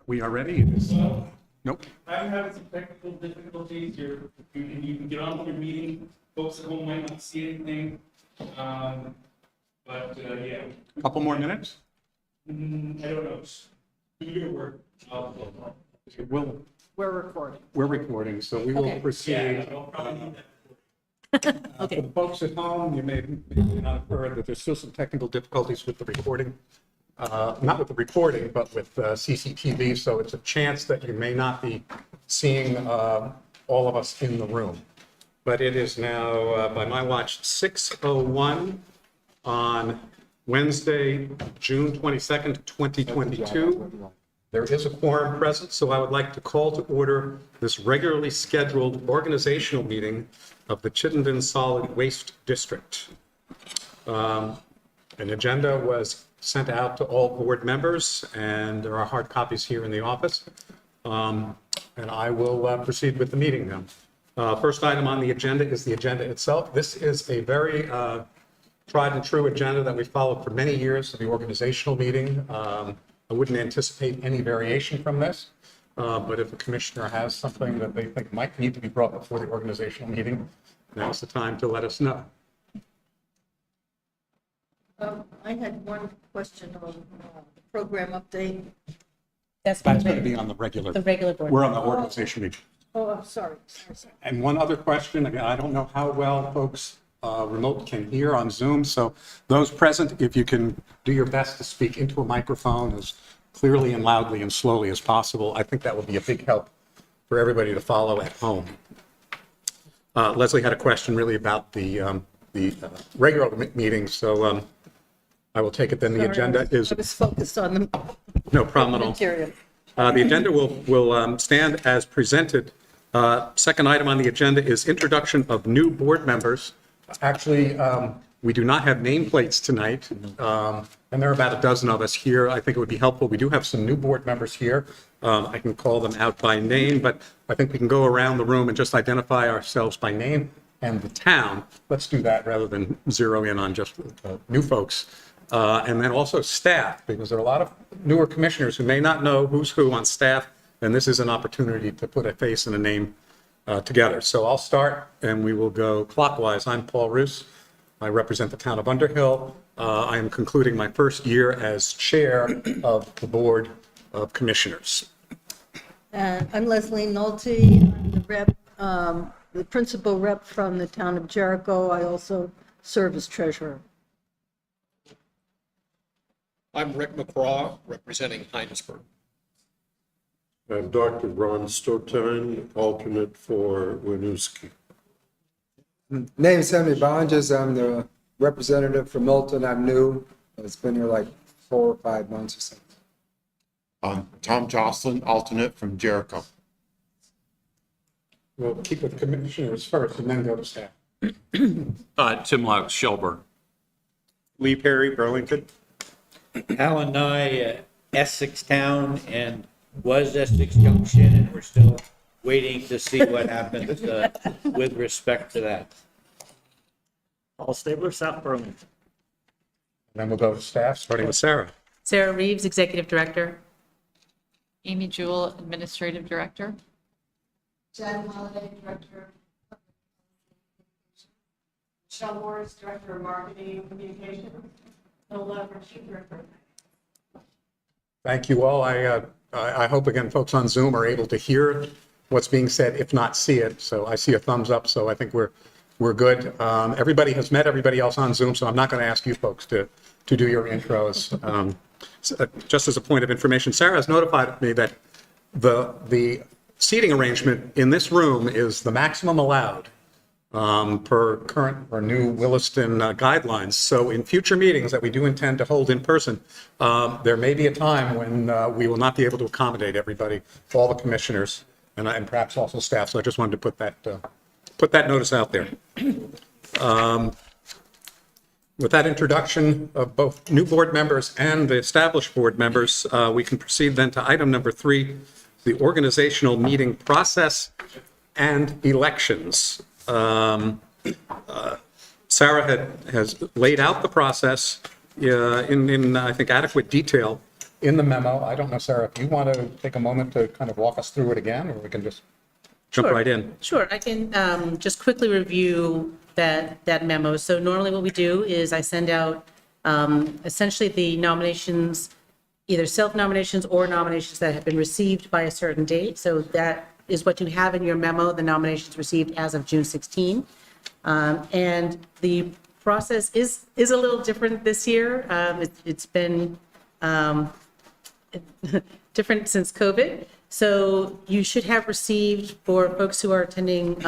We are ready. Nope. I'm having some technical difficulties. You can get on with your meeting. Folks at home might not see anything. Yeah. A couple more minutes. I don't know. Do your work. We're recording. We're recording, so we will Okay. proceed. Yeah, I'll probably need that. For Okay. the folks at home, you may not have heard that there's still some technical difficulties with the recording. Not with the recording, but with CCTV, so it's a chance that you may not be seeing all of us in the room. But it is now, by my watch, 6:01 on Wednesday, June 22nd, 2022. There is a quorum present, so I would like to call to order this regularly scheduled organizational meeting of the Chittenden Solid Waste District. An agenda was sent out to all board members, and there are hard copies here in the office. And I will proceed with the meeting now. First item on the agenda is the agenda itself. This is a very tried and true agenda that we followed for many years of the organizational meeting. I wouldn't anticipate any variation from this, but if a commissioner has something that they think might need to be brought before the organizational meeting, now's the time to let us know. I had one question on the program update. That's going to be on the regular board. We're on the organizational meeting. Oh, I'm sorry. And one other question, again, I don't know how well folks remote can hear on Zoom, so those present, if you can do your best to speak into a microphone as clearly and loudly and slowly as possible, I think that will be a big help for everybody to follow at home. Leslie had a question really about the regular meeting, so I will take it then. The agenda is... I was focused on the No problem at all. material. The agenda will stand as presented. Second item on the agenda is introduction of new board members. Actually, we do not have nameplates tonight, and there are about a dozen of us here. I think it would be helpful. We do have some new board members here. I can call them out by name, but I think we can go around the room and just identify ourselves by name and the town. Let's do that rather than zero in on just new folks. And then also staff, because there are a lot of newer commissioners who may not know who's who on staff, and this is an opportunity to put a face and a name together. So I'll start, and we will go clockwise. I'm Paul Roos. I represent the town of Underhill. I am concluding my first year as chair of the Board of Commissioners. And I'm Leslie Nolte. I'm the rep, the principal rep from the town of Jericho. I also serve as treasurer. I'm Rick McCraw, representing Heinsberg. I'm Dr. Ron Stotine, alternate for Winooski. Name is Henry Bonges. I'm the representative from Milton. I'm new. It's been here like 4 or 5 months or something. Tom Jocelyn, alternate from Jericho. We'll keep with commissioners first and then go to staff. Tim Laux, Shelburne. Lee Perry, Burlington. Alan Nye, Essex Town, and was Essex Junction, and we're still waiting to see what happens with respect to that. Paul Stabler, South Burlington. Then we'll go to staff, starting with Sarah. Sarah Reeves, Executive Director. Amy Jewell, Administrative Director. Jen Holiday, Director of Michelle Morris, Director of Marketing and Communications. Thank you all. I hope, again, folks on Zoom are able to hear what's being said, if not see it. So I see a thumbs up, so I think we're good. Everybody has met everybody else on Zoom, so I'm not going to ask you folks to do your intros. Just as a point of information, Sarah has notified me that the seating arrangement in this room is the maximum allowed per current or new Williston guidelines. So in future meetings that we do intend to hold in person, there may be a time when we will not be able to accommodate everybody, all the commissioners, and perhaps also staff. So I just wanted to put that notice out there. With that introduction of both new board members and the established board members, we can proceed then to item number 3, the organizational meeting process and elections. Sarah has laid out the process in I think, adequate detail in the memo. I don't know, Sarah, if you want to take a moment to kind of walk us through it again, or we can just jump Sure. right in. Sure, I can just quickly review that memo. So normally what we do is I send out essentially the nominations, either self-nominations or nominations that have been received by a certain date. So that is what you have in your memo, the nominations received as of June 16. And the process is a little different this year. It's been different since COVID. So you should have received, for folks who are attending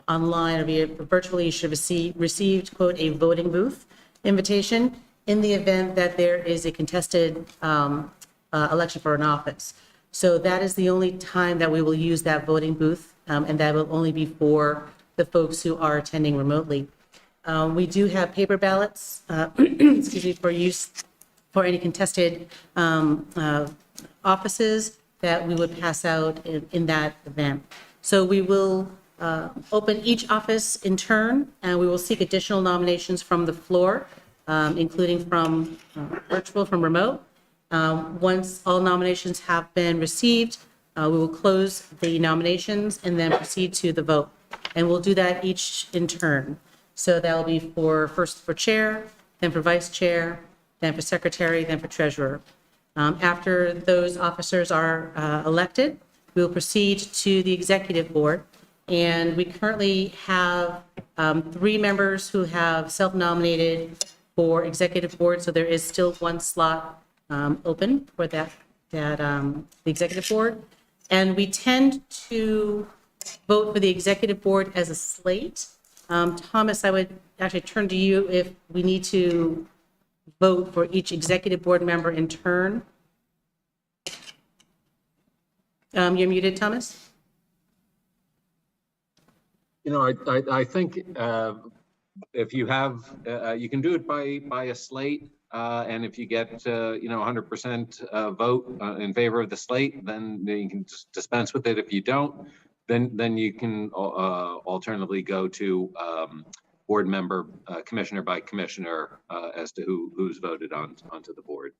online or via virtually, you should have received, quote, a voting booth invitation in the event that there is a contested election for an office. So that is the only time that we will use that voting booth, and that will only be for the folks who are attending remotely. We do have paper ballots, excuse me, for use for any contested offices that we would pass out in that event. So we will open each office in turn, and we will seek additional nominations from the floor, including from virtual, from remote. Once all nominations have been received, we will close the nominations and then proceed to the vote. And we'll do that each in turn. So that will be first for chair, then for vice chair, then for secretary, then for treasurer. After those officers are elected, we will proceed to the executive board. And we currently have 3 members who have self-nominated for executive board. So there is still 1 slot open for the executive board. And we tend to vote for the executive board as a slate. Thomas, I would actually turn to you if we need to vote for each executive board member in turn. You're muted, Thomas? You know, I think if you have, you can do it by a slate, and if you get, 100% vote in favor of the slate, then you can just dispense with it. If you don't, then you can alternatively go to board member, commissioner by commissioner, as to who's voted onto the board.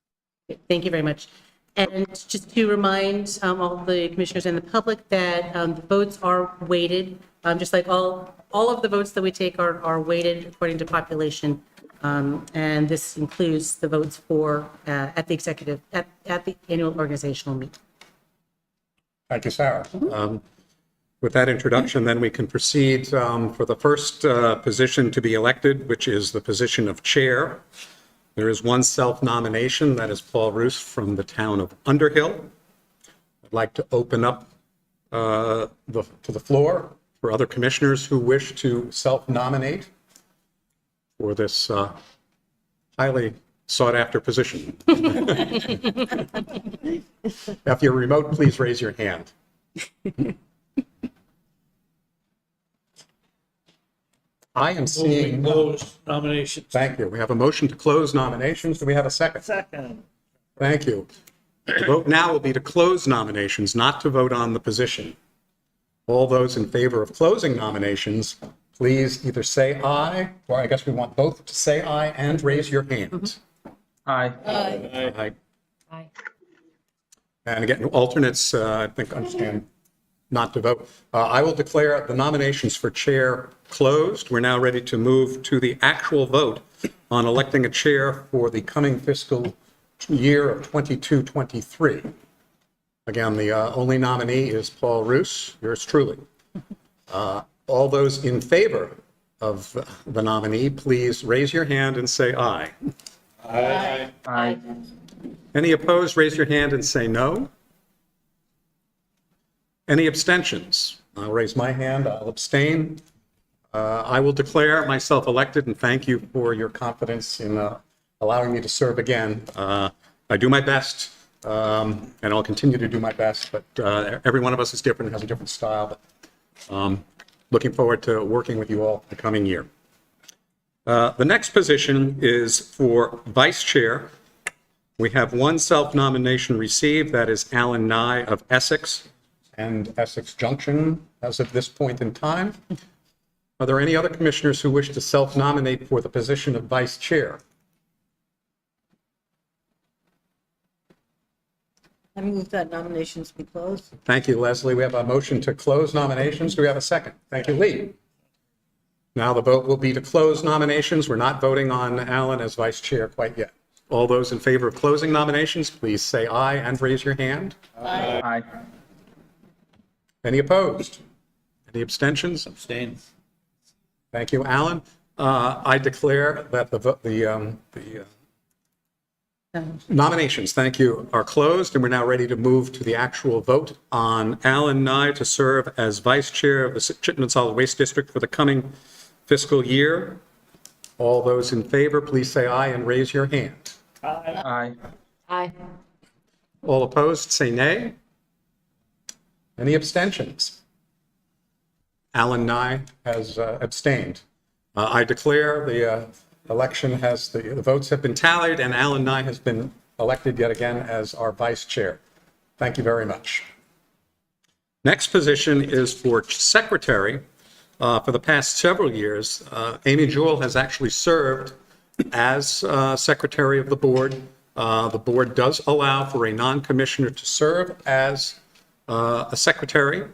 Thank you very much. And just to remind all the commissioners and the public that the votes are weighted, just like all of the votes that we take are weighted according to population. And this includes the votes for at the annual organizational meeting. Thank you, Sarah. With that introduction, then we can proceed for the first position to be elected, which is the position of chair. There is 1 self-nomination, that is Paul Roos from the town of Underhill. I'd like to open up to the floor for other commissioners who wish to self-nominate for this highly sought-after position. If you're remote, please raise your hand. I am seeing. Close nominations. Thank you. We have a motion to close nominations. Do we have a second? Second. Thank you. The vote now will be to close nominations, not to vote on the position. All those in favor of closing nominations, please either say aye, or I guess we want both to say aye and raise your hands. Aye. Aye. Aye. And again, alternates, I think, understand not to vote. I will declare the nominations for chair closed. We're now ready to move to the actual vote on electing a chair for the coming fiscal year of 22-23. Again, the only nominee is Paul Roos, yours truly. All those in favor of the nominee, please raise your hand and say aye. Aye. Aye. Any opposed, raise your hand and say no. Any abstentions? I'll raise my hand, I'll abstain. I will declare myself elected and thank you for your confidence in allowing me to serve again. I do my best, and I'll continue to do my best, but every one of us is different, has a different style. But looking forward to working with you all the coming year. The next position is for vice chair. We have 1 self-nomination received, that is Alan Nye of Essex and Essex Junction as of this point in time. Are there any other commissioners who wish to self-nominate for the position of vice chair? I move that nominations be closed. Thank you, Leslie. We have a motion to close nominations. Do we have a second? Thank you, Lee. Now the vote will be to close nominations. We're not voting on Alan as vice chair quite yet. All those in favor of closing nominations, please say aye and raise your hand. Aye. Any opposed? Any abstentions? Abstain. Thank you, Alan. I declare that the nominations, thank you, are closed, and we're now ready to move to the actual vote on Alan Nye to serve as vice chair of the Chittenden Solid Waste District for the coming fiscal year. All those in favor, please say aye and raise your hand. Aye. Aye. All opposed, say nay. Any abstentions? Alan Nye has abstained. I declare the election the votes have been tallied, and Alan Nye has been elected yet again as our vice chair. Thank you very much. Next position is for secretary. For the past several years, Amy Jewell has actually served as secretary of the board. The board does allow for a non-commissioner to serve as a secretary.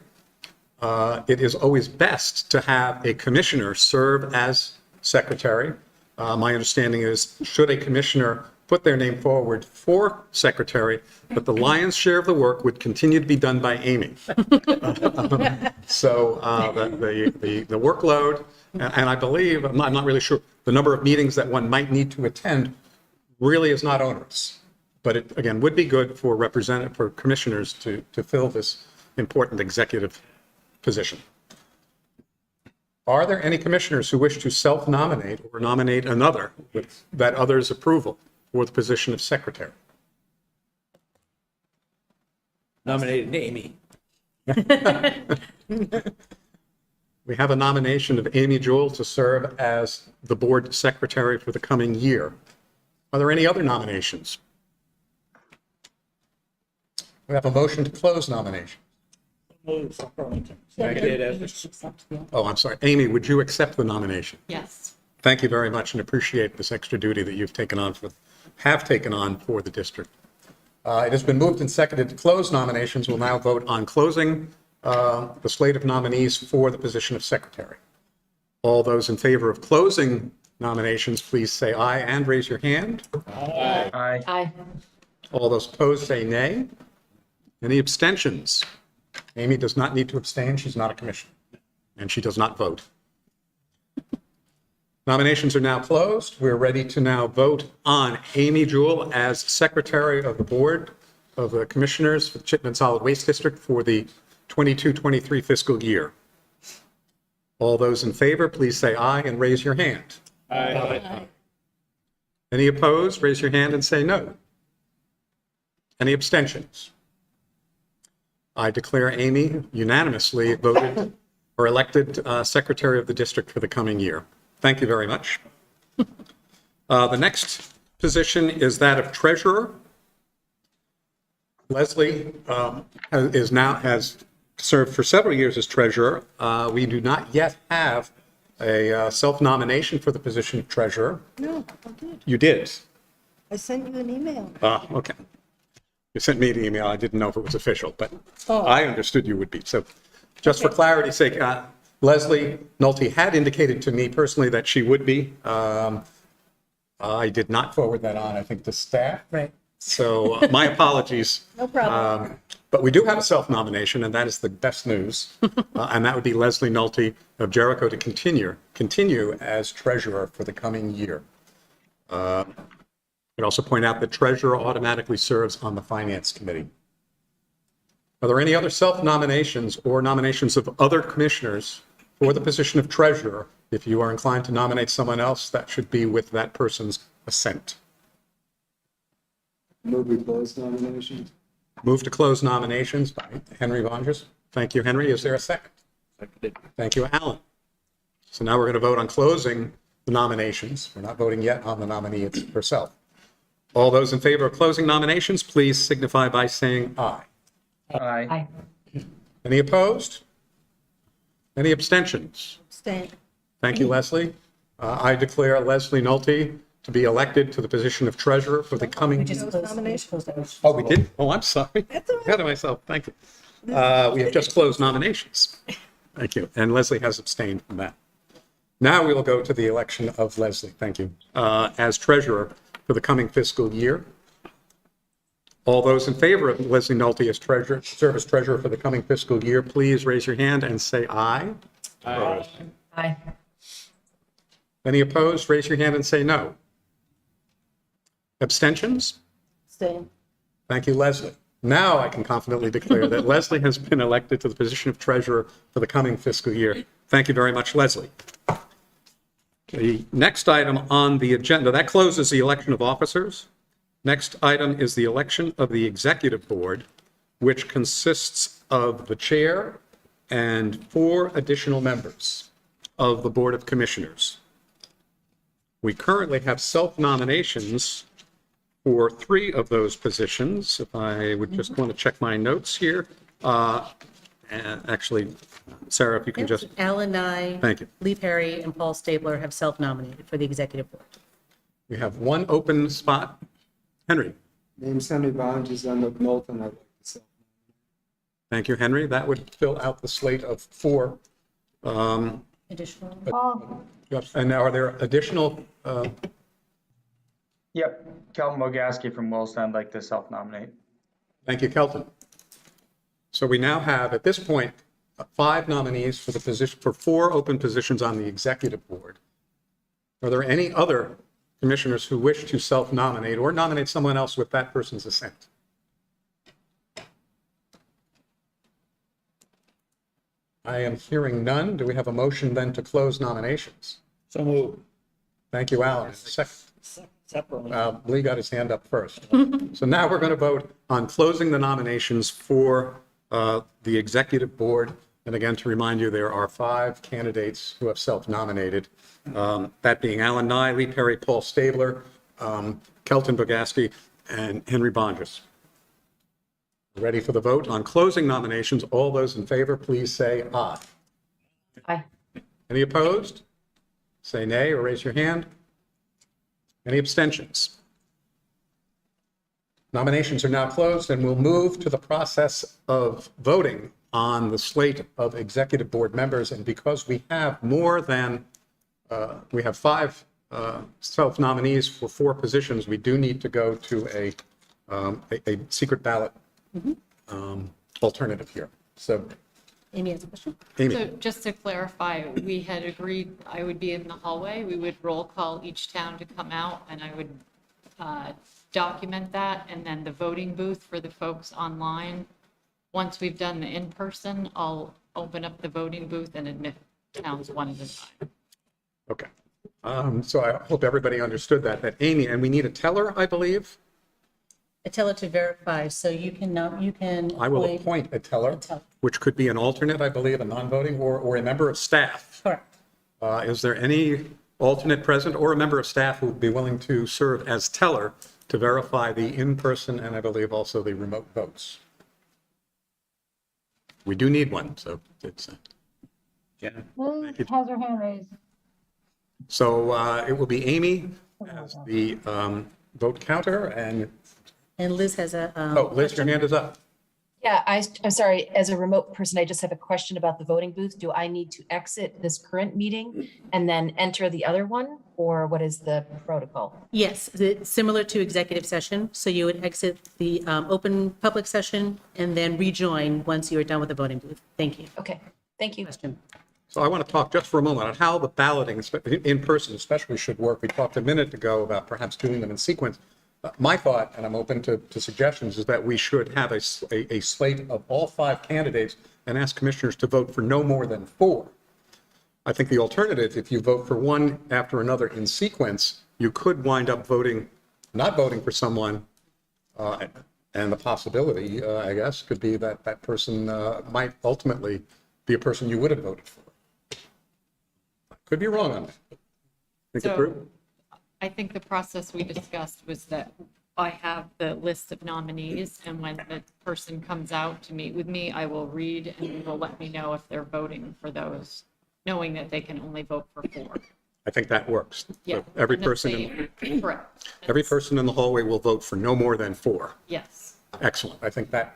It is always best to have a commissioner serve as secretary. My understanding is, should a commissioner put their name forward for secretary, but the lion's share of the work would continue to be done by Amy. So the workload, and I believe, I'm not really sure, the number of meetings that one might need to attend really is not onerous. But it, again, would be good for commissioners to fill this important executive position. Are there any commissioners who wish to self-nominate or nominate another with that other's approval for the position of secretary? Nominated Amy. We have a nomination of Amy Jewell to serve as the board secretary for the coming year. Are there any other nominations? We have a motion to close nomination. Oh, I'm sorry. Amy, would you accept the nomination? Yes. Thank you very much and appreciate this extra duty that you've taken on for the district. It has been moved and seconded to close nominations. We'll now vote on closing the slate of nominees for the position of secretary. All those in favor of closing nominations, please say aye and raise your hand. Aye. Aye. All those opposed say nay. Any abstentions? Amy does not need to abstain. She's not a commissioner, and she does not vote. Nominations are now closed. We're ready to now vote on Amy Jewell as secretary of the board of the commissioners for the Chittenden Solid Waste District for the 22-23 fiscal year. All those in favor, please say aye and raise your hand. Aye. Any opposed? Raise your hand and say no. Any abstentions? I declare Amy unanimously voted or elected secretary of the district for the coming year. Thank you very much. The next position is that of treasurer. Leslie has served for several years as treasurer. We do not yet have a self-nomination for the position of treasurer. No, I did. You did? I sent you an email. Okay. You sent me an email. I didn't know if it was official, but Oh. I understood you would be. So just for clarity's sake, Leslie Nolte had indicated to me personally that she would be. I did not forward that on, I think, to staff. Right. So my apologies. No problem. But we do have a self-nomination, and that is the best news. And that would be Leslie Nolte of Jericho to continue as treasurer for the coming year. I'd also point out that treasurer automatically serves on the finance committee. Are there any other self-nominations or nominations of other commissioners for the position of treasurer? If you are inclined to nominate someone else, that should be with that person's assent. Move we close nominations. Move to close nominations by Henry Vondras. Thank you, Henry. Is there a second? Seconded. Thank you, Alan. So now we're going to vote on closing the nominations. We're not voting yet on the nominee herself. All those in favor of closing nominations, please signify by saying aye. Aye. Any opposed? Any abstentions? Abstain. Thank you, Leslie. I declare Leslie Nolte to be elected to the position of treasurer for the coming. Nominations. Oh, we did? Oh, I'm sorry. That's all right. Ahead of myself. Thank you. We have just closed nominations. Thank you. And Leslie has abstained from that. Now we will go to the election of Leslie, thank you, as treasurer for the coming fiscal year. All those in favor of Leslie Nolte as treasurer, serve as treasurer for the coming fiscal year, please raise your hand and say aye. Aye. Any opposed? Raise your hand and say no. Abstentions? Same. Thank you, Leslie. Now I can confidently declare that Leslie has been elected to the position of treasurer for the coming fiscal year. Thank you very much, Leslie. The next item on the agenda, that closes the election of officers. Next item is the election of the executive board, which consists of the chair and 4 additional members of the Board of Commissioners. We currently have self-nominations for 3 of those positions. If I would just want to check my notes here. And actually, Sarah, if you can just, Alan Nye. Thank you. Lee Perry and Paul Stabler have self-nominated for the executive board. we have 1 open spot. Henry. Name Sammy Bonds, I'm of Milton. I'd like to say. Thank you, Henry. That would fill out the slate of 4. Additional. Yes, and are there additional, Yep, Kelton Bogaski from Wilson, I'd like to self-nominate. thank you, Kelton. So we now have, at this point, 5 nominees for the position, for 4 open positions on the executive board. Are there any other commissioners who wish to self-nominate or nominate someone else with that person's assent? I am hearing none. Do we have a motion then to close nominations? So moved. Thank you, Alan. Second. Separately. Lee got his hand up first. So now we're going to vote on closing the nominations for the executive board. And again, to remind you, there are 5 candidates who have self-nominated, that being Alan Nye, Lee Perry, Paul Stabler, Kelton Bogaski, and Henry Bonges. Ready for the vote on closing nominations? All those in favor, please say aye. Aye. Any opposed? Say nay or raise your hand. Any abstentions? Nominations are now closed, and we'll move to the process of voting on the slate of executive board members. And because we have more than, we have 5 self-nominees for 4 positions, we do need to go to a secret ballot alternative here. So, Amy has a question? Amy. So just to clarify, we had agreed I would be in the hallway. We would roll call each town to come out, and I would document that. And then the voting booth for the folks online, once we've done the in-person, I'll open up the voting booth and admit towns one at a time. Okay. So I hope everybody understood that Amy, and we need a teller, I believe. A teller to verify, so you can, I will appoint a teller, which could be an alternate, I believe, a non-voting, or a member of staff. Correct. Is there any alternate present or a member of staff who would be willing to serve as teller to verify the in-person and I believe also the remote votes? We do need one, so it's. Jenna? Liz has her hand raised. So it will be Amy as the vote counter, and Liz has a. Liz, your hand is up. Yeah, I'm sorry, as a remote person, I just have a question about the voting booth. Do I need to exit this current meeting and then enter the other one? Or what is the protocol? Yes, it's similar to executive session. So you would exit the open public session and then rejoin once you are done with the voting booth. Thank you. Okay, thank you. Question. So I want to talk just for a moment on how the balloting, in person especially, should work. We talked a minute ago about perhaps doing them in sequence. My thought, and I'm open to suggestions, is that we should have a slate of all 5 candidates and ask commissioners to vote for no more than 4. I think the alternative, if you vote for one after another in sequence, you could wind up not voting for someone, and the possibility, I guess, could be that that person might ultimately be a person you would have voted for. Could be wrong on that. Think it through? I think the process we discussed was that I have the list of nominees, and when the person comes out to meet with me, I will read and they will let me know if they're voting for those, knowing that they can only vote for 4. I think that works. Yeah. Every and the person, same. Correct. every person in the hallway will vote for no more than 4. Yes. Excellent. I think that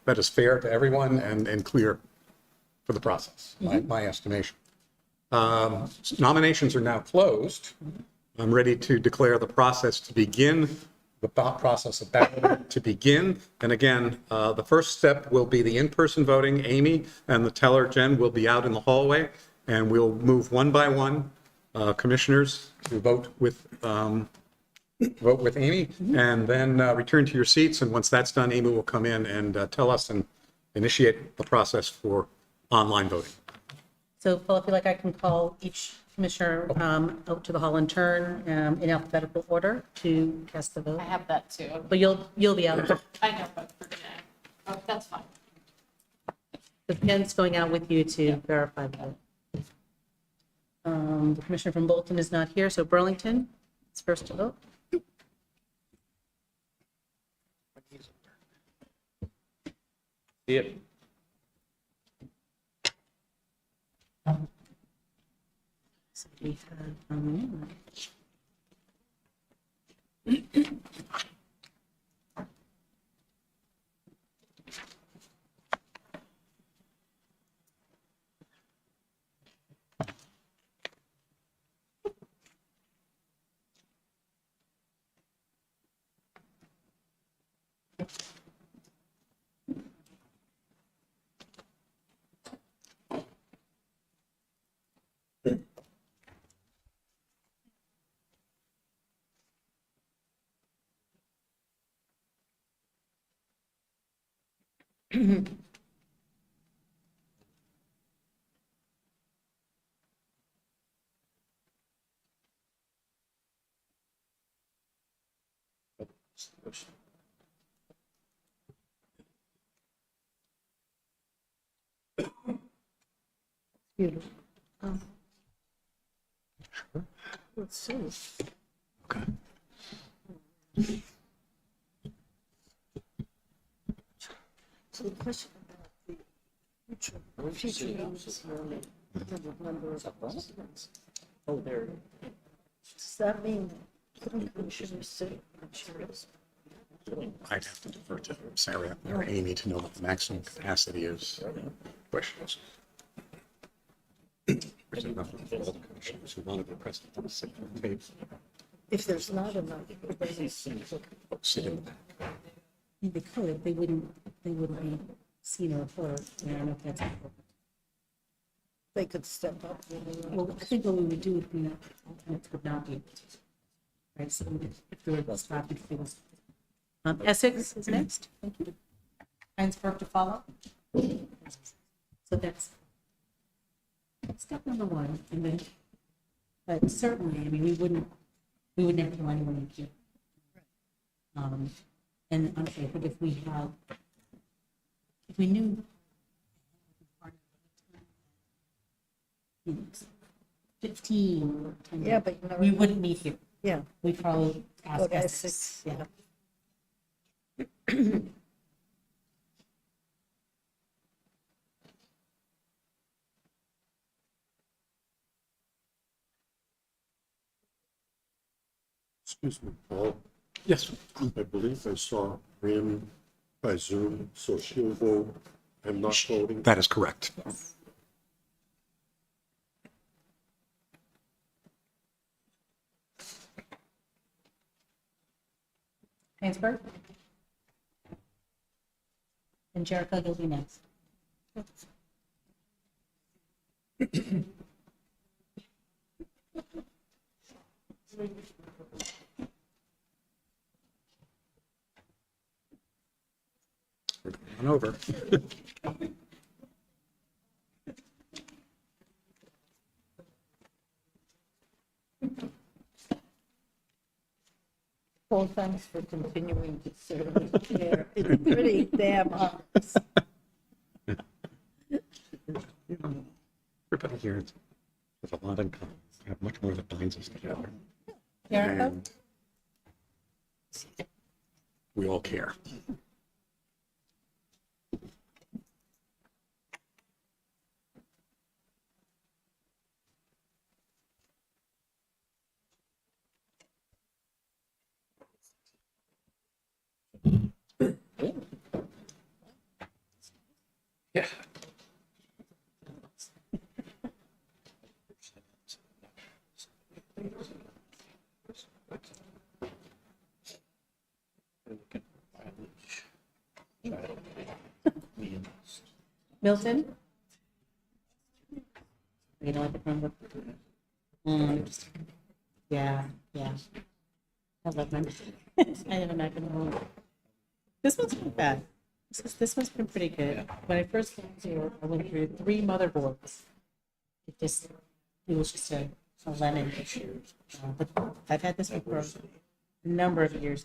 is fair to everyone and clear for the process, my estimation. Nominations are now closed. I'm ready to declare the process to begin, the process of balloting to begin. And again, the first step will be the in-person voting. Amy and the teller, Jen, will be out in the hallway, and we'll move one by one, commissioners to vote with Amy, and then return to your seats. And once that's done, Amy will come in and tell us and initiate the process for online voting. So Paul, if you like, I can call each commissioner out to the hall in turn in alphabetical order to cast the vote. I have that too. But you'll be out. I know, but for today. Oh, that's fine. The pen's going out with you to verify the vote. The commissioner from Bolton is not here, so Burlington is first to vote. See it. So we have, Beautiful. Let's see. Okay. So the question about the future use of number of residents. Oh, there. Does that mean couldn't commissioners sit on chairs? I'd have to defer to Sarah or Amy to know what the maximum capacity is. Questions? There's enough of all the commissioners who wanted to press the sit at the table. If there's not enough, then Sit in the back. they could, they wouldn't be seen or heard. I don't know if that's important. they could step up. Well, I think what we would do would be alternates would not be able to. Right, so if there was stop and field. Essex is next. Thank you. Heinsberg to follow. So that's step number 1. And then, but certainly, I mean, we wouldn't have to anyone in here. And honestly, I think if we knew 15 or 10, Yeah, but you never we know. wouldn't meet here. Yeah. We'd probably Go ask to Essex. Essex, Yeah. Excuse me, Paul. Yes. I believe I saw Rin by Zoom, so she'll vote and not voting. That is correct. Yes. Heinsberg? And Jericho, you'll be next. We're going on over. Paul, thanks for continuing to serve as chair. It's pretty damn honest. Everybody here has a lot in common. We have much more that binds us together. Jericho? And we all care. Milton? You don't like the Chromebook? Yeah, yeah. I love mine. I have a Mac at home. This one's not bad. This one's been pretty good. When I first came here, I went through 3 motherboards. It was just a lemon issue. But I've had this one for a number of years.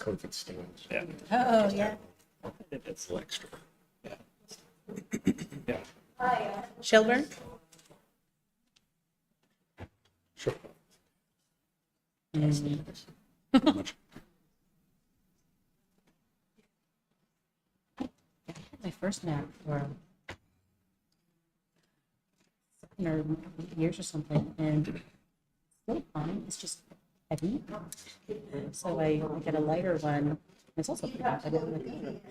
COVID stands. Yeah. Oh, yeah. It's extra. Shelburne? Sure. My first Mac for 7 years or something, and it's still fine. It's just heavy. So I got a lighter one. It's also pretty good. I didn't like it.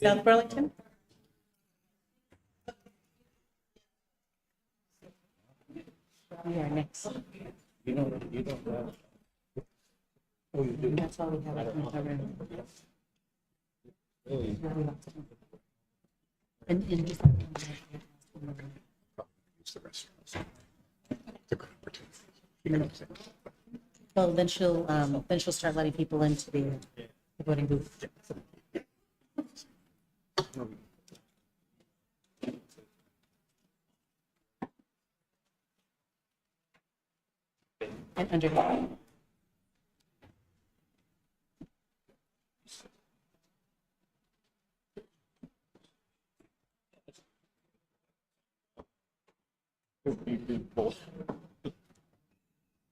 South Burlington? We are next. You don't have. That's all we have. In our room. And just. Use the restrooms. It's a good opportunity. Well, then she'll start letting people into the voting booth. And under.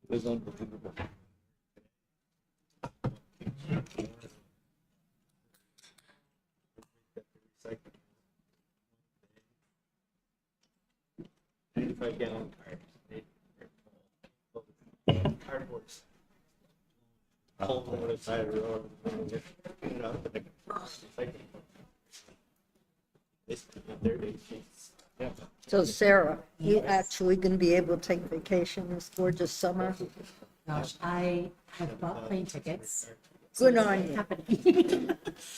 It's unbelievable. $95-gallon cardboards. Pull them over the side of the road. Put it out, but they- It's their big sheets. Yeah. So Sarah, you actually going to be able to take vacation this gorgeous summer? Gosh, I have bought plane tickets. Good on you. Happening.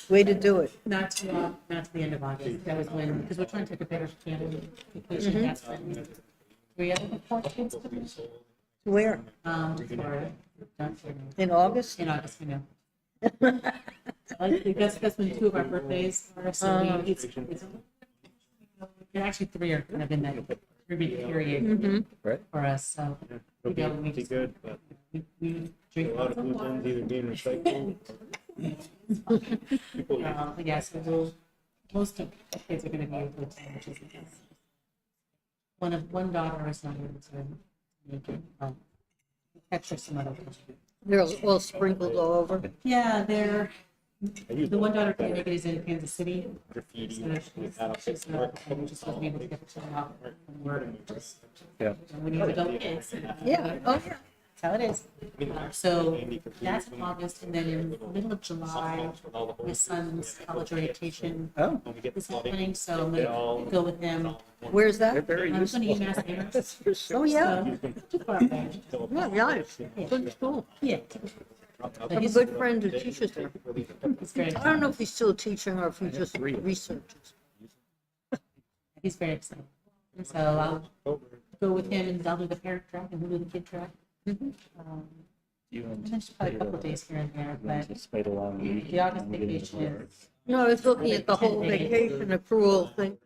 Way to do it. Not to the end of August. That was when, because we're trying to take a better family vacation. That's when 3 out of the 4 kids coming. Where? Florida. In August? In August, you know. I think that's when 2 of our birthdays are, so and actually 3 are kind of in that Caribbean period for us, so. It'll be good, but We a drink lot of food ones either being recycled. yeah, so most of the kids are gonna be able to attend, which is nice. One daughter is not able to make it, catch her some other things. They're all sprinkled all over. Yeah, the one daughter can't make it is in Kansas City. Graffiti. So she's just wasn't able to get the time off from work. Yeah. When you have adult kids. Yeah, oh, yeah. That's how it is. So that's in August, and then in the middle of July, my son's college orientation is happening, so I'm gonna go with him. Where's that? I'm going to UMass Amherst. Oh, yeah. So, too far away. Yeah, nice. Good school. Yeah. I have a good friend who teaches there. He's very I don't know if he's still teaching or if he just researches. He's very excited. And so I'll go with him and I'll do the parent track and we'll do the kid track. And then just probably a couple of days here and there, but the August vacation is. No, I was looking at the whole vacation accrual thing.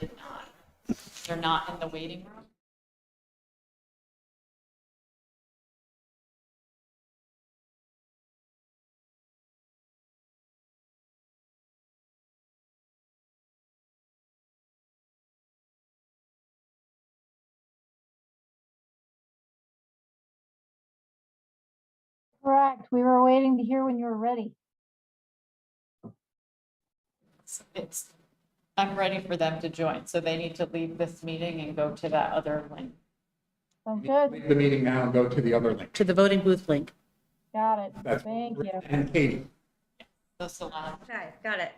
did not. They're not in the waiting room. Correct. We were waiting to hear when you were ready. I'm ready for them to join, so they need to leave this meeting and go to that other link. Sounds good. Leave the meeting now and go to the other link. To the voting booth link. Got it. That's Thank you. And Katie. So Solana. Okay, got it.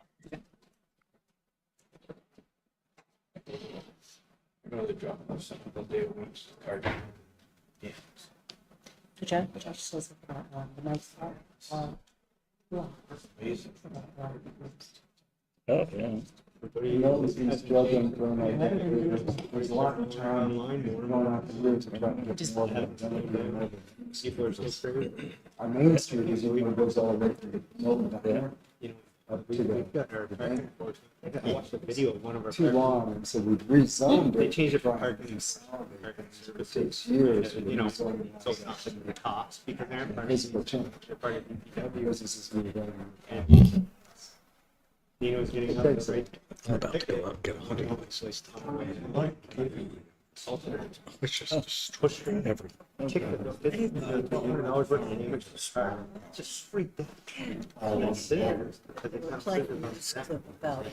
Another job, some of the day ones. Yeah. Josh says the nice part. Amazing. Oh, yeah. You know, he's struggling for like, there's a lot of time online, we're going out to years to try to get more. Our main street is where it goes all the way to Milton down there. Up to the bank. Watch the video of one of our. Too long, and so we rezoned it. They changed it for trying to parking. consolidate. It takes years. for the You know, rezoning. so it's not just the cops, because they're part Visible change. they're part of DPW. Because this is really going on. And Dino's getting up the right. I'm about to go out and get a hunting license. It's just destroying everything. Just freaked out. Like, about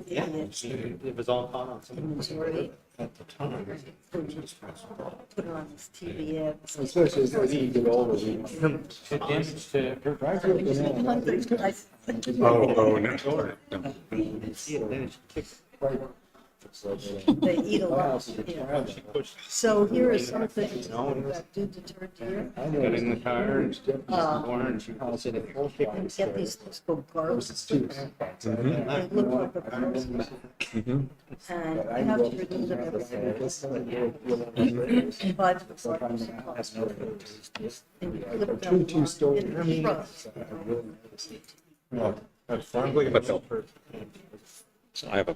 Yeah, it was all caught on something. majority At the time. put it on this TV ad. Especially as you get older. we- The damage to her driveway. Oh, no. See it, then it kicked. They eat a lot. Yeah. She pushed. So here is something that did deter deer. Got in the car and and she was sitting there. You can get these things called garbs. They look like a person. And you have to remove them every 5 to 6 and you put them in the front. That's fun, but they'll. So I have a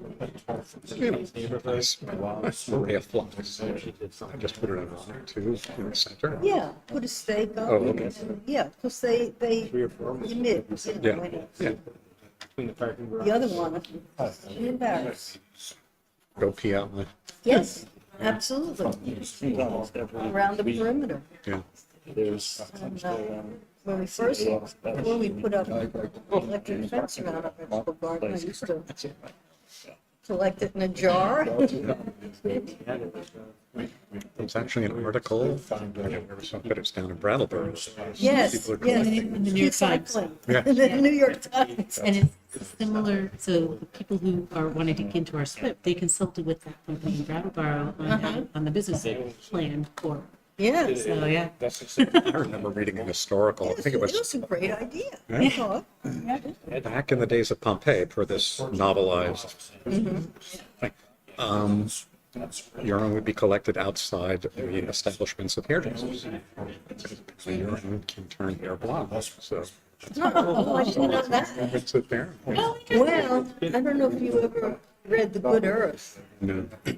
nice array of flowers. I just put it on there too, in the center. Yeah, put a stake up. Oh, okay. Yeah, because they emit. Yeah, yeah. Between the parking garage. The other one, I'm embarrassed. Go pee out my, Yes, absolutely. Around the perimeter. yeah. And, when we first, before we put up electric fence around our vegetable garden, I used to collect it in a jar. It's actually an article, but it's down in Brattleboro. Yes, People are yes. collecting. In the New York Times. Recycling. Yeah. In the New York Times. And it's similar, so the people who are wanting to get into our SWIP, they consulted with that company in Brattleboro on the business plan for. Yeah. So, yeah. I remember reading an historical, I think it was a great idea. Yeah. I thought. back in the days of Pompeii per this novelized thing. Urine would be collected outside the establishments of hairdressers. So urine can turn hair blonde, so. Oh, I didn't know that. It's a fair. Well, I don't know if you ever read The Good Earth. No. I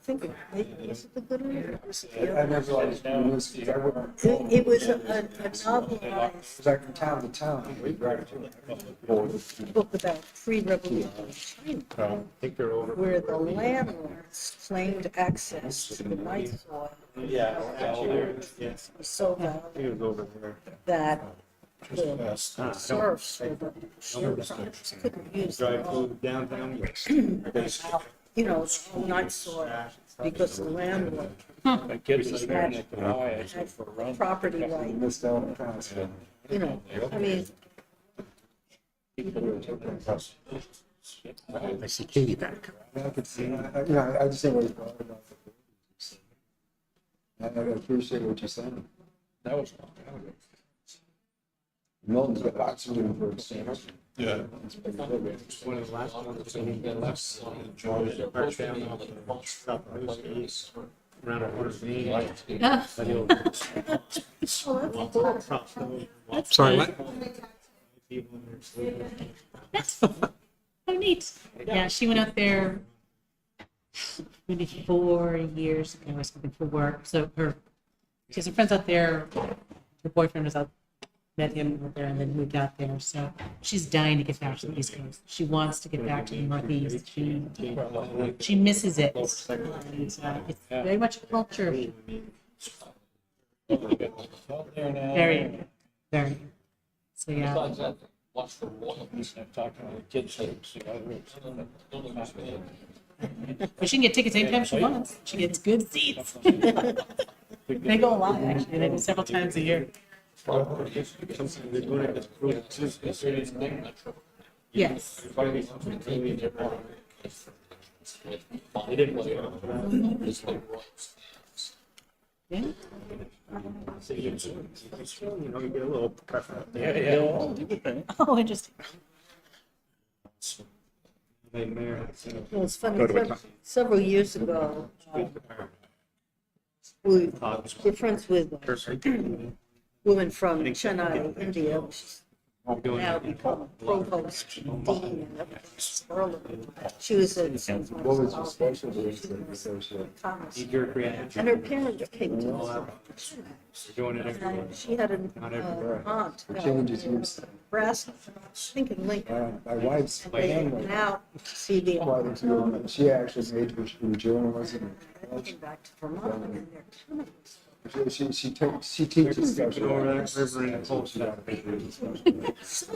think was it The Good Earth? Was it the I other? never liked the news because I wouldn't. It was a novelized It's like from town to town. We drive to book about pre-revolutionary China, I think they're over. where the landlords claimed access to the night soil. Yeah, actually, yes. Was so He valuable was over there. that the serfs or the sharecroppers couldn't use the Drive law, through downtown. night soil, because the landlord My kids are there and they had can buy it for a run. property right, missed out on class. I mean, I see Katie back. I could see, I just think what you thought about it. I appreciate what you're saying. That was. Milton's got lots of room for expansion. Yeah. One of the last ones, when he got left, enjoyed the park down off the stop news, around a corner of me. Yeah. But he'll- Props, though. Sorry, what? People in there sleeping. That's fun. I neat. Yeah, she went out there maybe 4 years ago or something for work. So she has some friends out there. Her boyfriend was out, met him out there and then moved out there. So she's dying to get back to the East Coast. She wants to get back to the Northeast. She misses it. And, it's very much a culture. Very, very. So yeah. But she can get tickets anytime she wants. She gets good seats. They go a lot, actually. They go several times a year. Yes. Yeah. You get a little preference. Oh, interesting. Well, it's funny, several years ago, we're friends with a woman from Chennai, India. She's now become provost, dean, and everything. She was at What was your specialty as an associate? Thomas. And her parents came to us. And she had an aunt, Changes use. Brass, I think in Lincoln. My wife's And they family, went out to see the. quite a few, she actually majored in journalism. I came back to Vermont and they're criminals. She teaches special ed. So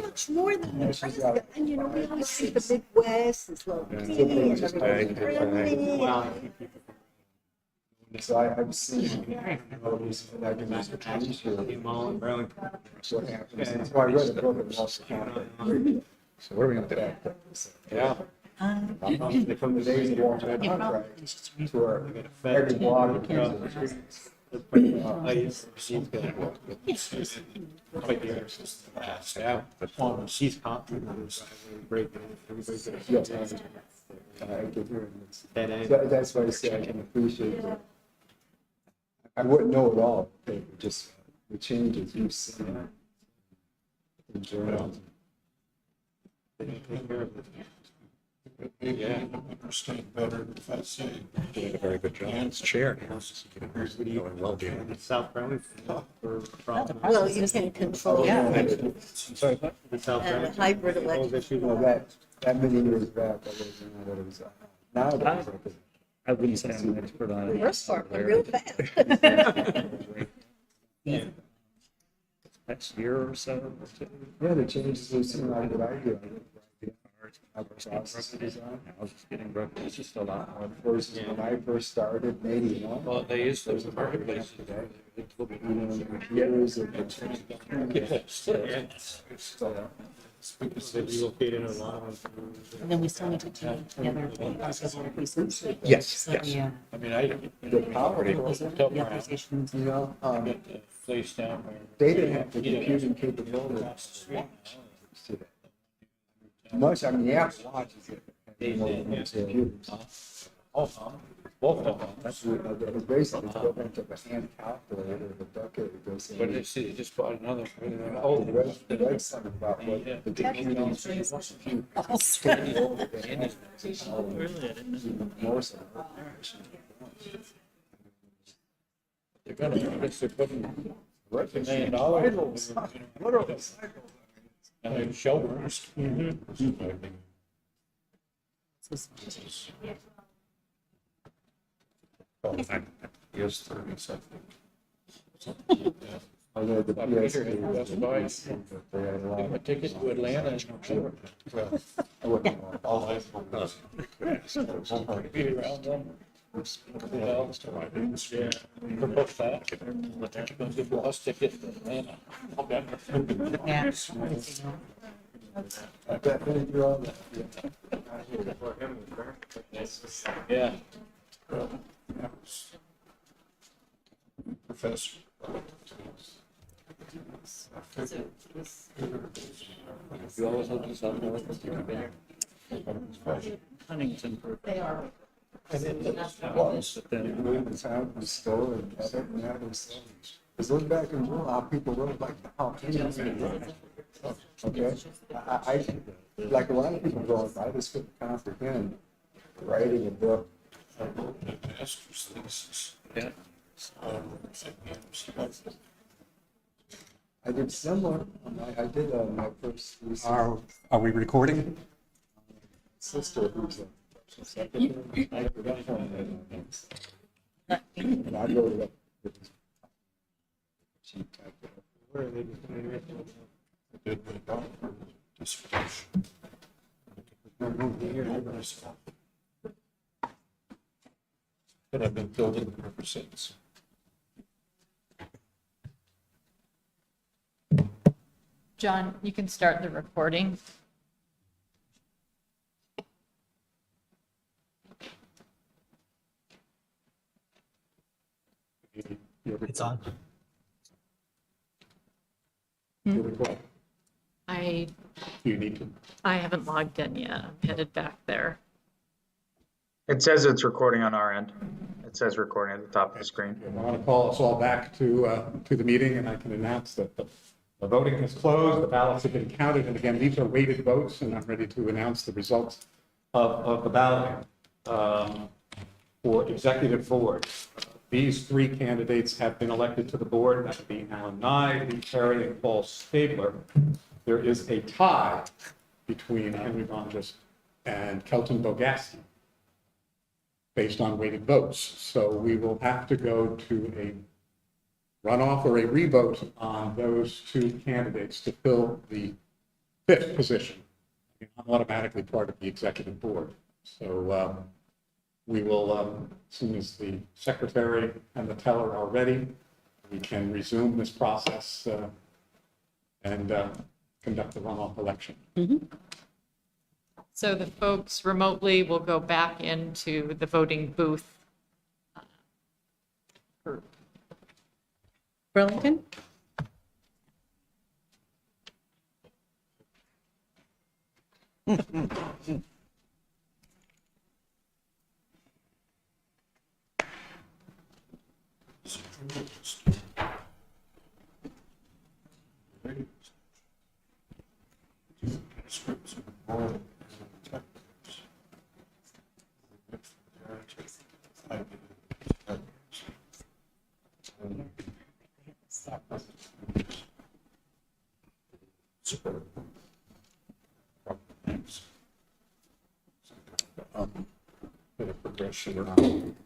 much more than Yeah, that. she's got it. And you know, we always see the big West, it's low key, and everybody's friendly. So I've seen all these mechanisms change here. What happens. That's why I read a book at Wall County. So what are we gonna do? Yeah. They come the days of Walter contract to our every block. She's confident. Great. Everybody's That's why I say I can appreciate it. I wouldn't know it all, but just the changes you've seen in journalism. Yeah, understand better if I say. Doing a very good job. It's chair. Going well, Dan. South Browning. Well, you can control The South and a hybrid election. Well, that many years back, I wasn't know what it was. Nowadays, I wouldn't say I'm an expert on it. Reverse part, but real fast. Next year or so. yeah, the changes we've seen like what I do. I was just getting broke. It's just a lot more. Versus when I first started, maybe, you know. Well, they used to marketplace. Years of. Because they relocated a lot of. And then we still need to do the other pieces. Yes, So, yes. yeah. I mean, I. The power, The authorizations. you know, Place down there. they didn't have the computing capability. Much, I mean, the Apple Watch is computers. Both of them. That's what, it was basically equivalent of a hand calculator of a decade ago. So But they see, they just bought another. the read something about what the computing. More so. They're gonna, I guess they're putting $1 million. Literally. And they're shoulders. Yes, 30 seconds. Although the Up here PSP in West Point, they had a lot a of. ticket to Atlanta and I wouldn't know. All I know is be around them. Well, yeah, for both that. Get the bus ticket to Atlanta. Yeah. I bet they do all that. Yeah. Professor. You always look at something. Huntington. They are. But then moved the town was stolen and other than that was. Because look back in June, how people wrote like the house. Okay, Like a lot of people go, I just couldn't comprehend writing a book. Master's thesis. Yeah. I did similar, I did my first thesis. Are we recording? Sister who's a secretary. I forgot her name. And I wrote it up. She typed it up. Where are they? I did my doctoral dissertation. But I've been building them ever since. John, you can start the recording. It's on. I You need to. I haven't logged in yet. I'm headed back there. It says it's recording on our end. It says recording at the top of the screen. I want to call us all back to the meeting, and I can announce that the voting has closed, the ballots have been counted, and again, these are weighted votes, and I'm ready to announce the results of the ballot for executive board. These three candidates have been elected to the board, that would be Alan Nye, Lee Perry, and Paul Stabler. There is a tie between Henry Bondris and Kelton Bogaski, based on weighted votes. So we will have to go to a runoff or a revote on those two candidates to fill the fifth position. You're not automatically part of the executive board. So we will, as soon as the secretary and the teller are ready, we can resume this process and conduct the runoff election. So the folks remotely will go back into the voting booth group. Burlington? Bit of progression around.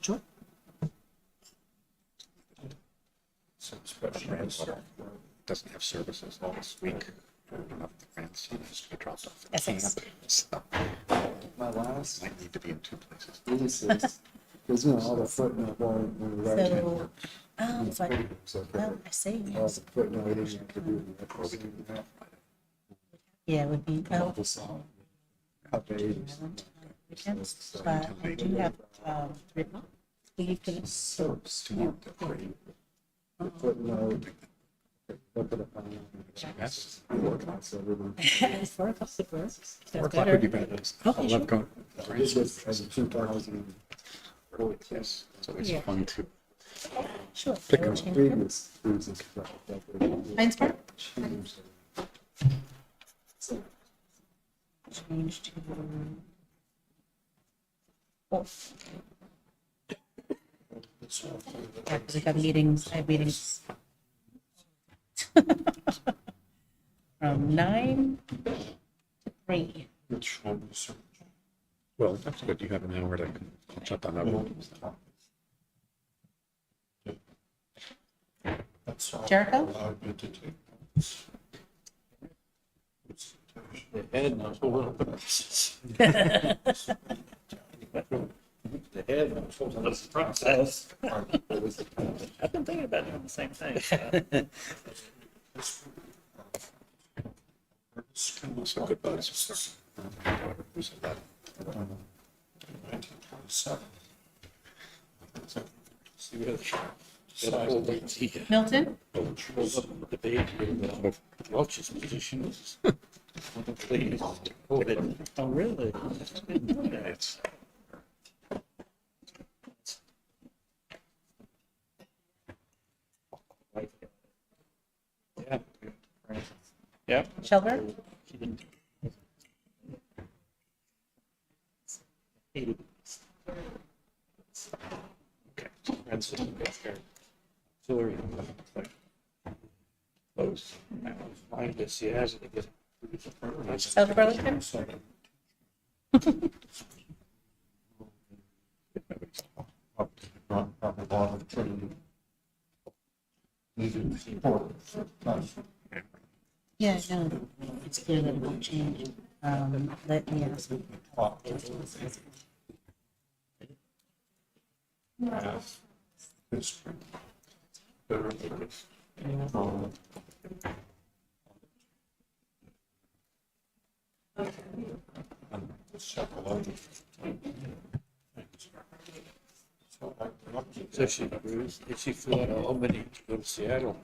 Sure. Some special doesn't have services all this week. Enough grandson has to be dropped off at camp. So My last might need to be in two places. thesis, because you know, all the footnote when we write. So, I see. All the footnoting you could do. Yeah, it would be, All the song. Updates. but I do have, you can, So smart. The footnote. Look at it. Yes. 4 o'clock, so everyone. it's 4 o'clock. 4 4 o'clock would be better. I Okay, sure. love going. This was in 2000. Yes, it's always Yeah. fun to Sure. pick We'll them. change it. Previous cruises. Heinsberg? Change to. Oh. Yeah, because I got meetings, I have meetings. From 9 to 3. Which one is Well, that's good. You have an hour to catch up on that one. that's all Jericho? allowed me to take. The head knows all the process. The head knows all the process. I've been thinking about doing the same thing. So good buddies. 1927. See where the whole idea. Milton? Holds up the debate with Welch's position is. Oh, really? It's Yeah. Yep. Shelburne? That's it. So, close. Find this, yeah. South Burlington? Yeah, no, it's clear that it won't change. Let me ask. So if she flew out of Albany to go to Seattle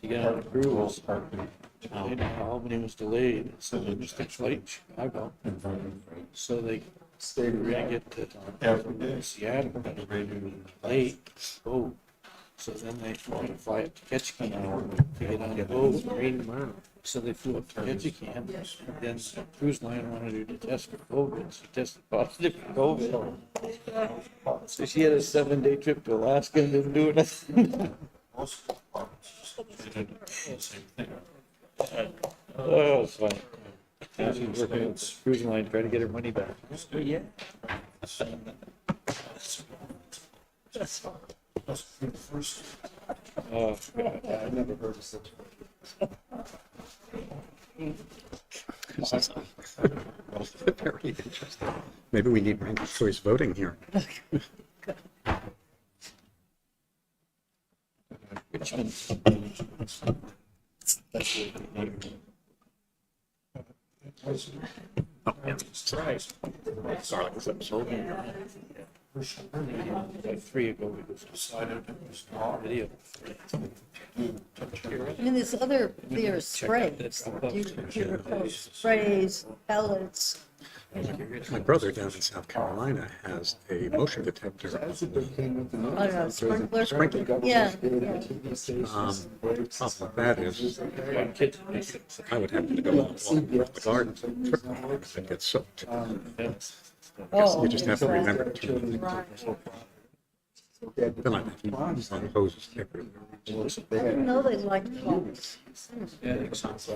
to get on a cruise, and Albany was delayed, so they missed their flight in Chicago. So they were gonna get to Seattle, but they were late. Oh, so then they wanted to fly up to Ketchikan to get on the boat, rain tomorrow. So they flew up to Ketchikan, then the cruise line wanted her to test for COVID, she tested positive for COVID. So she had a 7-day trip to Alaska and didn't do anything. Oh, it's fun. And she's working with the cruise line, trying to get her money back. Oh, yeah. Oh, I never heard of such. Very interesting. Maybe we need ranked choice voting here. Richmond. Oh, yeah. Garlic clips. Like 3 ago, we just decided it was not video. I mean, there's other, there are sprays. You replace sprays, pellets. My brother down in South Carolina has a motion detector. I don't know, sprinkler? Sprinkler. Yeah. Problem with that is, I would have to go out and walk the garden and get soaked. You just have to remember to turn the thing. Then I on hoses everywhere. I didn't know they liked clothes.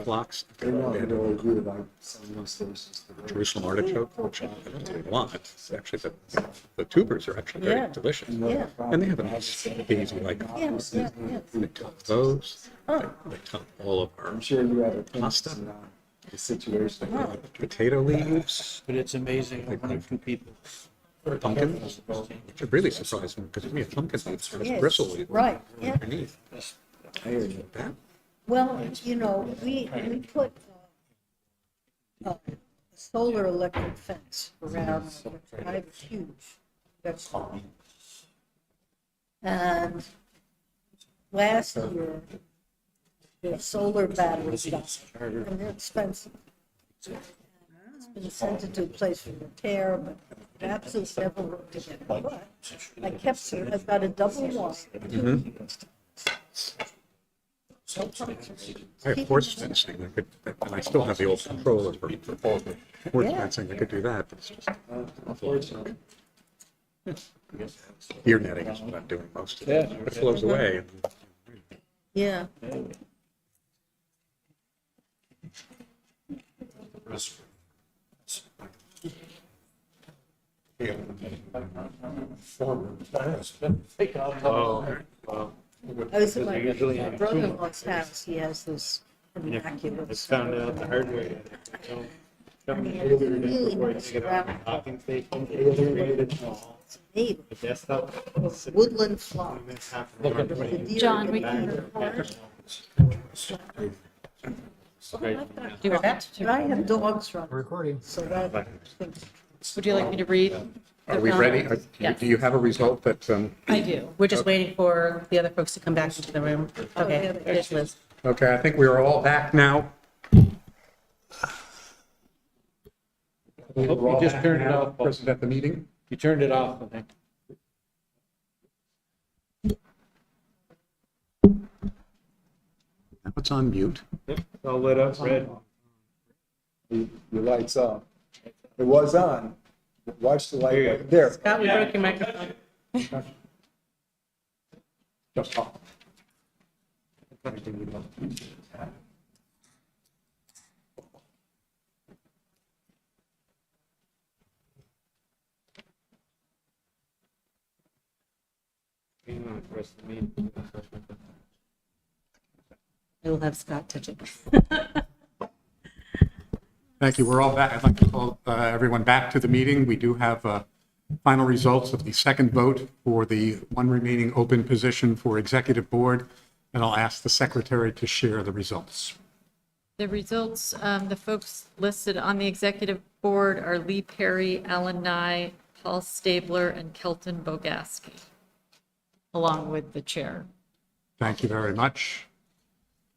Blocks. They know really good about some of those stations. Jerusalem artichoke, which I don't do a lot. It's actually the tubers are actually very Yeah. delicious. Yeah. And they have a nice hazy like. Yeah, yeah, yeah. They top those. Oh. They top all of our I'm sure you have a pasta. the situation. Potato leaves, But it's amazing, one or two people. pumpkins, which are really surprising because to me a pumpkin leaves has Yes, bristle leaf right, yeah. underneath. I hear you. That Well, you know, we put a solar electric fence around, I have a huge vegetable. And last year, the solar batteries died, and they're expensive. It's been sent to a place for repair, but it absolutely never worked again. But I kept it, I've got a double one. I have horse fencing, I could, and I still have the old controller for horse Yeah. fencing, I could do that, but it's just awful. Ear netting is what I'm doing most of it, it flows away. Yeah. Oh, wow. I was at my Usually my have brother-in-law's house, he has this immaculate. I found out the hard way. And he has a really nice round, Docking station, alienated, it's made the desktop. of woodland flowers. The deer John, get we back can and forth. Do your best. But I have dogs running, Recording. so that, Would you like me to read? Are we ready? Do you have a result that, I do. We're just waiting for the other folks to come back into the room. Okay, yeah. there's Liz. okay, I think we are all back now. You just turned it off. Present at the meeting. You turned it off, I think. Now it's on mute. All lit up, red. Your light's up. It was on. Watch the light. Right there. Scott, we broke your microphone. Just talk. I will have Scott touch it. Thank you. We're all back. I'd like to call everyone back to the meeting. We do have final results of the second vote for the one remaining open position for executive board, and I'll ask the secretary to share the results. The results, the folks listed on the executive board are Lee Perry, Alan Nye, Paul Stabler, and Kelton Bogaski, along with the chair. Thank you very much.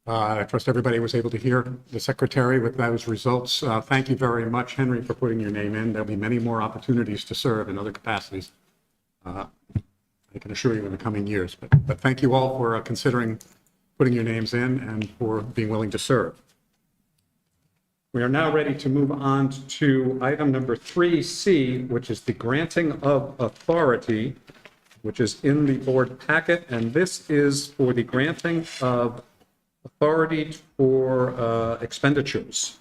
I trust everybody was able to hear the secretary with those results. Thank you very much, Henry, for putting your name in. There'll be many more opportunities to serve in other capacities. I can assure you in the coming years, but thank you all for considering putting your names in and for being willing to serve. We are now ready to move on to item number 3C, which is the granting of authority, which is in the board packet, and this is for the granting of authority for expenditures.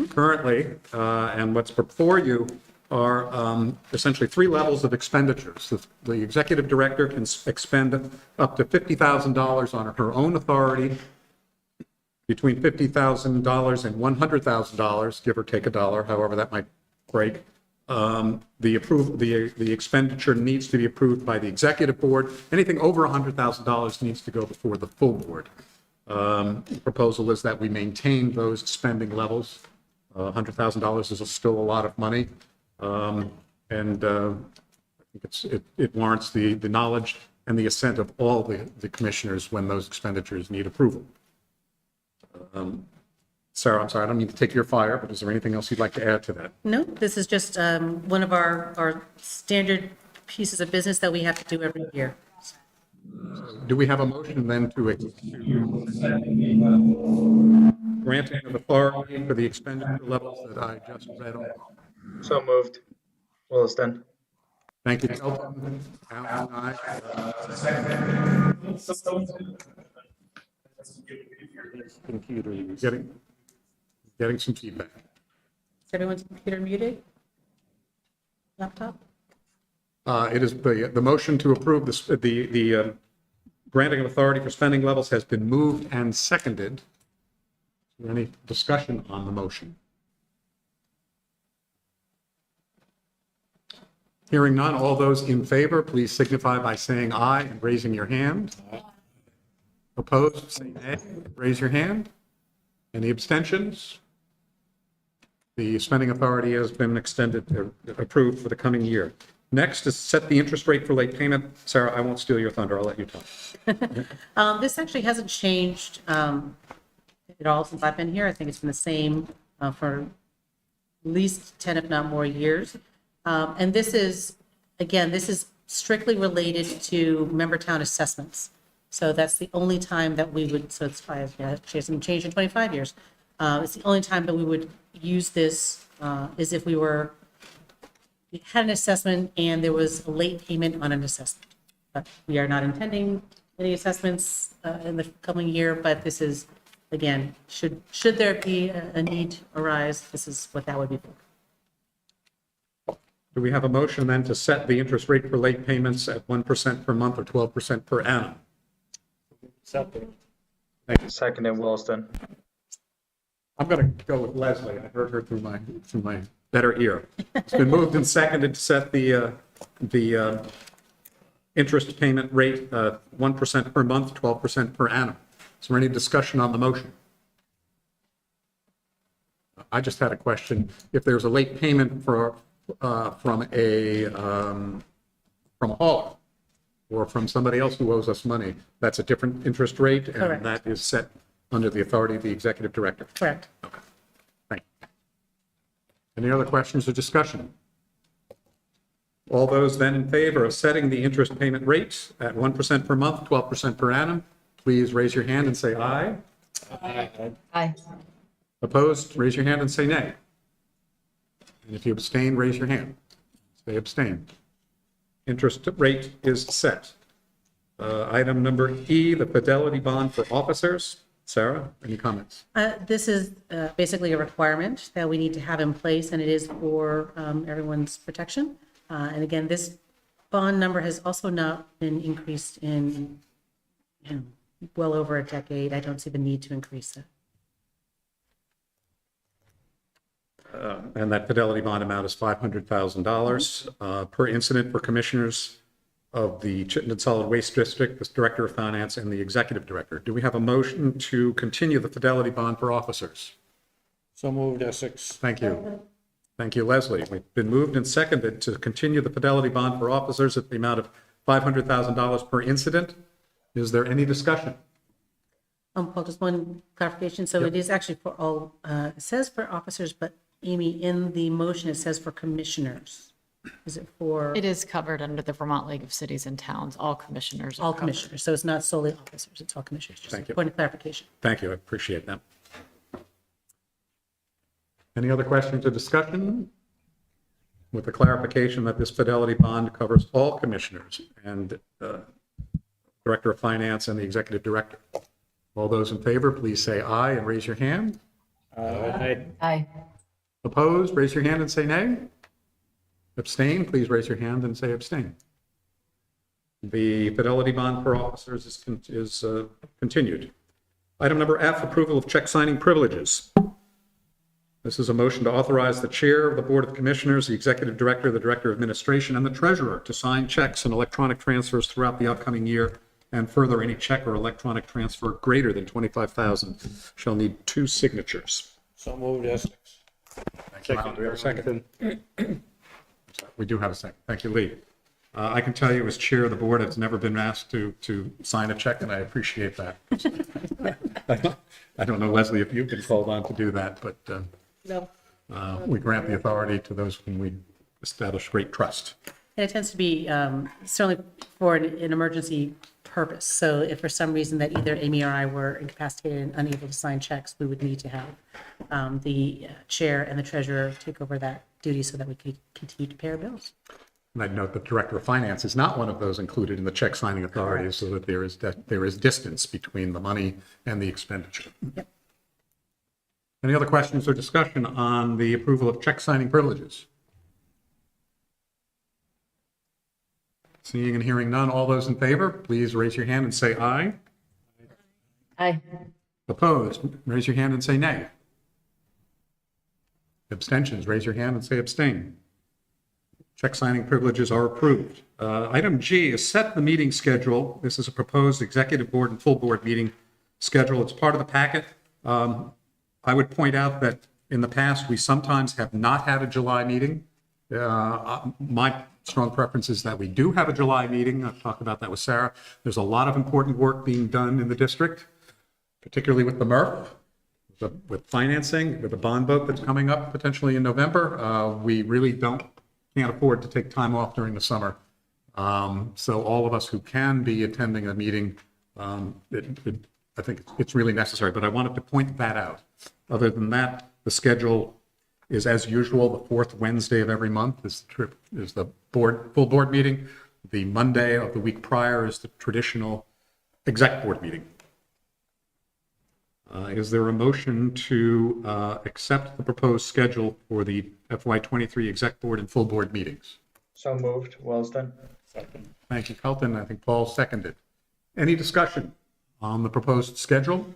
Currently, and what's before you are essentially three levels of expenditures. The executive director can expend up to $50,000 on her own authority, between $50,000 and $100,000, give or take a dollar, however that might break. The expenditure needs to be approved by the executive board. Anything over $100,000 needs to go before the full board. The proposal is that we maintain those spending levels. $100,000 is still a lot of money. And I think it warrants the knowledge and the assent of all the commissioners when those expenditures need approval. Sarah, I'm sorry, I don't mean to take your fire, but is there anything else you'd like to add to that? No, this is just one of our standard pieces of business that we have to do every year. Do we have a motion then to granting of authority for the expenditure levels that I just read off? So moved. Williston. Thank you, Kelton. Alan, aye. Computer use. Getting some feedback. Is everyone's computer muted? Laptop? It is the motion to approve the granting of authority for spending levels has been moved and seconded. Is there any discussion on the motion? Hearing none, all those in favor, please signify by saying aye and raising your hand. Opposed, say nay. Raise your hand. Any abstentions? The spending authority has been approved for the coming year. Next is set the interest rate for late payment. Sarah, I won't steal your thunder. I'll let you talk. This actually hasn't changed at all since I've been here. I think it's been the same for at least 10, if not more years. And this is strictly related to member town assessments. So that's the only time that we would, so it's five, yeah, it hasn't changed in 25 years. It's the only time that we would use this is if we had an assessment and there was a late payment on an assessment. But we are not intending any assessments in the coming year, but this is, again, should there be a need arise, this is what that would be for. Do we have a motion then to set the interest rate for late payments at 1% per month or 12% per annum? Second. Thank you. Second in Williston. I'm going to go with Leslie. I heard her through my better ear. It's been moved and seconded to set the interest payment rate 1% per month, 12% per annum. Is there any discussion on the motion? I just had a question. If there's a late payment from a hauler or from somebody else who owes us money, that's a different interest rate, and Correct. that is set under the authority of the executive director. Correct. Okay. Thank you. Any other questions or discussion? All those then in favor of setting the interest payment rate at 1% per month, 12% per annum, please raise your hand and say aye. Aye. Opposed, raise your hand and say nay. And if you abstain, raise your hand. Say abstain. Interest rate is set. Item number E, the fidelity bond for officers. Sarah, any comments? This is basically a requirement that we need to have in place, and it is for everyone's protection. And again, this bond number has also not been increased in well over a decade. I don't see the need to increase it. And that fidelity bond amount is $500,000 per incident for commissioners of the Chittenden Solid Waste District, the Director of Finance, and the Executive Director. Do we have a motion to continue the fidelity bond for officers? So moved, Essex. Thank you. Thank you, Leslie. We've been moved and seconded to continue the fidelity bond for officers at the amount of $500,000 per incident. Is there any discussion? Paul, just one clarification. So it is actually for all, it says for officers, but Amy, in the motion, it says for commissioners. Is it for? It is covered under the Vermont League of Cities and Towns. All commissioners are All covered. commissioners. So it's not solely officers, it's all commissioners. Just Thank you. a point of clarification. Thank you, I appreciate that. Any other questions or discussion? With the clarification that this fidelity bond covers all commissioners and Director of Finance and the Executive Director. All those in favor, please say aye and raise your hand. Aye. Aye. Opposed, raise your hand and say nay. Abstain, please raise your hand and say abstain. The fidelity bond for officers is continued. Item number F, approval of check signing privileges. This is a motion to authorize the chair of the Board of Commissioners, the Executive Director, the Director of Administration, and the Treasurer to sign checks and electronic transfers throughout the upcoming year. And further, any check or electronic transfer greater than $25,000 shall need 2 signatures. So moved, Essex. Thank you, Alan. Do we have a second? We do have a second. Thank you, Lee. I can tell you as chair of the board, I've never been asked to sign a check, and I appreciate that. I don't know, Leslie, if you've been called on to do that, but No. we grant the authority to those whom we establish great trust. And it tends to be certainly for an emergency purpose. So if for some reason that either Amy or I were incapacitated and unable to sign checks, we would need to have the chair and the treasurer take over that duty so that we could continue to pay our bills. And I'd note that Director of Finance is not one of those included in the check signing authorities, so that there is distance between the money and the expenditure. Yep. Any other questions or discussion on the approval of check signing privileges? Seeing and hearing none, all those in favor, please raise your hand and say aye. Aye. Opposed, raise your hand and say nay. Abstentions, raise your hand and say abstain. Check signing privileges are approved. Item G is set the meeting schedule. This is a proposed executive board and full board meeting schedule. It's part of the packet. I would point out that in the past, we sometimes have not had a July meeting. My strong preference is that we do have a July meeting. I've talked about that with Sarah. There's a lot of important work being done in the district, particularly with the MRF, with financing, with the bond vote that's coming up potentially in November. We really can't afford to take time off during the summer. So all of us who can be attending a meeting, I think it's really necessary, but I wanted to point that out. Other than that, the schedule is as usual. The fourth Wednesday of every month is the full board meeting. The Monday of the week prior is the traditional exec board meeting. Is there a motion to accept the proposed schedule for the FY23 exec board and full board meetings? So moved, Williston. Second. Thank you, Kelton. I think Paul seconded. Any discussion on the proposed schedule?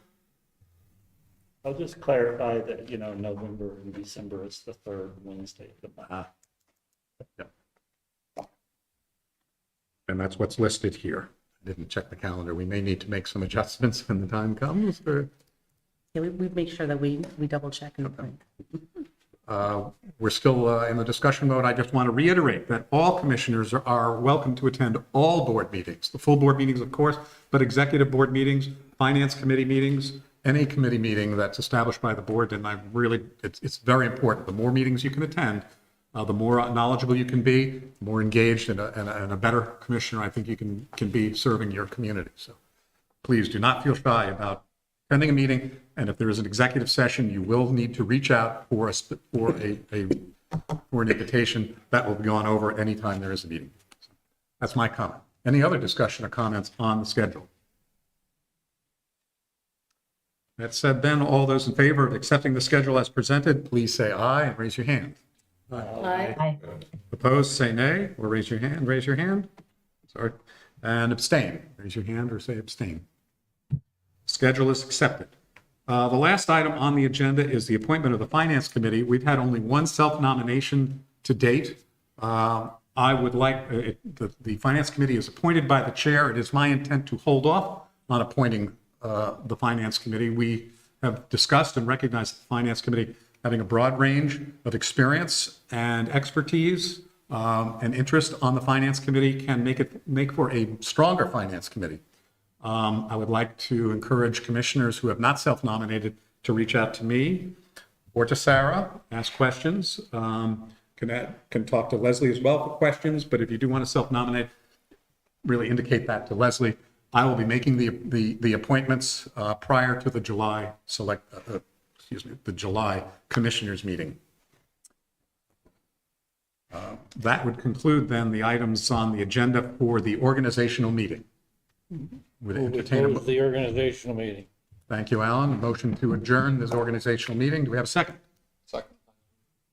I'll just clarify that, November and December is the third Wednesday of the month. Yep. And that's what's listed here. I didn't check the calendar. We may need to make some adjustments when the time comes. Yeah, we make sure that we double check and We're still in the discussion mode. I just want to reiterate that all commissioners are welcome to attend all board meetings, the full board meetings, of course, but executive board meetings, finance committee meetings, any committee meeting that's established by the board. And it's very important. The more meetings you can attend, the more knowledgeable you can be, the more engaged and a better commissioner I think you can be serving your community. So please do not feel shy about attending a meeting, and if there is an executive session, you will need to reach out for an invitation. That will be gone over anytime there is a meeting. That's my comment. Any other discussion or comments on the schedule? That said, then, all those in favor of accepting the schedule as presented, please say aye and raise your hand. Aye. Opposed, say nay, or raise your hand, Sorry. And abstain. Raise your hand or say abstain. Schedule is accepted. The last item on the agenda is the appointment of the Finance Committee. We've had only one self-nomination to date. I would like, the Finance Committee is appointed by the chair. It is my intent to hold off on appointing the Finance Committee. We have discussed and recognized the Finance Committee having a broad range of experience and expertise and interest on the Finance Committee can make for a stronger Finance Committee. I would like to encourage commissioners who have not self-nominated to reach out to me or to Sarah, ask questions. Can talk to Leslie as well for questions, but if you do want to self-nominate, really indicate that to Leslie. I will be making the appointments prior to the July the July commissioners meeting. That would conclude then the items on the agenda for the organizational meeting. Would entertain Close the organizational meeting. Thank you, Alan. A motion to adjourn this organizational meeting. Do we have a second? Second.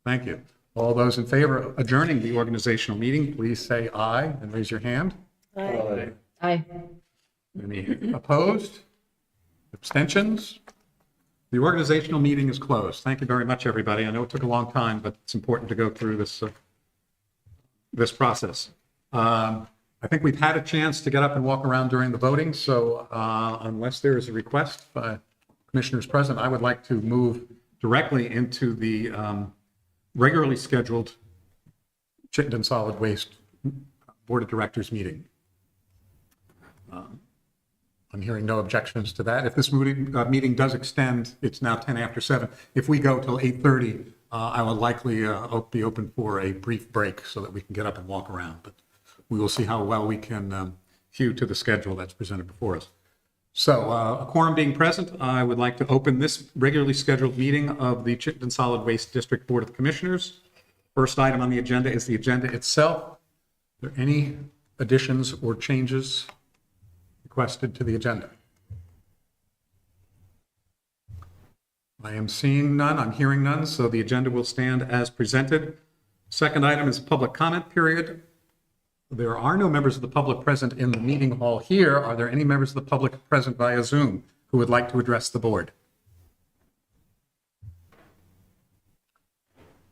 Thank you. All those in favor of adjourning the organizational meeting, please say aye and raise your hand. Aye. Any opposed? Abstentions? The organizational meeting is closed. Thank you very much, everybody. I know it took a long time, but it's important to go through this process. I think we've had a chance to get up and walk around during the voting, so unless there is a request by commissioners present, I would like to move directly into the regularly scheduled Chittenden Solid Waste Board of Directors meeting. I'm hearing no objections to that. If this meeting does extend, it's now 10 after 7. If we go till 8:30, I will likely be open for a brief break so that we can get up and walk around. But we will see how well we can hew to the schedule that's presented before us. So a quorum being present, I would like to open this regularly scheduled meeting of the Chittenden Solid Waste District Board of Commissioners. First item on the agenda is the agenda itself. Are there any additions or changes requested to the agenda? I am seeing none, I'm hearing none, so the agenda will stand as presented. Second item is public comment period. There are no members of the public present in the meeting hall here. Are there any members of the public present via Zoom who would like to address the board?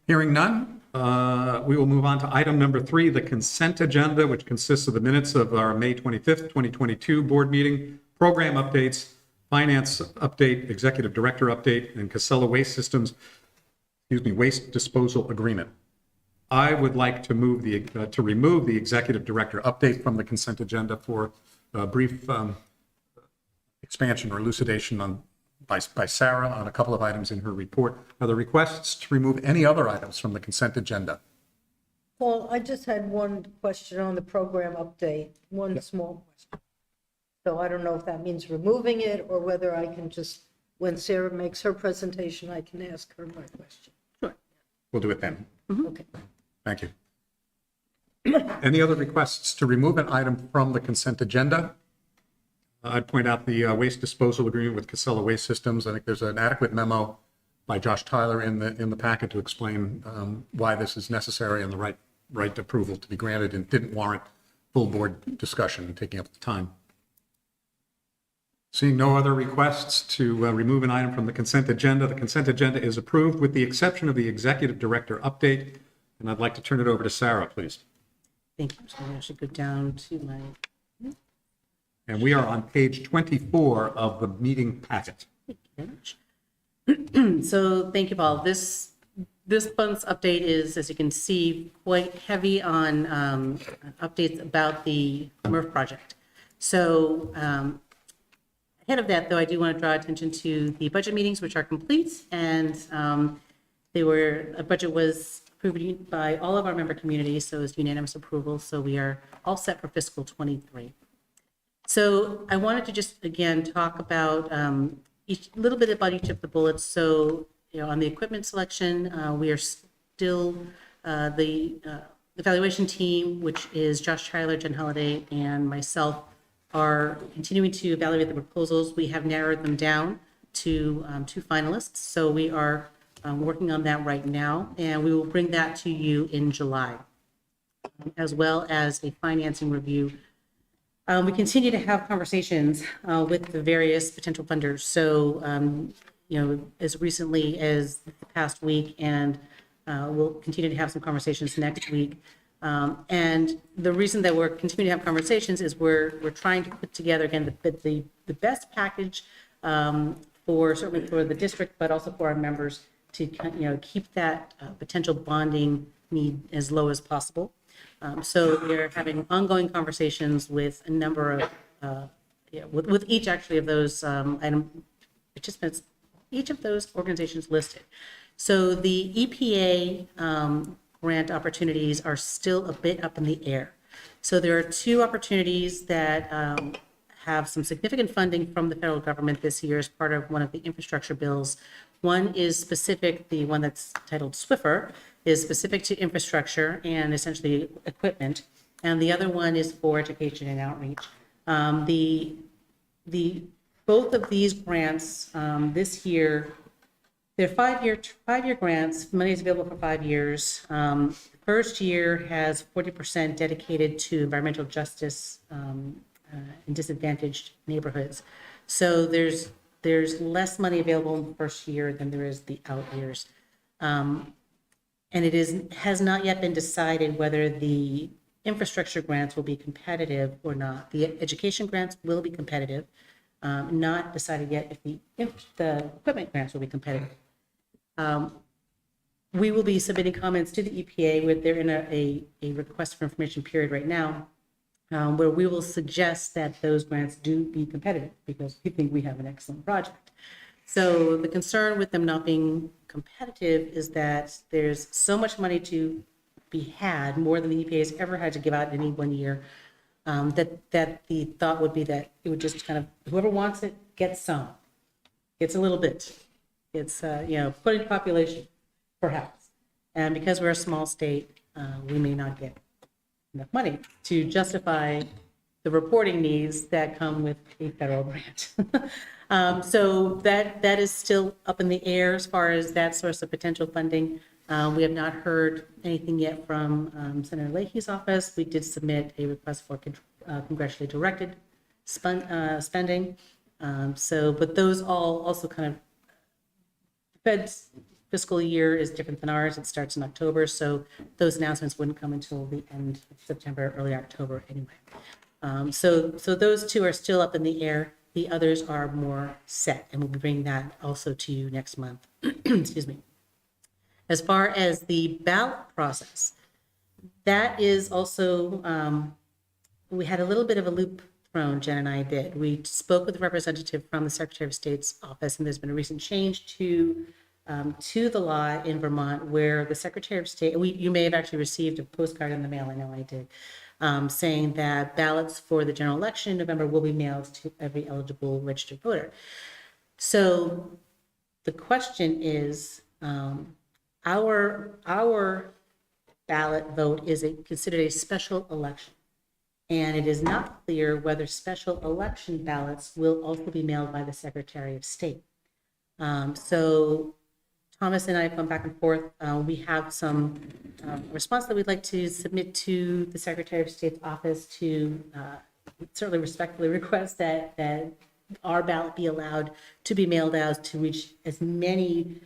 Hearing none, we will move on to item number 3, the consent agenda, which consists of the minutes of our May 25th, 2022 board meeting, program updates, finance update, executive director update, and Casella Waste Systems, waste disposal agreement. I would like to move to remove the executive director update from the consent agenda for a brief expansion or elucidation by Sarah on a couple of items in her report. Are there requests to remove any other items from the consent agenda? Paul, I just had one question on the program update, one small question. So I don't know if that means removing it or whether I can just, when Sarah makes her presentation, I can ask her my question. Sure. We'll do it then. Okay. Thank you. Any other requests to remove an item from the consent agenda? I'd point out the waste disposal agreement with Casella Waste Systems. I think there's an adequate memo by Josh Tyler in the packet to explain why this is necessary and the right approval to be granted, and didn't warrant full board discussion and taking up the time. Seeing no other requests to remove an item from the consent agenda is approved with the exception of the executive director update. And I'd like to turn it over to Sarah, please. Thank you. So I should go down to my. And we are on page 24 of the meeting packet. So thank you, Paul. This month's update is, as you can see, quite heavy on updates about the MRF project. So ahead of that, though, I do want to draw attention to the budget meetings, which are complete, and a budget was approved by all of our member communities, so it's unanimous approval. So we are all set for fiscal 23. So I wanted to just, again, talk about each, little bit about each of the bullets. So, on the equipment selection, we are still, the evaluation team, which is Josh Tyler, Jen Holiday, and myself, are continuing to evaluate the proposals. We have narrowed them down to 2 finalists. So we are working on that right now, and we will bring that to you in July, as well as a financing review. We continue to have conversations with the various potential funders. So, as recently as the past week, and we'll continue to have some conversations next week. And the reason that we're continuing to have conversations is we're trying to put together, again, the best package certainly for the district, but also for our members to, keep that potential bonding need as low as possible. So we're having ongoing conversations with a number of, with each actually of those item participants, each of those organizations listed. So the EPA grant opportunities are still a bit up in the air. So there are 2 opportunities that have some significant funding from the federal government this year as part of one of the infrastructure bills. One is specific, the one that's titled SWIFR, is specific to infrastructure and essentially equipment, and the other one is for education and outreach. Both of these grants this year, they're 5-year grants. Money is available for 5 years. The first year has 40% dedicated to environmental justice in disadvantaged neighborhoods. So there's less money available in the first year than there is the out years. And it has not yet been decided whether the infrastructure grants will be competitive or not. The education grants will be competitive. Not decided yet if the equipment grants will be competitive. We will be submitting comments to the EPA. They're in a request for information period right now, where we will suggest that those grants do be competitive because we think we have an excellent project. So the concern with them not being competitive is that there's so much money to be had, more than the EPA has ever had to give out in any one year, that the thought would be that it would just kind of, whoever wants it gets some, gets a little bit. It's, putting population, perhaps. And because we're a small state, we may not get enough money to justify the reporting needs that come with a federal grant. So that is still up in the air as far as that source of potential funding. We have not heard anything yet from Senator Leahy's office. We did submit a request for congressionally directed spending. But those all also kind of, Fed's fiscal year is different than ours. It starts in October, so those announcements wouldn't come until the end of September, early October anyway. So those 2 are still up in the air. The others are more set, and we'll be bringing that also to you next month. Excuse me. As far as the ballot process, that is also, we had a little bit of a loop thrown, Jen and I did. We spoke with a representative from the Secretary of State's office, and there's been a recent change to the law in Vermont where the Secretary of State, you may have actually received a postcard in the mail, I know I did, saying that ballots for the general election in November will be mailed to every eligible registered voter. So the question is, our ballot vote is considered a special election. And it is not clear whether special election ballots will also be mailed by the Secretary of State. So Thomas and I have gone back and forth. We have some response that we'd like to submit to the Secretary of State's office to certainly respectfully request that our ballot be allowed to be mailed out to reach as many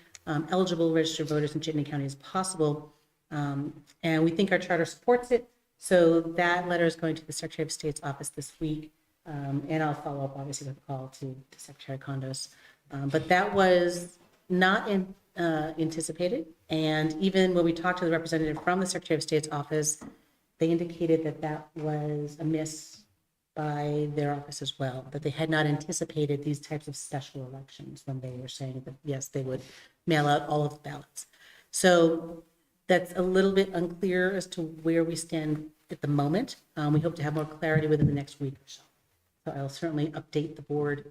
eligible registered voters in Chittenden County as possible. And we think our charter supports it. So that letter is going to the Secretary of State's office this week. And I'll follow up, obviously, with a call to Secretary Condos. But that was not anticipated. And even when we talked to the representative from the Secretary of State's office, they indicated that that was a miss by their office as well, that they had not anticipated these types of special elections when they were saying that, yes, they would mail out all of the ballots. So that's a little bit unclear as to where we stand at the moment. We hope to have more clarity within the next week or so. So I'll certainly update the board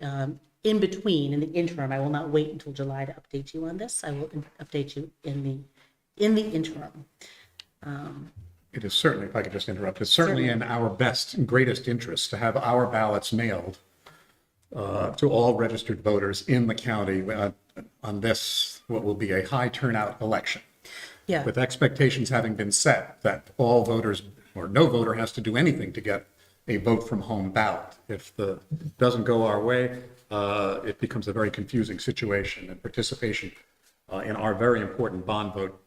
in between, in the interim, I will not wait until July to update you on this. I will update you in the interim. It is certainly, if I could just interrupt, it's certainly in our best and greatest interest to have our ballots mailed to all registered voters in the county on this, what will be a high turnout election. Yeah. With expectations having been set that all voters or no voter has to do anything to get a vote from home ballot. If the doesn't go our way, it becomes a very confusing situation, and participation in our very important bond vote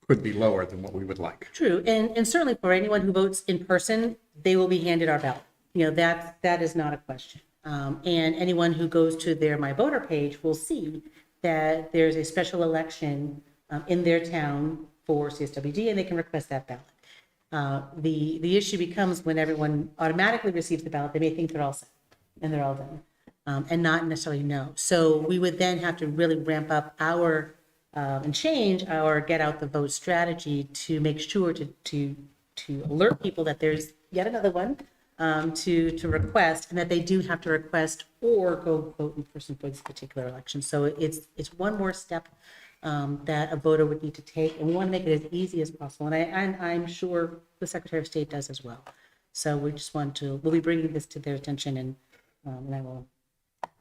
could be lower than what we would like. True, and certainly for anyone who votes in person, they will be handed our ballot. That is not a question. And anyone who goes to their My Voter page will see that there's a special election in their town for CSWD, and they can request that ballot. The issue becomes when everyone automatically receives the ballot, they may think they're all set and they're all done, and not necessarily know. So we would then have to really ramp up our and change our get out the vote strategy to make sure to alert people that there's yet another one to request, and that they do have to request or go vote in person for this particular election. So it's one more step that a voter would need to take, and we want to make it as easy as possible. And I'm sure the Secretary of State does as well. So we just we'll be bringing this to their attention, and I will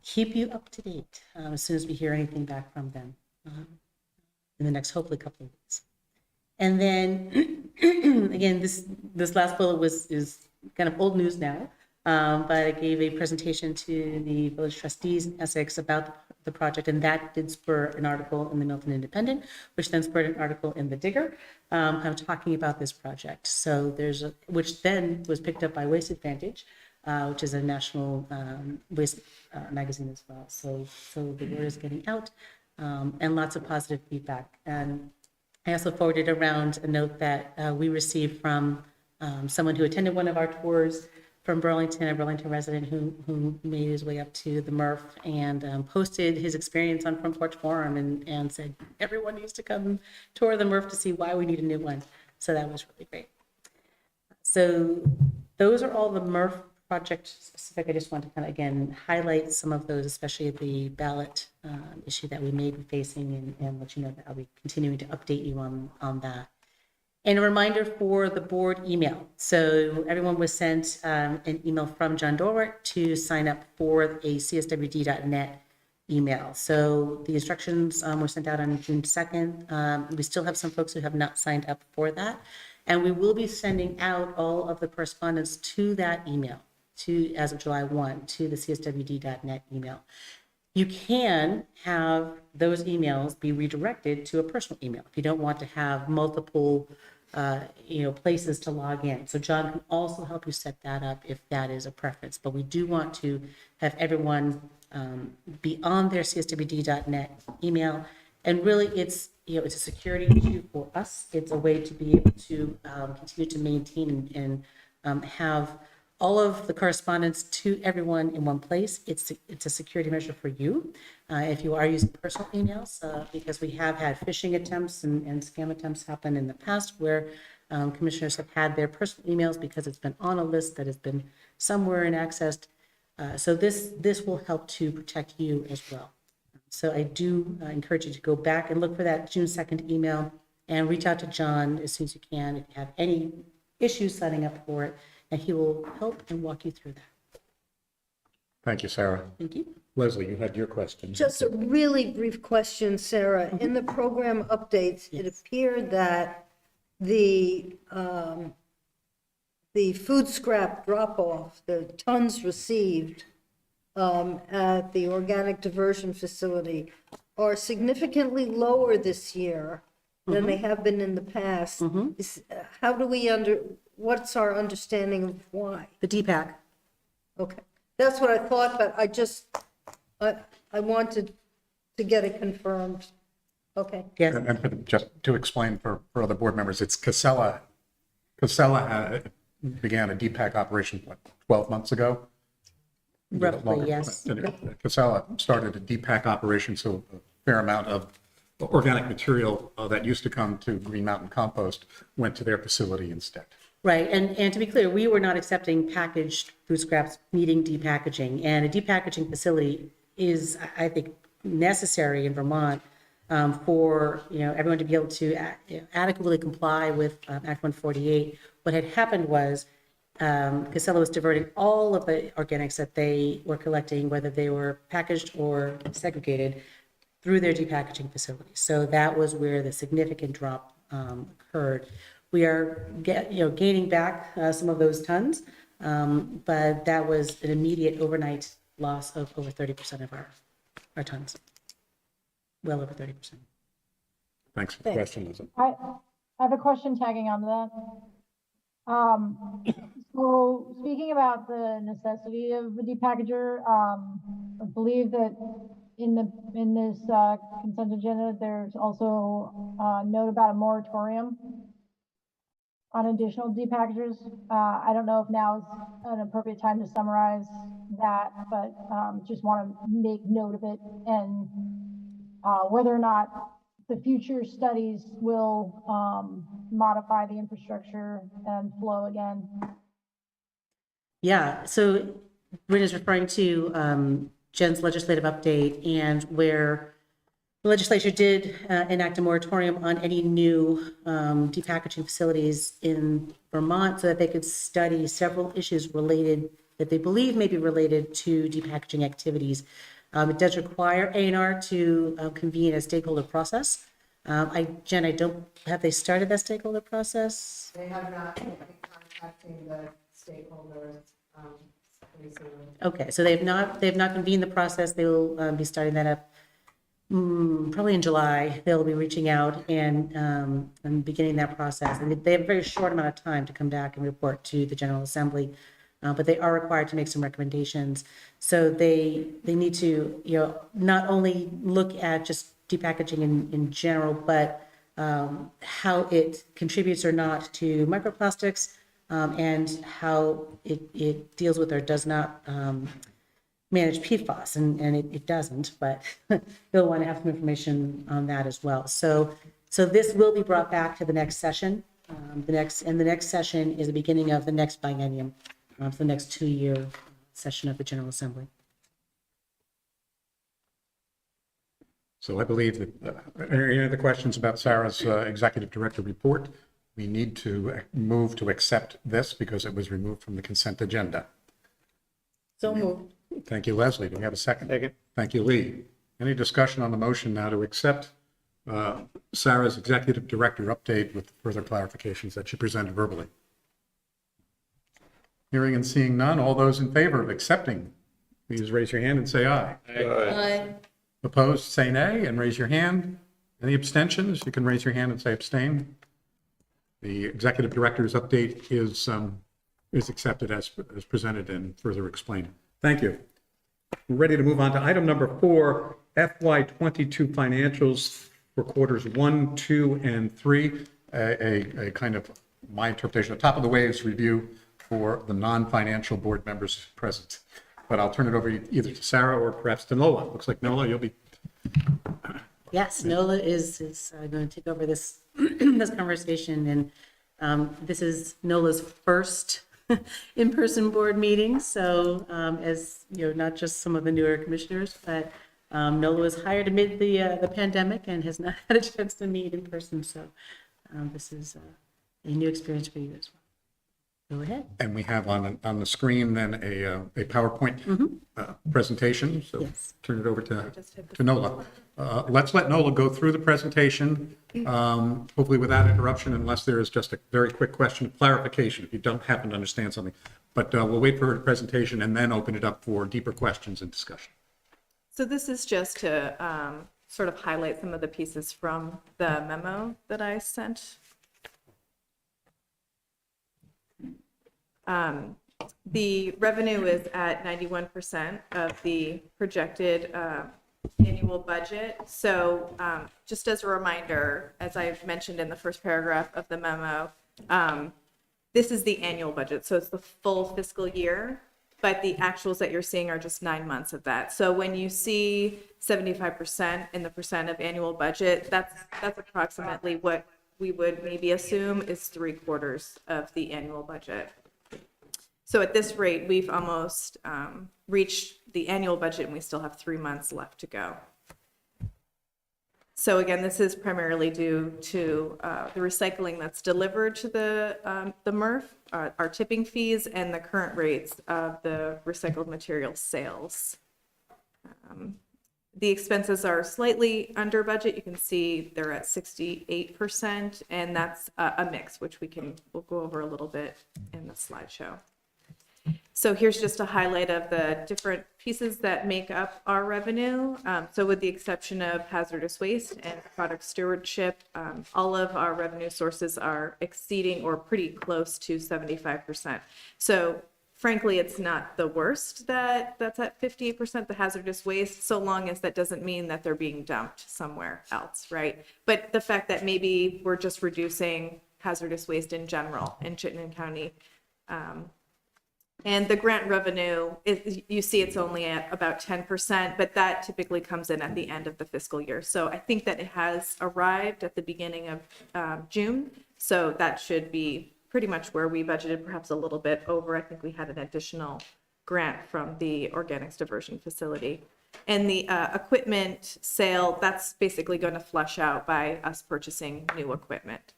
keep you up to date as soon as we hear anything back from them in the next, hopefully, couple of weeks. And then, again, this last bullet is kind of old news now, but I gave a presentation to the village trustees in Essex about the project, and that did spur an article in the Milton Independent, which then spurred an article in the Digger, kind of talking about this project. So which then was picked up by Waste Advantage, which is a national waste magazine as well. So the word is getting out, and lots of positive feedback. And I also forwarded around a note that we received from someone who attended one of our tours from Burlington, a Burlington resident who made his way up to the MRF and posted his experience on Front Porch Forum and said, everyone needs to come tour the MRF to see why we need a new one. So that was really great. So those are all the MRF project specific. I just want to kind of, again, highlight some of those, especially the ballot issue that we may be facing, and let you know that I'll be continuing to update you on that. And a reminder for the board email. So everyone was sent an email from John Dorwart to sign up for a cswd.net email. So the instructions were sent out on June 2nd. We still have some folks who have not signed up for that. And we will be sending out all of the correspondence to that email as of July 1 to the cswd.net email. You can have those emails be redirected to a personal email if you don't want to have multiple places to log in. So John can also help you set that up if that is a preference. But we do want to have everyone be on their cswd.net email. And really, it's a security issue for us. It's a way to be able to continue to maintain and have all of the correspondence to everyone in one place. It's a security measure for you if you are using personal emails, because we have had phishing attempts and scam attempts happen in the past where commissioners have had their personal emails because it's been on a list that has been somewhere and accessed. So this will help to protect you as well. So I do encourage you to go back and look for that June 2nd email and reach out to John as soon as you can if you have any issues signing up for it, and he will help and walk you through that. Thank you, Sarah. Thank you. Leslie, you had your question. Just a really brief question, Sarah. In the program updates, it appeared that the food scrap drop-off, the tons received at the organic diversion facility are significantly lower this year than they have been in the past. How do we what's our understanding of why? The DPAC. Okay, that's what I thought, but I wanted to get it confirmed. Okay. Yes. And just to explain for other board members, it's Casella. Casella began a DPAC operation, 12 months ago? Roughly, yes. Casella started a DPAC operation, so a fair amount of organic material that used to come to Green Mountain Compost went to their facility instead. Right, and to be clear, we were not accepting packaged food scraps needing depackaging, and a depackaging facility is, I think, necessary in Vermont for, everyone to be able to adequately comply with Act 148. What had happened was Casella was diverting all of the organics that they were collecting, whether they were packaged or segregated, through their depackaging facilities. So that was where the significant drop occurred. We are gaining back some of those tons, but that was an immediate overnight loss of over 30% of our tons. Well over 30%. Thanks for the question, Liz. I have a question tagging on to that. So speaking about the necessity of a depackager, I believe that in this consent agenda, there's also a note about a moratorium on additional depackagers. I don't know if now is an appropriate time to summarize that, but just want to make note of it and whether or not the future studies will modify the infrastructure and flow again. Yeah, so Bryn is referring to Jen's legislative update, and where the legislature did enact a moratorium on any new depackaging facilities in Vermont so that they could study several issues related, that they believe may be related to depackaging activities. It does require A&R to convene a stakeholder process. Jen, have they started that stakeholder process? They have not been contacting the stakeholders recently. Okay, so they've not convened the process. They will be starting that up probably in July. They'll be reaching out and beginning that process. And they have a very short amount of time to come back and report to the General Assembly, but they are required to make some recommendations. So they need to not only look at just depackaging in general, but how it contributes or not to microplastics, and how it deals with or does not manage PFAS, and it doesn't, but you'll want to have some information on that as well. So this will be brought back to the next session. The next session is the beginning of the next biennium, for the next 2-year session of the General Assembly. So I believe that, any other questions about Sarah's executive director report? We need to move to accept this because it was removed from the consent agenda. So moved. Thank you, Leslie. Do we have a second? Second. Thank you, Lee. Any discussion on the motion now to accept Sarah's executive director update with further clarifications that she presented verbally? Hearing and seeing none, all those in favor of accepting, please raise your hand and say aye. Aye. Opposed, say nay and raise your hand. Any abstentions? You can raise your hand and say abstain. The executive director's update is accepted as presented and further explained. Thank you. We're ready to move on to item number 4, FY22 financials for quarters 1, 2, and 3. A kind of my interpretation, a top of the waves review for the non-financial board members present. But I'll turn it over either to Sarah or perhaps to Nola. Looks like Nola, you'll be. Yes, Nola is going to take over this this conversation, and this is Nola's first in-person board meeting. So as not just some of the newer commissioners, but Nola was hired amid the pandemic and has not had a chance to meet in person. So this is a new experience for you as well. Go ahead. And we have on the screen then a PowerPoint presentation. So yes. Turn it over to Nola. Let's let Nola go through the presentation, hopefully without interruption, unless there is just a very quick question of clarification if you don't happen to understand something. But we'll wait for her presentation and then open it up for deeper questions and discussion. So this is just to sort of highlight some of the pieces from the memo that I sent. The revenue is at 91% of the projected annual budget. So just as a reminder, as I've mentioned in the first paragraph of the memo, this is the annual budget. So it's the full fiscal year, but the actuals that you're seeing are just 9 months of that. So when you see 75% in the percent of annual budget, that's approximately what we would maybe assume is 3/4 of the annual budget. So at this rate, we've almost reached the annual budget and we still have 3 months left to go. So again, this is primarily due to the recycling that's delivered to the MRF, our tipping fees, and the current rates of the recycled material sales. The expenses are slightly under budget. You can see they're at 68%, and that's a mix, which we'll go over a little bit in the slideshow. So here's just a highlight of the different pieces that make up our revenue. So with the exception of hazardous waste and product stewardship, all of our revenue sources are exceeding or pretty close to 75%. So frankly, it's not the worst that's at 58%, the hazardous waste, so long as that doesn't mean that they're being dumped somewhere else, right? But the fact that maybe we're just reducing hazardous waste in general in Chittenden County. And the grant revenue, you see it's only at about 10%, but that typically comes in at the end of the fiscal year. So I think that it has arrived at the beginning of June. So that should be pretty much where we budgeted, perhaps a little bit over. I think we had an additional grant from the organics diversion facility. And the equipment sale, that's basically going to flush out by us purchasing new equipment.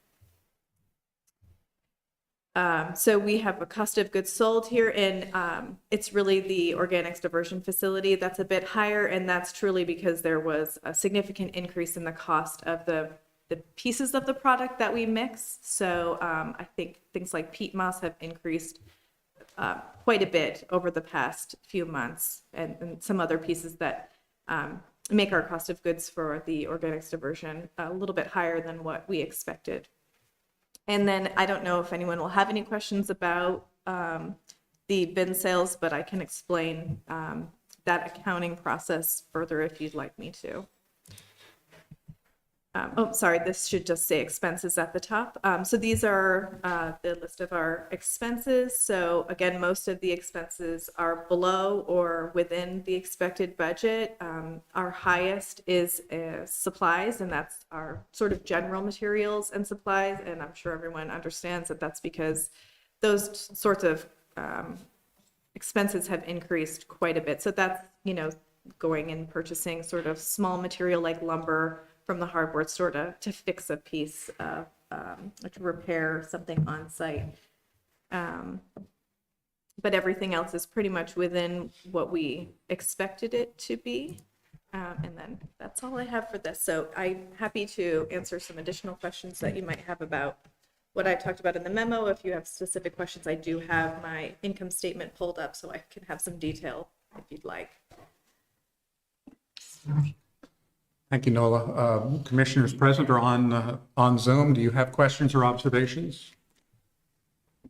So we have a cost of goods sold here, and it's really the organics diversion facility that's a bit higher, and that's truly because there was a significant increase in the cost of the pieces of the product that we mix. So I think things like peat moss have increased quite a bit over the past few months, and some other pieces that make our cost of goods for the organics diversion a little bit higher than what we expected. And then I don't know if anyone will have any questions about the bin sales, but I can explain that accounting process further if you'd like me to. Oh, sorry, this should just say expenses at the top. So these are the list of our expenses. So again, most of the expenses are below or within the expected budget. Our highest is supplies, and that's our sort of general materials and supplies. And I'm sure everyone understands that that's because those sorts of expenses have increased quite a bit. So that's, going and purchasing sort of small material like lumber from the hardware store to fix a piece of, to repair something on site. But everything else is pretty much within what we expected it to be. And then that's all I have for this. So I'm happy to answer some additional questions that you might have about what I talked about in the memo. If you have specific questions, I do have my income statement pulled up so I can have some detail if you'd like. Thank you, Nola. Commissioners present or on Zoom, do you have questions or observations?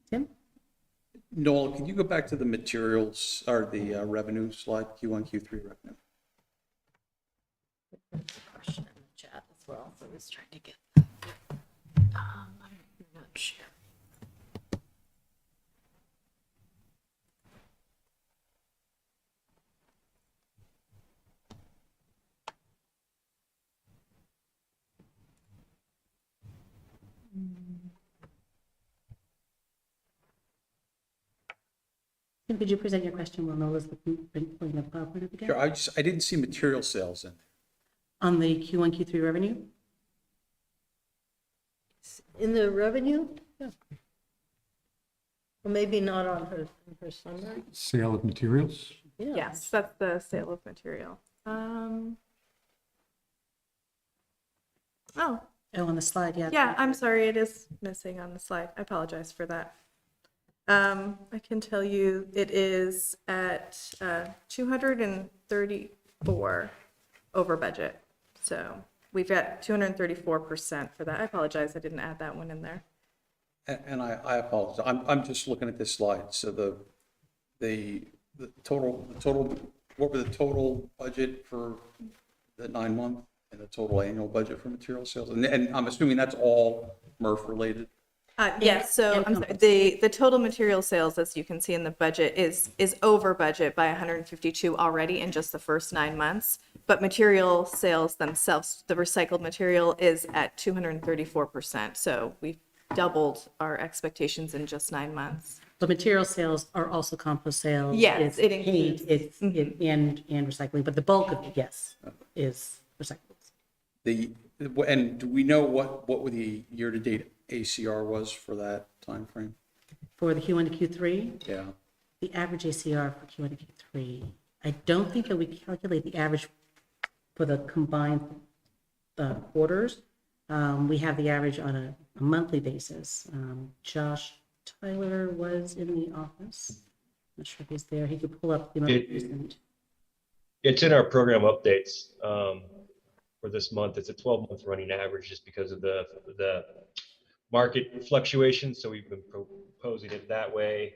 Tim? Noel, can you go back to the materials or the revenue slide, Q1, Q3 revenue? Question in the chat as well, so I was trying to get. I'm not sure. Could you present your question while Nola's pulling up PowerPoint again? Sure, I didn't see material sales in. On the Q1, Q3 revenue? In the revenue? Yeah. Or maybe not on her summary. Sale of materials? Yeah. Yes, that's the sale of material. Oh, on the slide, yeah. Yeah, I'm sorry, it is missing on the slide. I apologize for that. I can tell you it is at 234 over budget. So we've got 234% for that. I apologize, I didn't add that one in there. And I apologize. I'm just looking at this slide. So the total, what were the total budget for the 9 month and the total annual budget for material sales? And I'm assuming that's all MRF related? Yes, so I'm sorry, the total material sales, as you can see in the budget, is over budget by 152 already in just the first 9 months. But material sales themselves, the recycled material, is at 234%. So we've doubled our expectations in just 9 months. But material sales are also compost sales. Yes, It's it paint, includes. and recycling, but the bulk of it, yes, is recyclables. And do we know what the year-to-date ACR was for that time frame? For the Q1 to Q3, Yeah. the average ACR for Q1 to Q3, I don't think that we calculate the average for the combined quarters. We have the average on a monthly basis. Josh Tyler was in the office. Not sure if he's there. He could pull up the most recent. It's in our program updates for this month. It's a 12-month running average just because of the market fluctuations. So we've been proposing it that way.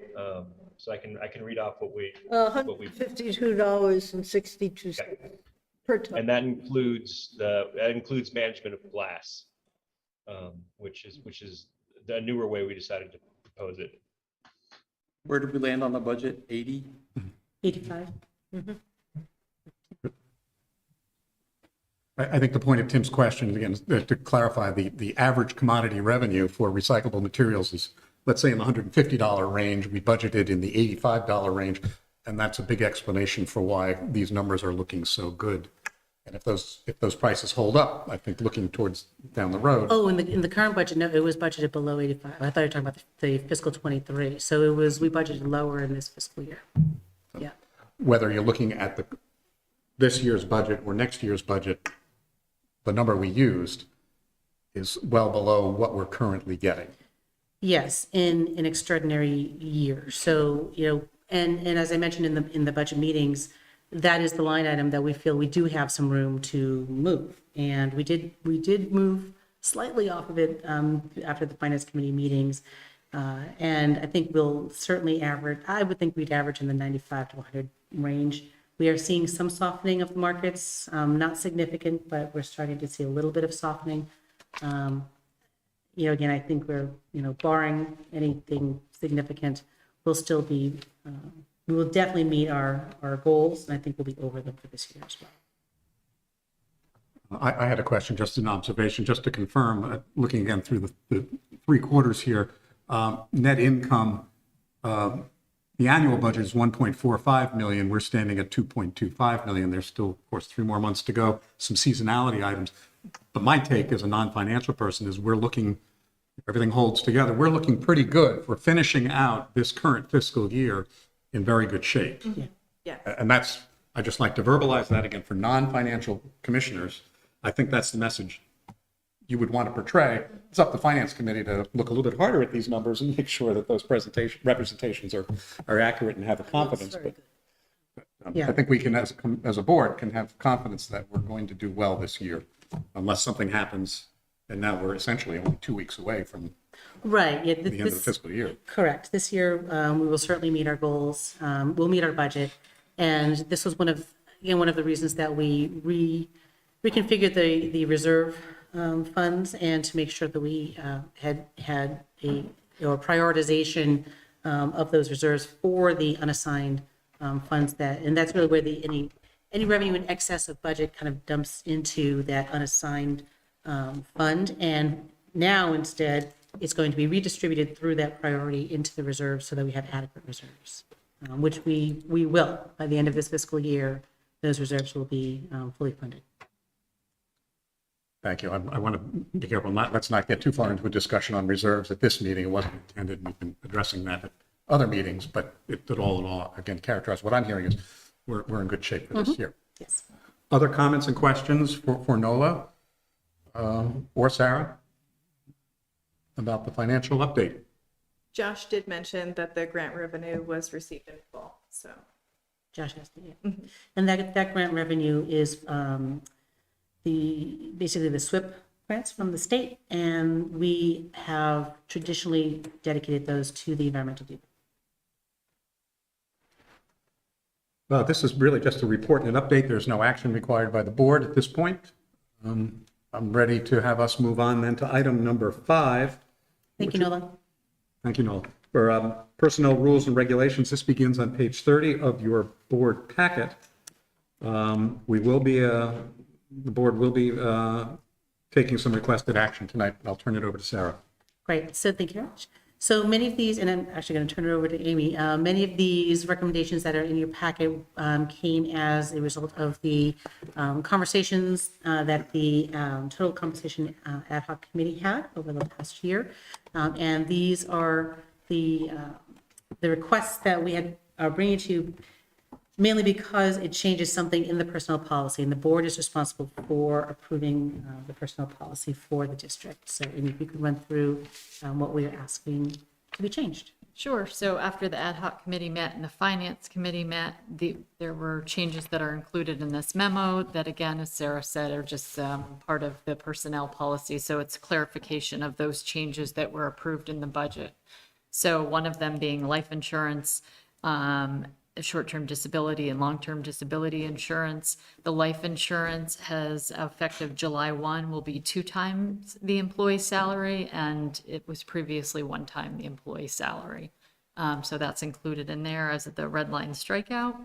So I can read off what we $152.62 per ton. and that includes management of glass, which is the newer way we decided to propose it. Where did we land on the budget? 80? 85. I think the point of Tim's question, again, is to clarify, the average commodity revenue for recyclable materials is, let's say, in the $150 range. We budgeted in the $85 range, and that's a big explanation for why these numbers are looking so good. And if those prices hold up, I think looking towards down the road. Oh, in the current budget, no, it was budgeted below 85. I thought you were talking about the fiscal 23. So we budgeted lower in this fiscal year. Yeah. Whether you're looking at this year's budget or next year's budget, the number we used is well below what we're currently getting. Yes, in an extraordinary year. So, and as I mentioned in the budget meetings, that is the line item that we feel we do have some room to move. And we did move slightly off of it after the finance committee meetings. And I think we'll certainly I would think we'd average in the 95 to 100 range. We are seeing some softening of the markets, not significant, but we're starting to see a little bit of softening. Again, I think we're, barring anything significant, we'll still be, we will definitely meet our goals, and I think we'll be over them for this year as well. I had a question, just an observation, just to confirm, looking again through the 3 quarters here, net income, the annual budget is 1.45 million. We're standing at 2.25 million. There's still, of course, 3 more months to go, some seasonality items. But my take as a non-financial person is we're looking, everything holds together, we're looking pretty good. We're finishing out this current fiscal year in very good shape. Yeah. And I just like to verbalize that again for non-financial commissioners. I think that's the message you would want to portray. It's up to the finance committee to look a little bit harder at these numbers and make sure that those representations are accurate and have the confidence. But I think we can, as a board, can have confidence that we're going to do well this year, unless something happens. And now we're essentially only 2 weeks away from right. Yeah, the end of the fiscal year. Correct. This year, we will certainly meet our goals. We'll meet our budget. And this was one of the reasons that we reconfigured the reserve funds, and to make sure that we had a prioritization of those reserves for the unassigned funds and that's really where any revenue in excess of budget kind of dumps into that unassigned fund. And now instead, it's going to be redistributed through that priority into the reserves so that we have adequate reserves, which we will. By the end of this fiscal year, those reserves will be fully funded. Thank you. I want to be careful. Let's not get too far into a discussion on reserves at this meeting. It wasn't intended. We've been addressing that at other meetings, but it did all in all, again, characterize what I'm hearing is we're in good shape for this year. Yes. Other comments and questions for Nola or Sarah about the financial update? Josh did mention that the grant revenue was received in full, so. Josh has to, yeah. And that grant revenue is basically the SWIP grants from the state, and we have traditionally dedicated those to the environmental department. Well, this is really just a report and an update. There's no action required by the board at this point. I'm ready to have us move on then to item number 5. Thank you, Nola. Thank you, Nola. For personnel rules and regulations, this begins on page 30 of your board packet. The board will be taking some requested action tonight. I'll turn it over to Sarah. Great. So thank you very much. So many of these, and I'm actually going to turn it over to Amy, many of these recommendations that are in your packet came as a result of the conversations that the Total Compensation Ad Hoc Committee had over the past year. And these are the requests that we are bringing to you mainly because it changes something in the personnel policy, and the board is responsible for approving the personnel policy for the district. So Amy, if you could run through what we are asking to be changed. Sure. So after the ad hoc committee met and the finance committee met, there were changes that are included in this memo that, again, as Sarah said, are just part of the personnel policy. So it's clarification of those changes that were approved in the budget. So one of them being life insurance, short-term disability and long-term disability insurance. The life insurance has effective July 1 will be 2 times the employee's salary, and it was previously 1 time the employee's salary. So that's included in there as the red line strikeout.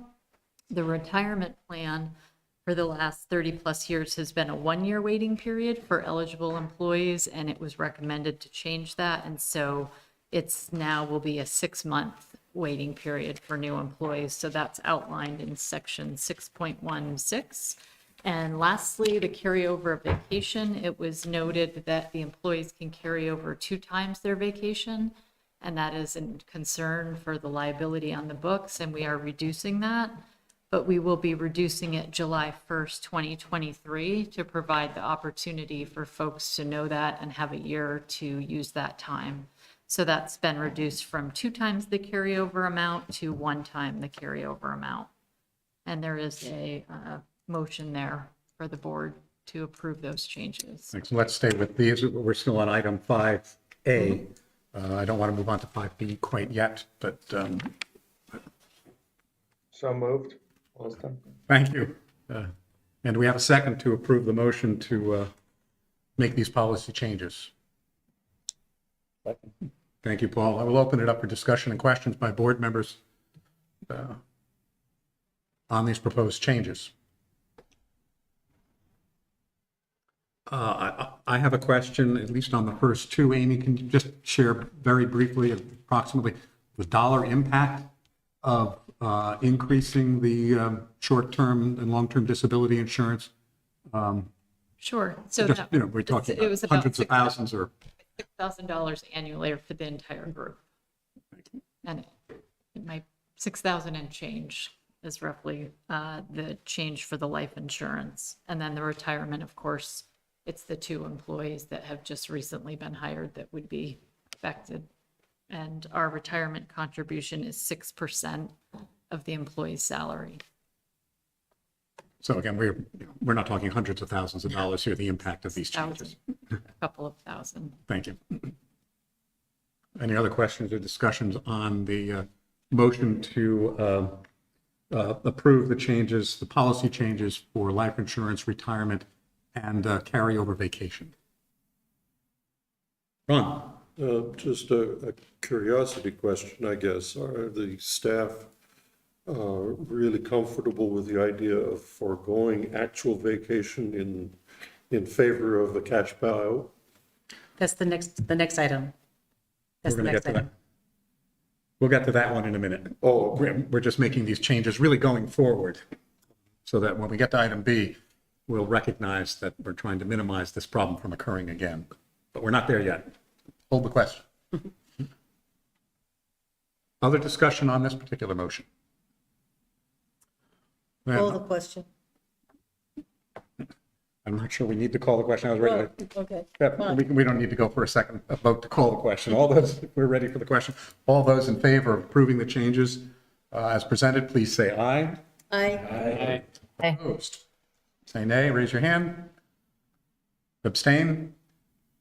The retirement plan for the last 30 plus years has been a 1-year waiting period for eligible employees, and it was recommended to change that. And so it's now will be a 6-month waiting period for new employees. So that's outlined in section 6.16. And lastly, the carryover of vacation. It was noted that the employees can carry over 2 times their vacation, and that is a concern for the liability on the books, and we are reducing that. But we will be reducing it July 1st, 2023 to provide the opportunity for folks to know that and have a year to use that time. So that's been reduced from 2 times the carryover amount to 1 time the carryover amount. And there is a motion there for the board to approve those changes. Thanks. Let's stay with these. We're still on item 5A. I don't want to move on to 5B quite yet, but So moved. Williston. thank you. And we have a second to approve the motion to make these policy changes. Thank you, Paul. I will open it up for discussion and questions by board members on these proposed changes. I have a question, at least on the first 2. Amy, can you just share very briefly, approximately, the dollar impact of increasing the short-term and long-term disability insurance? Sure. So Just, we're talking it was about hundreds of about thousands or $6,000 annually for the entire group. And it might, 6,000 and change is roughly the change for the life insurance. And then the retirement, of course, it's the 2 employees that have just recently been hired that would be affected. And our retirement contribution is 6% of the employee's salary. So again, we're not talking hundreds of thousands of dollars here, the impact of these changes. A couple of thousand. Thank you. Any other questions or discussions on the motion to approve the changes, the policy changes for life insurance, retirement, and carryover vacation? Ron? Just a curiosity question, I guess. Are the staff really comfortable with the idea of foregoing actual vacation in favor of a cash buyout? That's the next item. That's the next item. We'll get to that one in a minute. Oh, We're just making these changes really going forward so that when we get to item B, we'll recognize that we're trying to minimize this problem from occurring again. But we're not there yet. Hold the question. Other discussion on this particular motion? Call the question. I'm not sure we need to call the question. I was ready to. Okay. Yeah, we don't need to go for a vote to call the question. All those, we're ready for the question. All those in favor of approving the changes as presented, please say aye. Aye. Opposed? Say nay, raise your hand. Abstain?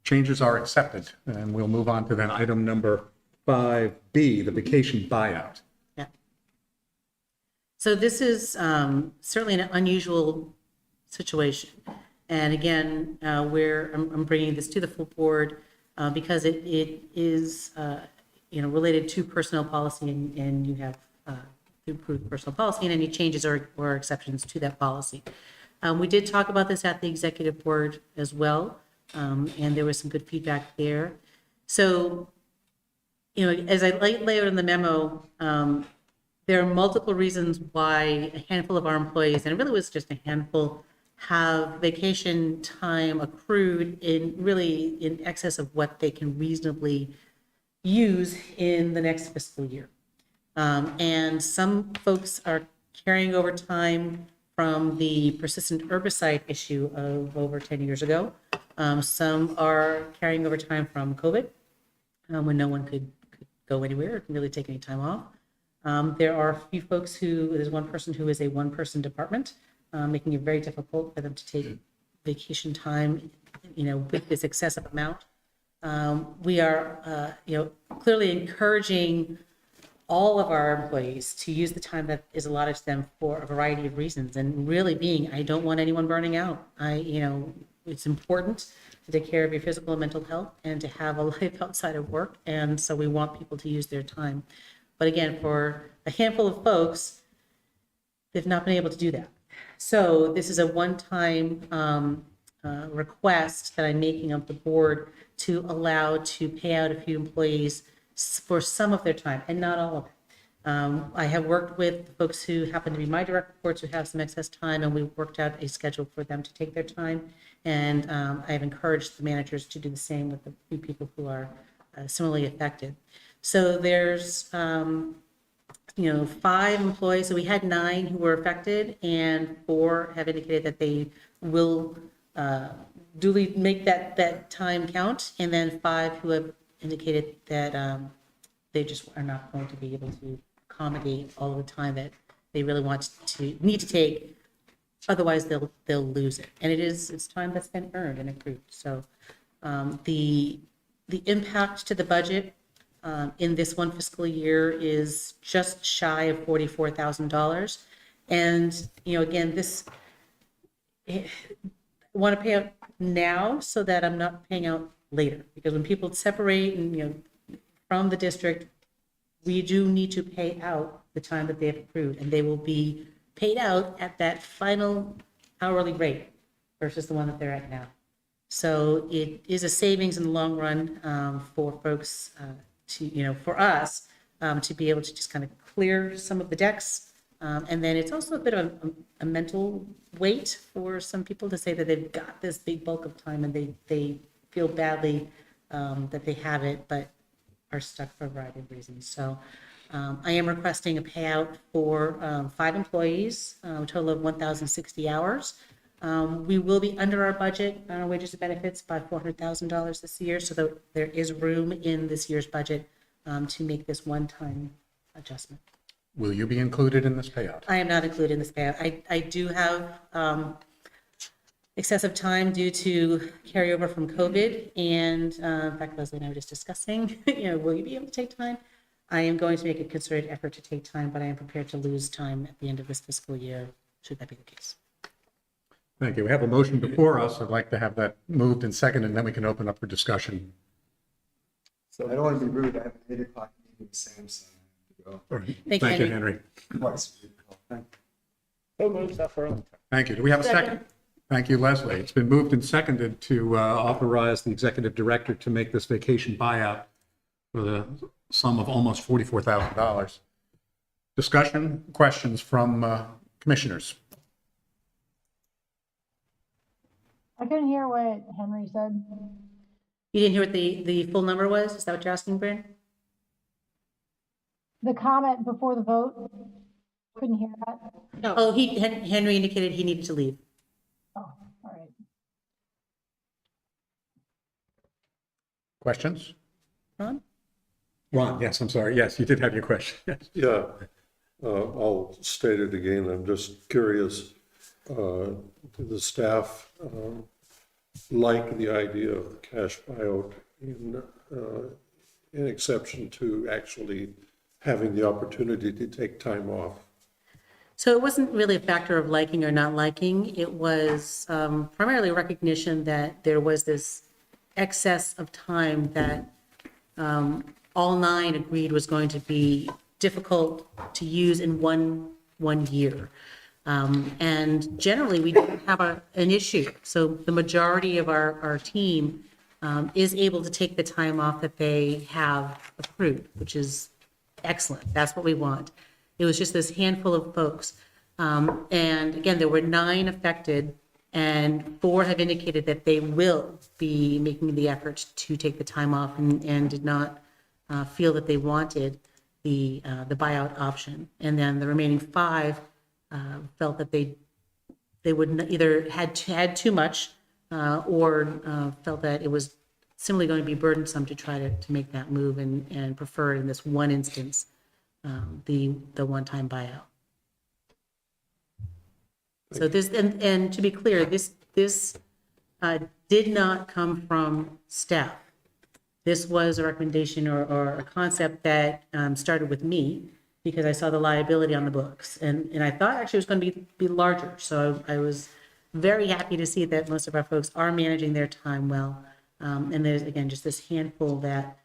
Changes are accepted. And we'll move on to then item number 5B, the vacation buyout. Yeah. So this is certainly an unusual situation. And again, I'm bringing this to the full board because it is, related to personnel policy, and you have to approve personnel policy and any changes or exceptions to that policy. We did talk about this at the executive board as well, and there was some good feedback there. So as I lay out in the memo, there are multiple reasons why a handful of our employees, and it really was just a handful, have vacation time accrued in excess of what they can reasonably use in the next fiscal year. And some folks are carrying over time from the persistent herbicide issue of over 10 years ago. Some are carrying over time from COVID, when no one could go anywhere or really take any time off. There are a few folks there's one person who is a one-person department, making it very difficult for them to take vacation time, with this excessive amount. We are, clearly encouraging all of our employees to use the time that is allotted to them for a variety of reasons. And really I don't want anyone burning out. It's important to take care of your physical and mental health and to have a life outside of work. And so we want people to use their time. But again, for a handful of folks, they've not been able to do that. So this is a one-time request that I'm making of the board to allow to pay out a few employees for some of their time and not all of it. I have worked with folks who happen to be my direct reports who have some excess time, and we've worked out a schedule for them to take their time. And I have encouraged the managers to do the same with the few people who are similarly affected. So there's, 5 employees. So we had 9 who were affected, and 4 have indicated that they will duly make that time count. And then 5 who have indicated that they just are not going to be able to accommodate all of the time that they really need to take. Otherwise, they'll lose it. And it's time that's been earned and accrued. So the impact to the budget in this one fiscal year is just shy of $44,000. And, again, I want to pay out now so that I'm not paying out later. Because when people separate and, from the district, we do need to pay out the time that they have accrued, and they will be paid out at that final hourly rate versus the one that they're at now. So it is a savings in the long run for folks for us to be able to just kind of clear some of the decks. And then it's also a bit of a mental weight for some people to say that they've got this big bulk of time and they feel badly that they have it, but are stuck for a variety of reasons. So I am requesting a payout for 5 employees, a total of 1,060 hours. We will be under our budget on our wages and benefits by $400,000 this year, so there is room in this year's budget to make this one-time adjustment. Will you be included in this payout? I am not included in this payout. I do have excessive time due to carryover from COVID, and in fact, Leslie and I were just discussing, will you be able to take time? I am going to make a concerted effort to take time, but I am prepared to lose time at the end of this fiscal year, should that be the case. Thank you. We have a motion before us. I'd like to have that moved and seconded, and then we can open up for discussion. So I don't want to be rude. I have an 8 o'clock meeting with Samson. Thank you, Henry. Thank you. Do we have a second? Thank you, Leslie. It's been moved and seconded to authorize the executive director to make this vacation buyout for the sum of almost $44,000. Discussion, questions from commissioners? I couldn't hear what Henry said. You didn't hear what the full number was? Is that what you're asking, Bryn? The comment before the vote, couldn't hear that. No. Oh, Henry indicated he needed to leave. Oh, all right. Questions? Ron? Ron, yes, I'm sorry. Yes, you did have your question. Yes. Yeah, I'll state it again. I'm just curious. Do the staff like the idea of the cash buyout in exception to actually having the opportunity to take time off? So it wasn't really a factor of liking or not liking. It was primarily recognition that there was this excess of time that all 9 agreed was going to be difficult to use in one year. And generally, we didn't have an issue. So the majority of our team is able to take the time off that they have approved, which is excellent. That's what we want. It was just this handful of folks. And again, there were 9 affected, and 4 have indicated that they will be making the effort to take the time off and did not feel that they wanted the buyout option. And then the remaining 5 felt that they would either had too much or felt that it was simply going to be burdensome to try to make that move and prefer in this one instance the one-time buyout. So this, and to be clear, this did not come from staff. This was a recommendation or a concept that started with me because I saw the liability on the books. And I thought actually it was going to be larger. So I was very happy to see that most of our folks are managing their time well. And there's, again, just this handful that,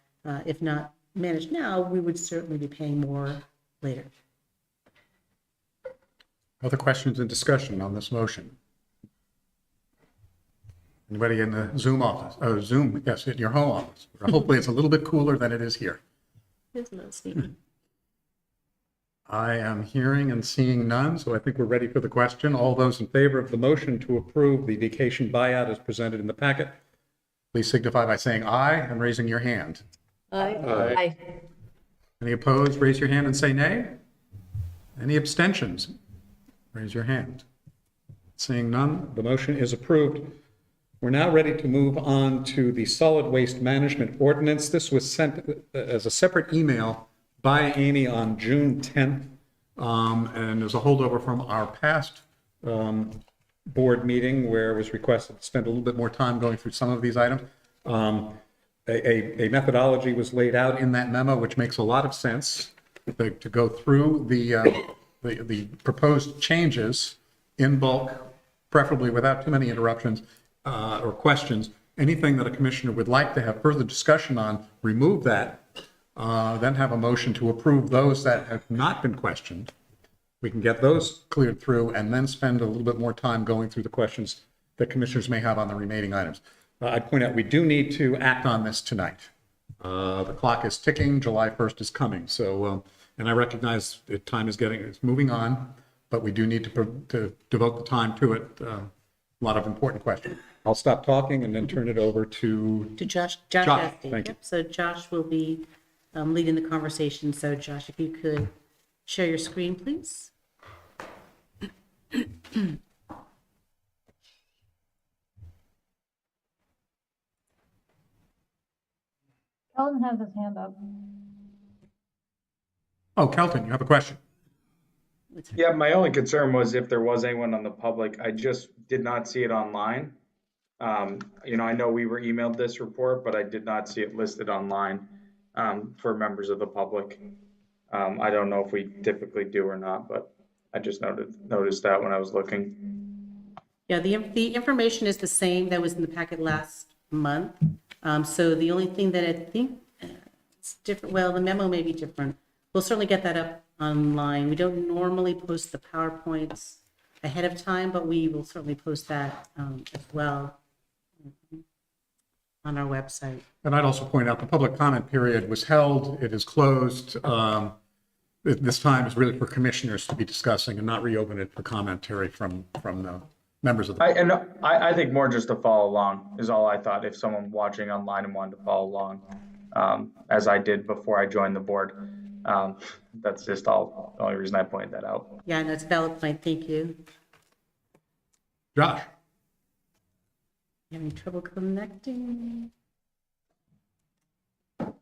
if not managed now, we would certainly be paying more later. Other questions and discussion on this motion? Anybody in the Zoom office? Oh, Zoom, yes, in your home office. Hopefully it's a little bit cooler than it is here. It's a little steamy. I am hearing and seeing none, so I think we're ready for the question. All those in favor of the motion to approve the vacation buyout as presented in the packet, please signify by saying aye and raising your hand. Aye. Aye. Any opposed, raise your hand and say nay. Any abstentions? Raise your hand. Seeing none, the motion is approved. We're now ready to move on to the solid waste management ordinance. This was sent as a separate email by Amy on June 10th, and there's a holdover from our past board meeting where it was requested to spend a little bit more time going through some of these items. A methodology was laid out in that memo, which makes a lot of sense to go through the proposed changes in bulk, preferably without too many interruptions or questions. Anything that a commissioner would like to have further discussion on, remove that, then have a motion to approve those that have not been questioned. We can get those cleared through and then spend a little bit more time going through the questions that commissioners may have on the remaining items. I'd point out we do need to act on this tonight. The clock is ticking, July 1st is coming. So, and I recognize that time is it's moving on, but we do need to devote the time to it. A lot of important questions. I'll stop talking and then turn it over to Josh. Josh, thank you. So Josh will be leading the conversation. So Josh, if you could share your screen, please. Ellen has his hand up. Oh, Kelton, you have a question? Yeah, my only concern was if there was anyone on the public, I just did not see it online. I know we were emailed this report, but I did not see it listed online for members of the public. I don't know if we typically do or not, but I just noticed that when I was looking. Yeah, the information is the same that was in the packet last month. So the only thing that I think it's different, well, the memo may be different. We'll certainly get that up online. We don't normally post the PowerPoints ahead of time, but we will certainly post that as well on our website. And I'd also point out the public comment period was held. It is closed. This time is really for commissioners to be discussing and not reopen it for commentary from the members of the. I think more just to follow along is all I thought. If someone watching online and wanted to follow along, as I did before I joined the board, that's just the only reason I pointed that out. Yeah, no, it's a valid point. Thank you. Josh. Having trouble connecting? Oh,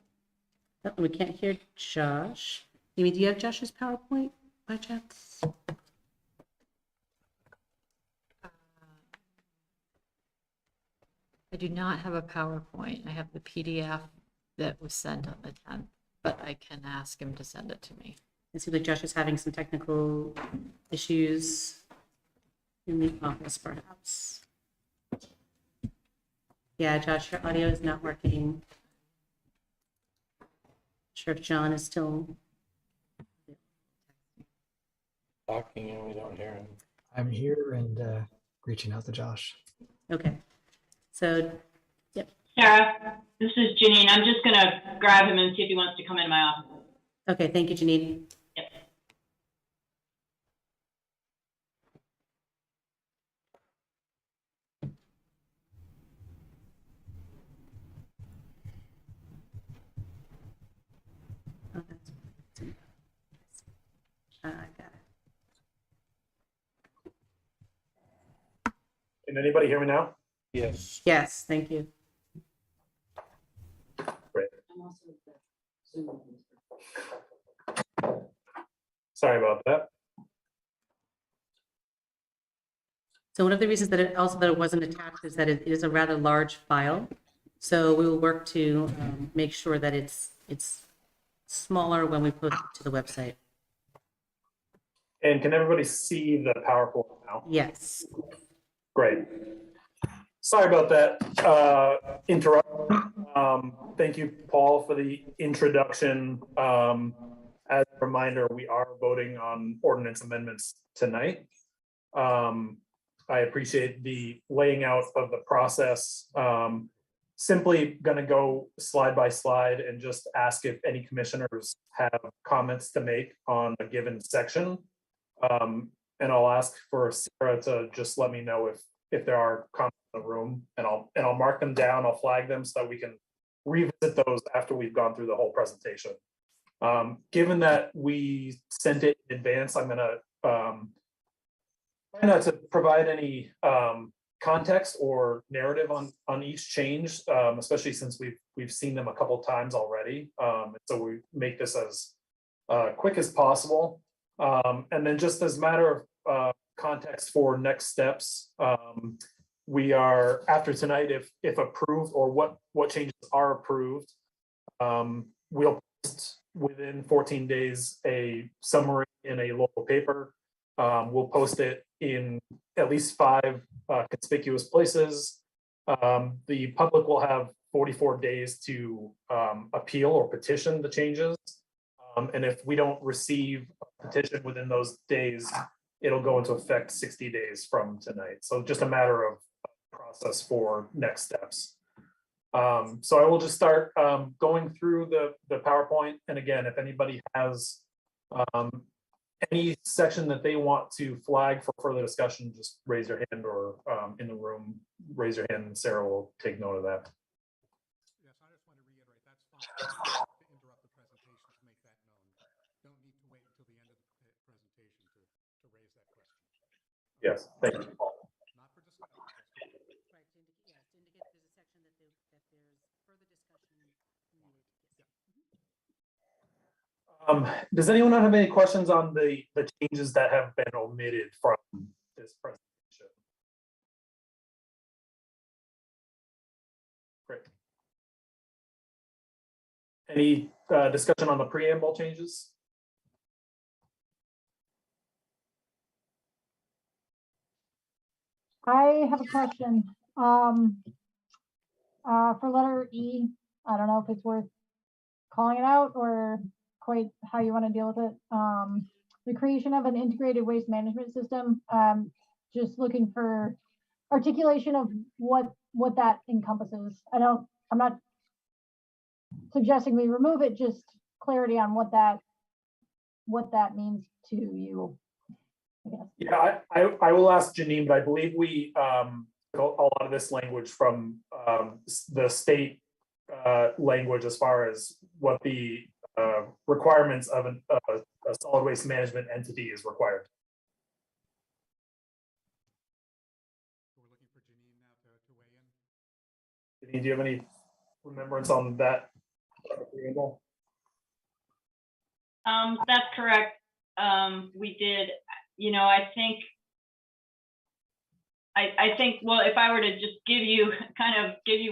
we can't hear Josh. Amy, do you have Josh's PowerPoint by chance? I do not have a PowerPoint. I have the PDF that was sent on the 10th, but I can ask him to send it to me. It seems like Josh is having some technical issues in the office, perhaps. Yeah, Josh, your audio is not working. Not sure if John is still Talking and we don't hear him. I'm here and reaching out to Josh. okay. So, yep, Sarah, this is Janine. I'm just gonna grab him and see if he wants to come into my office. Okay, thank you, Janine. Yep. Oh, that's, I got it. Can anybody hear me now? Yes. Yes, thank you. Great. Sorry about that. So one of the reasons that it wasn't attached is that it is a rather large file. So we will work to make sure that it's smaller when we post it to the website. And can everybody see the PowerPoint now? Yes. Great. Sorry about that interruption. Thank you, Paul, for the introduction. As a reminder, we are voting on ordinance amendments tonight. I appreciate the laying out of the process. Simply going to go slide by slide and just ask if any commissioners have comments to make on a given section. And I'll ask for Sarah to just let me know if there are comments in the room, and I'll mark them down. I'll flag them so that we can revisit those after we've gone through the whole presentation. Given that we sent it in advance, I'm gonna try not to provide any context or narrative on each change, especially since we've seen them a couple times already. So we make this as quick as possible. And then just as a matter of context for next steps, we are, after tonight, if approved, or what changes are approved, we'll post within 14 days a summary in a local paper. We'll post it in at least 5 conspicuous places. The public will have 44 days to appeal or petition the changes. And if we don't receive a petition within those days, it'll go into effect 60 days from tonight. So just a matter of process for next steps. So I will just start going through the PowerPoint. And again, if anybody has any section that they want to flag for further discussion, just raise your hand, or in the room, raise your hand and Sarah will take note of that. Yes, I just want to reiterate, that's fine. To interrupt the presentation to make that known. Don't need to wait until the end of the presentation to raise that question. Yes, thank you, Paul. Not for discussion. Right, to indicate there's a section that there's further discussion needed. Does anyone have any questions on the changes that have been omitted from this presentation? Great. Any discussion on the preamble changes? I have a question. For letter E, I don't know if it's worth calling it out or quite how you want to deal with it. The creation of an integrated waste management system. Just looking for articulation of what that encompasses. I'm not suggesting we remove it, just clarity on what that means to you, I guess. Yeah, I will ask Janine, but I believe we took a lot of this language from the state language as far as what the requirements of a solid waste management entity is required. We're looking for Janine now to weigh in. Janine, do you have any remembrance on that? That's correct. We did, I think, well, if I were to just give you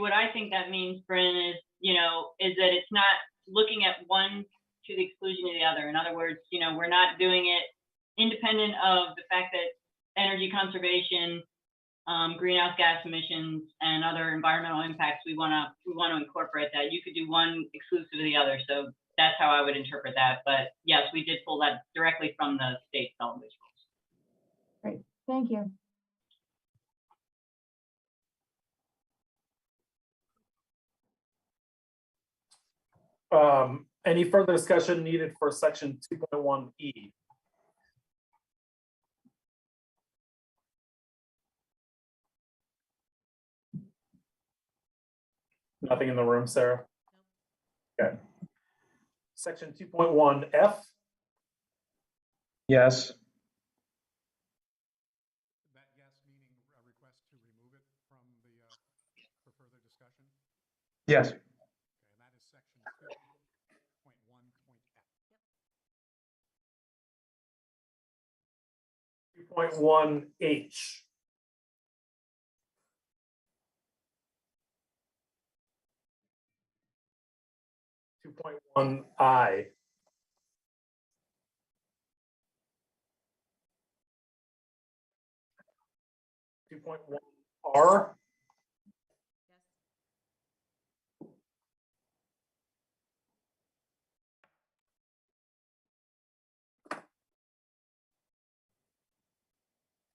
what I think that means, Bryn, is that it's not looking at one to the exclusion of the other. In other words, we're not doing it independent of the fact that energy conservation, greenhouse gas emissions, and other environmental impacts, we want to incorporate that. You could do one exclusive of the other. So that's how I would interpret that. But yes, we did pull that directly from the state solid waste rules. Great, thank you. Any further discussion needed for section 2.1E? Nothing in the room, Sarah? Okay. Section 2.1F, Yes. That yes meaning a request to remove it from the, for further discussion? Yes. Okay, and that is section 2.1.F. 2.1H, 2.1I, 2.1R,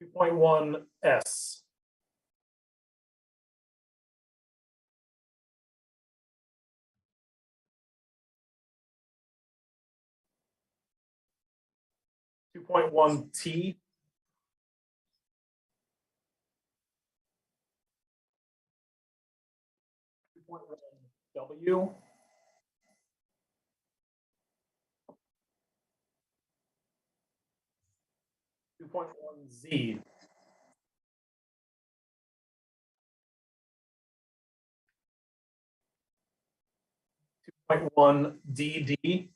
2.1S, 2.1T, 2.1W, 2.1Z, 2.1DD,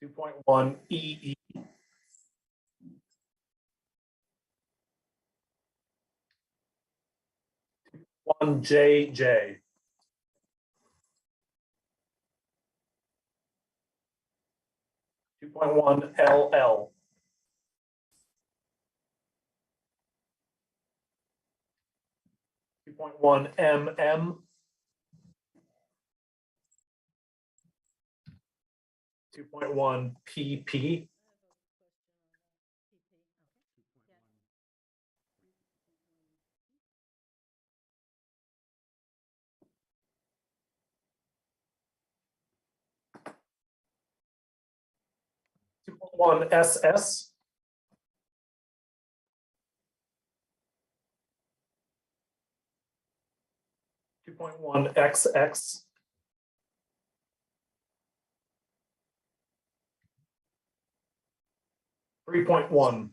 2.1EE, 1JJ, 2.1LL, 2.1MM, 2.1PP, 2.1SS, 2.1XX, 3.1,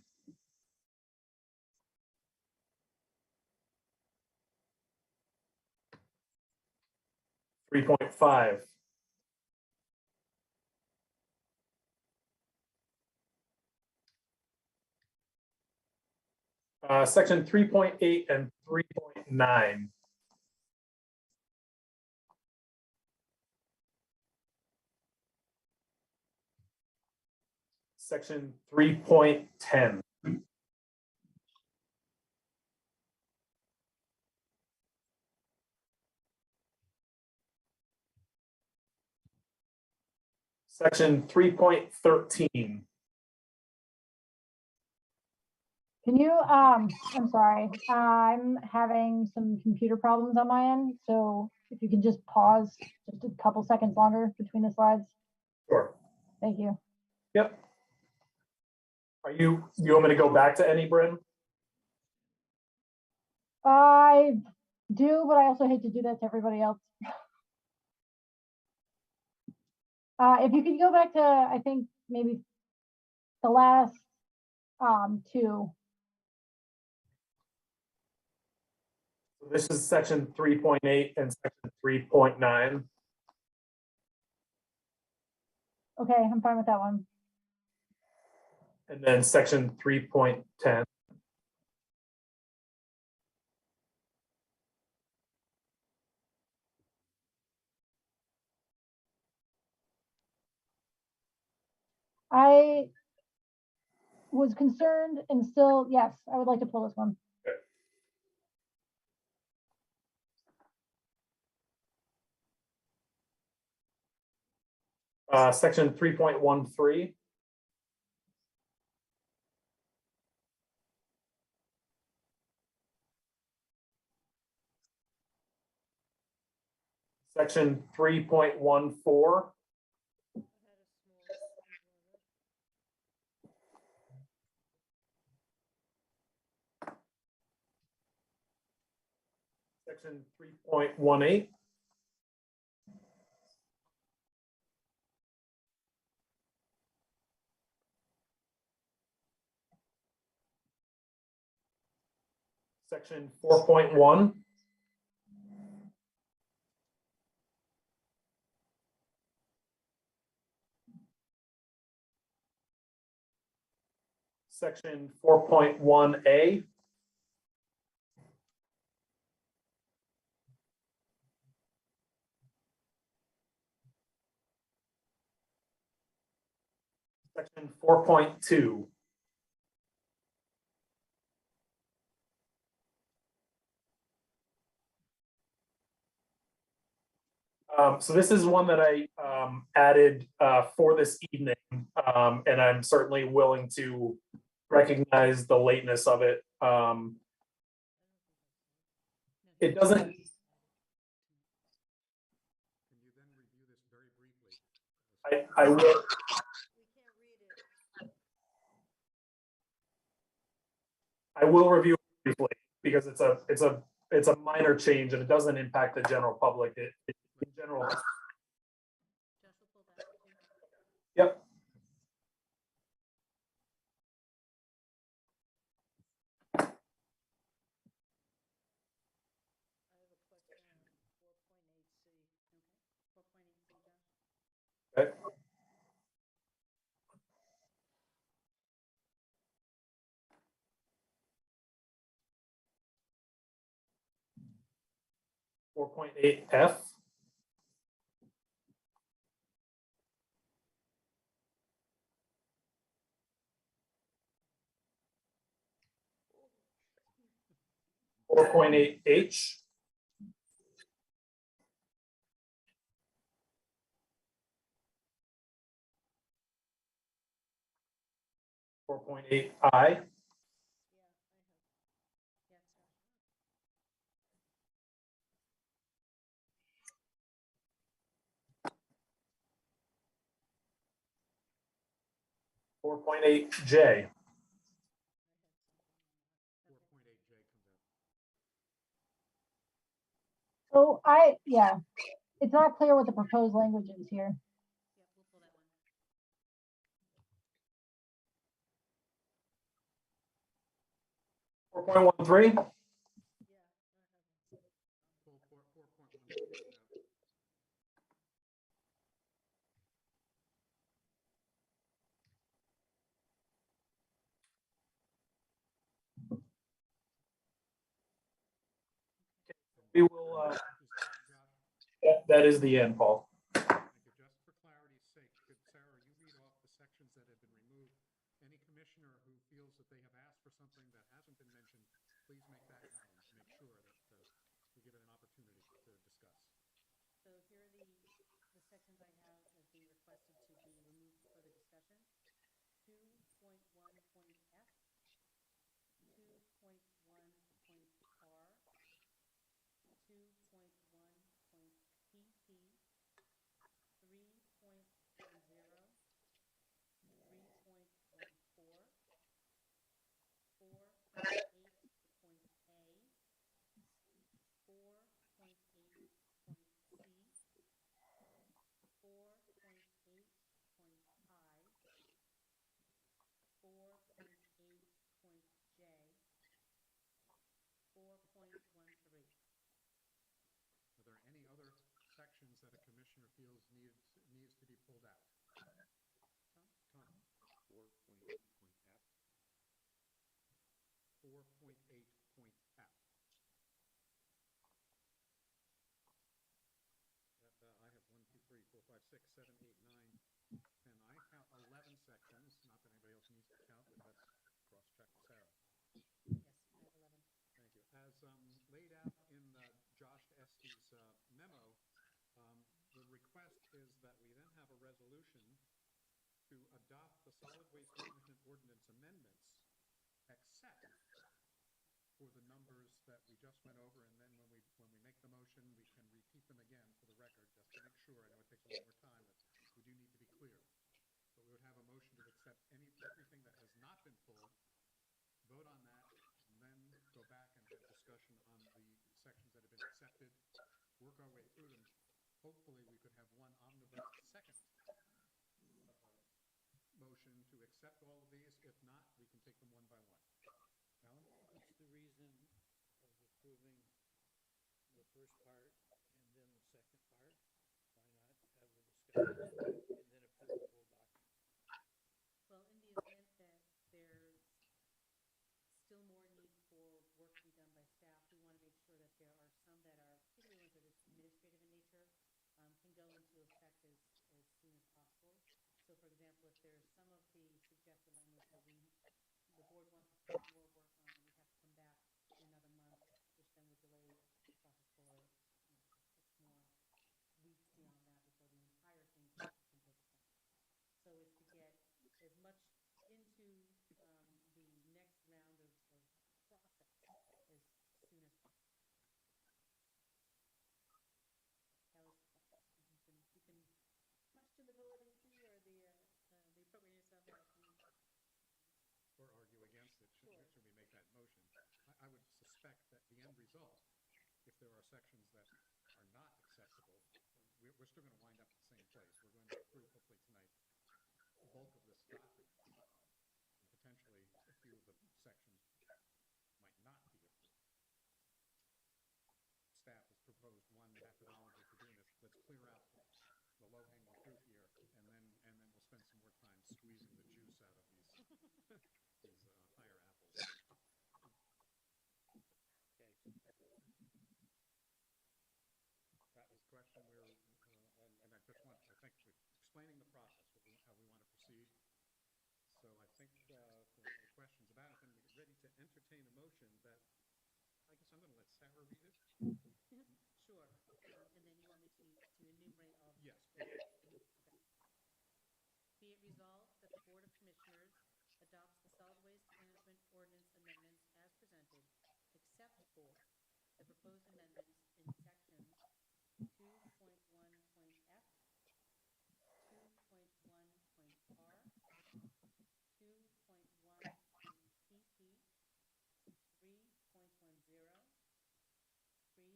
3.5, section 3.8 and 3.9. Section 3.10. Section 3.13. Can you, I'm sorry, I'm having some computer problems on my end, so if you can just pause just a couple seconds longer between the slides. Sure. Thank you. Yep. You want me to go back to any, Bryn? I do, but I also hate to do that to everybody else. If you could go back to, I think, maybe the last two. This is section 3.8 and section 3.9. Okay, I'm fine with that one. And then section 3.10. I was concerned and still, yes, I would like to pull this one. Section 3.13. Section 3.14. Section 3.18. Section 4.1. Section 4.1A. Section 4.2. So this is one that I added for this evening, and I'm certainly willing to recognize the lateness of it. It doesn't. I will. I will review it briefly because it's a minor change and it doesn't impact the general public. In general. Yep. Okay. Four point eight F. Four point eight H. 4.8I. Four point eight J. So yeah, it's not clear what the proposed language is here. 4.13. We will. That is the end, Paul. Just for clarity's sake, could Sarah, you read off the sections that have been removed? Any commissioner who feels that they have asked for something that hasn't been mentioned, please make that known to make sure that we give it an opportunity to discuss. So here are the sections I have as being requested to be removed for the discussion. 2.1.F, 2.1.R, 2.1.PT, 3.10, 3.14, 4.8.A, 4.8.C, 4.8.I, 4.8.J, 4.13. Are there any other sections that a commissioner feels needs to be pulled out? Tom? 4.8.F. 4.8.F. I have 1, 2, 3, 4, 5, 6, 7, 8, 9, 10. I count 11 sections. Not that anybody else needs to count, but let's cross-check Sarah. Yes, I have 11. Thank you. As laid out in Josh Estey's memo, the request is that we then have a resolution to adopt the solid waste management ordinance amendments, except for the numbers that we just went over, and then when we make the motion, we can repeat them again for the record, just to make sure, I know it takes a little more time, but we do need to be clear. So we would have a motion to accept everything that has not been pulled, vote on that, and then go back and have discussion on the sections that have been accepted, work our way through them. Hopefully, we could have one omnibus second motion to accept all of these. If not, we can take them one by one. Alan? What's the reason of approving the first part and then the second part? Why not have a discussion and then approve the whole document? Well, in the event that there's still more need for work to be done by staff, we want to make sure that there are some that are, particularly ones that are administrative in nature, can go into effect as soon as possible. So for example, if there's some of the suggested language that the board wants to put more work on, and we have to come back in another month, which then would delay the process for, 6 more weeks beyond that before the entire thing can take effect. So it's to get as much into the next round of process as soon as possible. That was you can much to the validity or the appropriateness of that. Or argue against it, should we make that motion? I would suspect that the end result, if there are sections that are not acceptable, we're still going to wind up at the same place. We're going to approve, hopefully tonight, the bulk of this document. And potentially, a few of the sections might not be approved. Staff has proposed one methodology for doing this. Let's clear out the low-hanging fruit here, and then we'll spend some more time squeezing the juice out of these higher apples. That was the question where, and I just want, I think, explaining the process, how we want to proceed. So I think if there are no questions about it, then we get ready to entertain a motion that, I guess I'm going to let Sarah read it. Sure. And then you want me to enumerate all of them? Yes. Okay. Be it resolved that the Board of Commissioners adopts the solid waste management ordinance amendments as presented, except for the proposed amendments in sections 2.1.f, 2.1.r, 2.1.pp, 3.10, 3.14,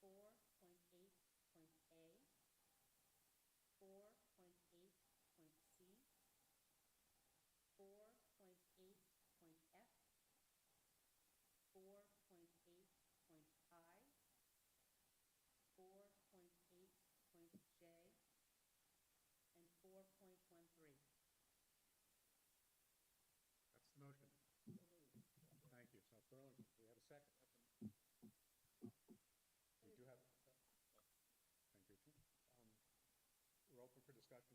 4.8.a, 4.8.c, 4.8.f, 4.8.i, 4.8.j, and 4.13. That's the motion. Thank you. South Burlington, do we have a second? We do have. Thank you. We're open for discussion.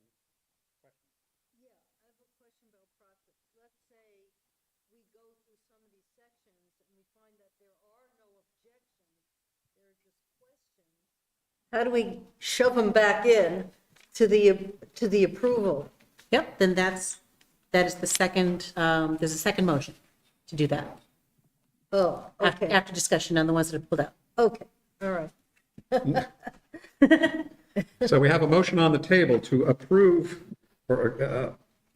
Questions? Yeah, I have a question about process. Let's say we go through some of these sections and we find that there are no objections, there are just questions. How do we shove them back in to the approval? Yep, then that is the second, there's a second motion to do that. Oh, okay. After discussion on the ones that are pulled out. Okay, all right. So we have a motion on the table to approve the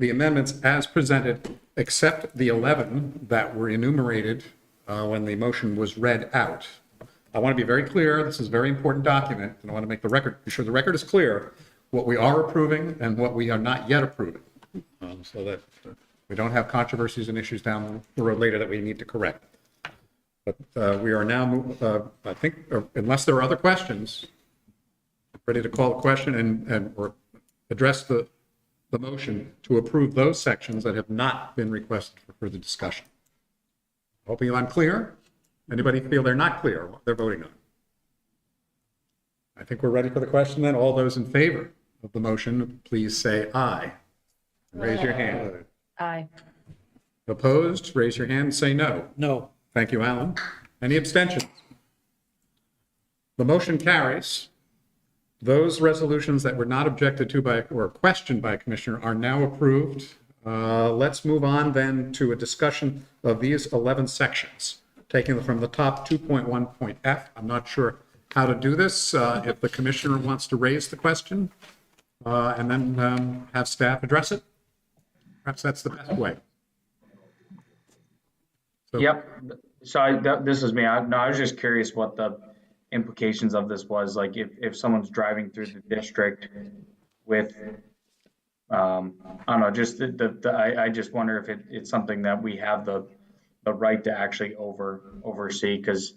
amendments as presented, except the 11 that were enumerated when the motion was read out. I want to be very clear, this is a very important document, and I want to make the record, be sure the record is clear, what we are approving and what we are not yet approving, so that we don't have controversies and issues down the road later that we need to correct. But we are now, I think, unless there are other questions, ready to call the question and or address the motion to approve those sections that have not been requested for further discussion. Hoping I'm clear. Anybody feel they're not clear what they're voting on? I think we're ready for the question then. All those in favor of the motion, please say aye. Raise your hand. Aye. Opposed? Raise your hand and say no. No. Thank you, Alan. Any abstentions? The motion carries. Those resolutions that were not objected to by or questioned by a commissioner are now approved. Let's move on then to a discussion of these 11 sections, taking them from the top 2.1.f. I'm not sure how to do this, if the commissioner wants to raise the question, and then have staff address it. Perhaps that's the best way. So- Yep. So this is me. I was just curious what the implications of this was. Like if someone's driving through the district with, I don't know, just I just wonder if it's something that we have the right to actually oversee, because,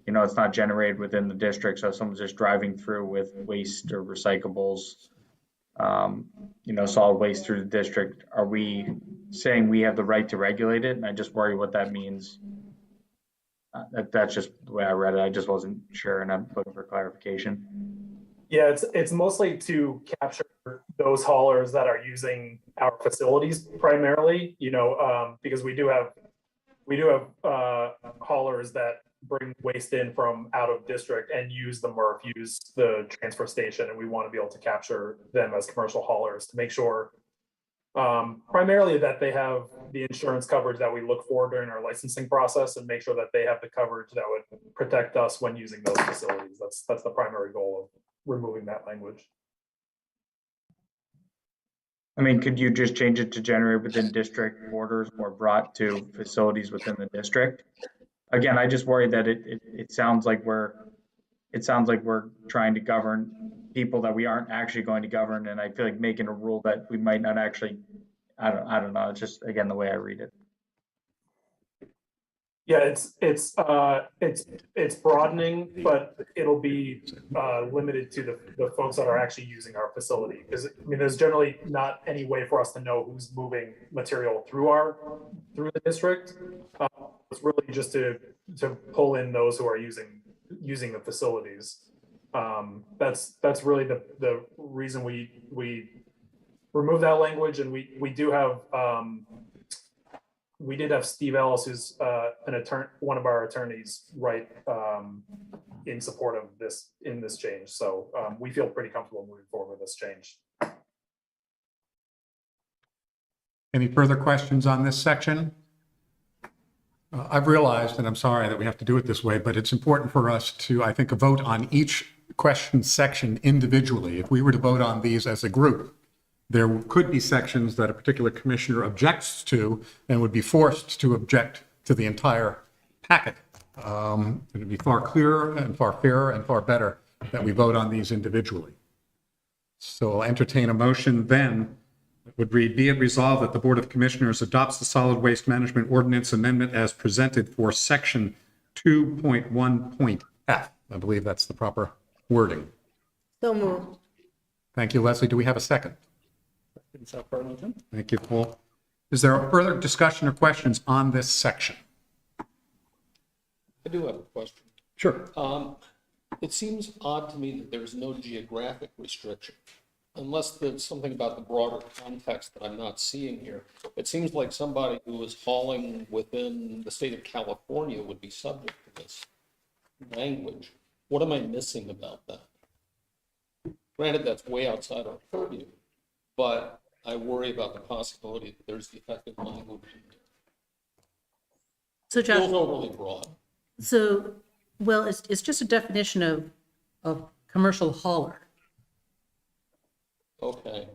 you know, it's not generated within the district. So if someone's just driving through with waste or recyclables, you know, solid waste through the district, are we saying we have the right to regulate it? And I just worry what that means. That's just the way I read it. I just wasn't sure, and I'm looking for clarification. Yeah, it's mostly to capture those haulers that are using our facilities primarily, you know, because we do have haulers that bring waste in from out of district and use the MRF, use the transfer station, and we want to be able to capture them as commercial haulers to make sure primarily that they have the insurance coverage that we look for during our licensing process, and make sure that they have the coverage that would protect us when using those facilities. That's the primary goal of removing that language. I mean, could you just change it to generate within district borders or brought to facilities within the district? Again, I just worry that it sounds like we're trying to govern people that we aren't actually going to govern, and I feel like making a rule that we might not actually. I don't know. It's just, again, the way I read it. Yeah, it's broadening, but it'll be limited to the folks that are actually using our facility. Because, I mean, there's generally not any way for us to know who's moving material through the district. It's really just to pull in those who are using the facilities. That's really the reason we remove that language, and we do have. We did have Steve Ellis, who's one of our attorneys, right, in support of this change. So we feel pretty comfortable moving forward with this change. Any further questions on this section? I've realized, and I'm sorry that we have to do it this way, but it's important for us to, I think, vote on each question section individually. If we were to vote on these as a group, there could be sections that a particular commissioner objects to and would be forced to object to the entire packet. It would be far clearer and far fairer and far better that we vote on these individually. So I'll entertain a motion then that would read, be it resolved that the Board of Commissioners adopts the Solid Waste Management Ordinance Amendment as presented for section 2.1.f. I believe that's the proper wording. So moved. Thank you, Leslie. Do we have a second? Thank you, Paul. Is there a further discussion or questions on this section? I do have a question. Sure. It seems odd to me that there's no geographic restriction, unless there's something about the broader context that I'm not seeing here. It seems like somebody who is hauling within the state of California would be subject to this language. What am I missing about that? Granted, that's way outside our purview, but I worry about the possibility that there's defective language in there. So Josh, Feels overly broad. so, well, it's just a definition of commercial hauler, Okay.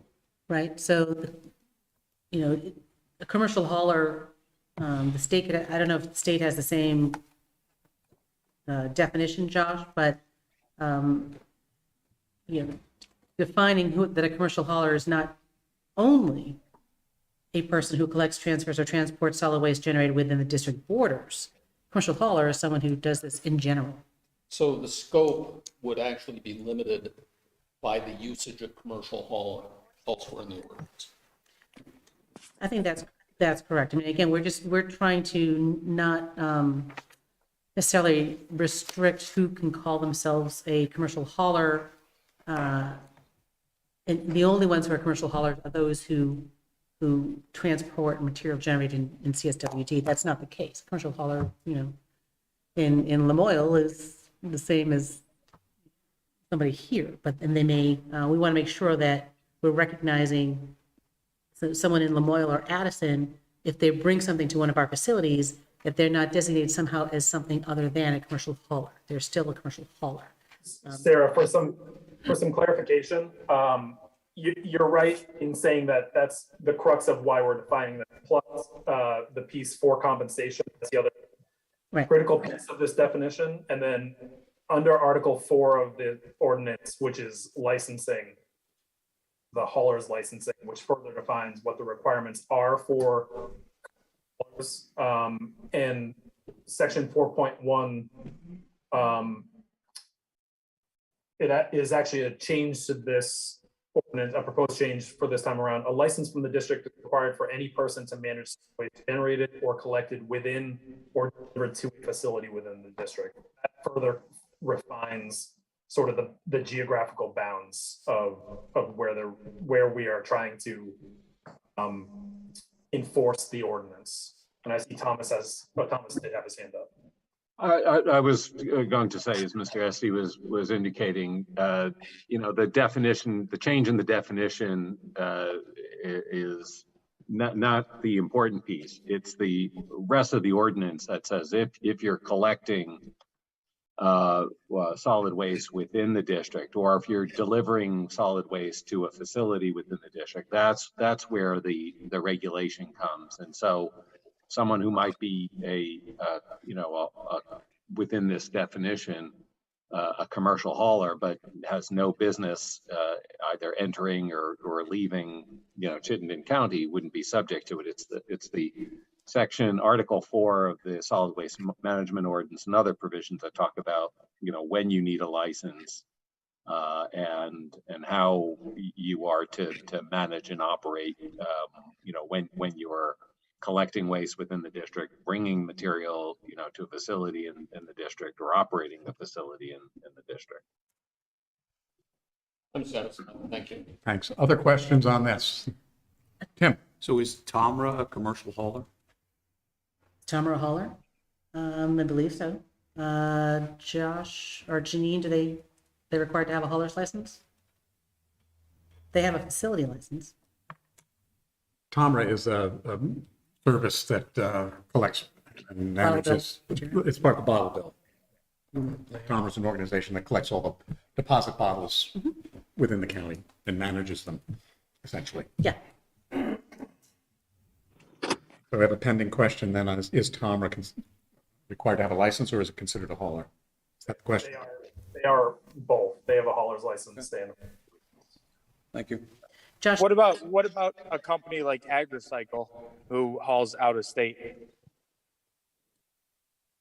right? So, you know, a commercial hauler, the state could, I don't know if the state has the same definition, Josh, but, you know, defining that a commercial hauler is not only a person who collects, transfers, or transports solid waste generated within the district borders. Commercial hauler is someone who does this in general. So the scope would actually be limited by the usage of commercial hauler elsewhere in the ordinance. I think that's correct. I mean, again, we're trying to not necessarily restrict who can call themselves a commercial hauler. And the only ones who are commercial haulers are those who transport material generated in CSWD. That's not the case. Commercial hauler, you know, in Lamoille is the same as somebody here, but then they may, we want to make sure that we're recognizing someone in Lamoille or Addison, if they bring something to one of our facilities, that they're not designated somehow as something other than a commercial hauler. They're still a commercial hauler. Sarah, for some clarification, you're right in saying that that's the crux of why we're defining that, plus the piece for compensation. That's the other critical piece of this definition. And then under Article 4 of the ordinance, which is licensing, the hauler's licensing, which further defines what the requirements are for haulers. And section 4.1, it is actually a change to this ordinance, a proposed change for this time around. A license from the district is required for any person to manage waste generated or collected within or delivered to a facility within the district. That further refines sort of the geographical bounds of where we are trying to enforce the ordinance. And I see Thomas did have his hand up. I was going to say, as Mr. Esty was indicating, the definition, the change in the definition is not the important piece. It's the rest of the ordinance that says if you're collecting solid waste within the district, or if you're delivering solid waste to a facility within the district, that's where the regulation comes. And so someone who might be within this definition, a commercial hauler, but has no business either entering or leaving, Chittenden County, wouldn't be subject to it. It's the section Article 4 of the Solid Waste Management Ordinance and other provisions that talk about, when you need a license and how you are to manage and operate, when you're collecting waste within the district, bringing material, to a facility in the district, or operating the facility in the district. I'm satisfied. Thank you. Thanks. Other questions on this? Tim? So is Tomra a commercial hauler? Tomra a hauler? I believe so. Josh or Janine, do they required to have a hauler's license? They have a facility license. Tomra is a service that collects and manages. It's part of the bottle bill. Tomra is an organization that collects all the deposit bottles within the county and manages them, essentially. Yeah. So we have a pending question then on is Tomra required to have a license, or is it considered a hauler? Is that the question? They are both. They have a hauler's license. Thank you. Josh, what about a company like AgriCycle who hauls out of state?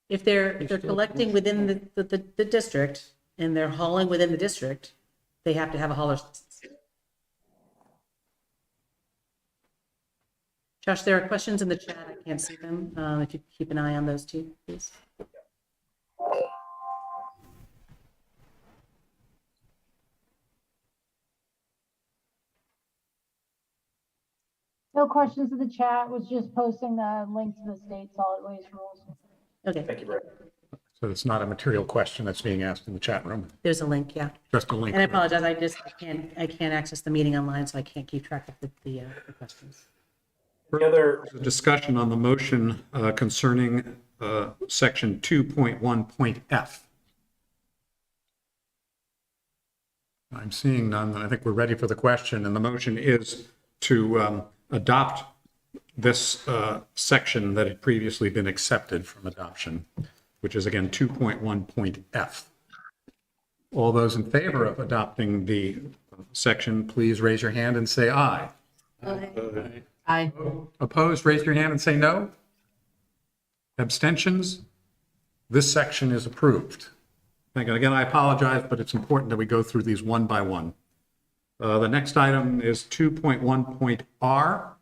if they're collecting within the district and they're hauling within the district, they have to have a hauler's license. Josh, there are questions in the chat. I can't see them. If you keep an eye on those two, please. No questions in the chat, was just posting the link to the state solid waste rules. Okay. Thank you, Brett. So it's not a material question that's being asked in the chat room. There's a link, yeah. Just a link. And I apologize, I can't access the meeting online, so I can't keep track of the questions. Further discussion on the motion concerning section 2.1.f. I'm seeing none, and I think we're ready for the question. And the motion is to adopt this section that had previously been accepted from adoption, which is again 2.1.f. All those in favor of adopting the section, please raise your hand and say aye. Aye. Aye. Opposed, raise your hand and say no. Abstentions? This section is approved. Again, I apologize, but it's important that we go through these one by one. The next item is 2.1.r.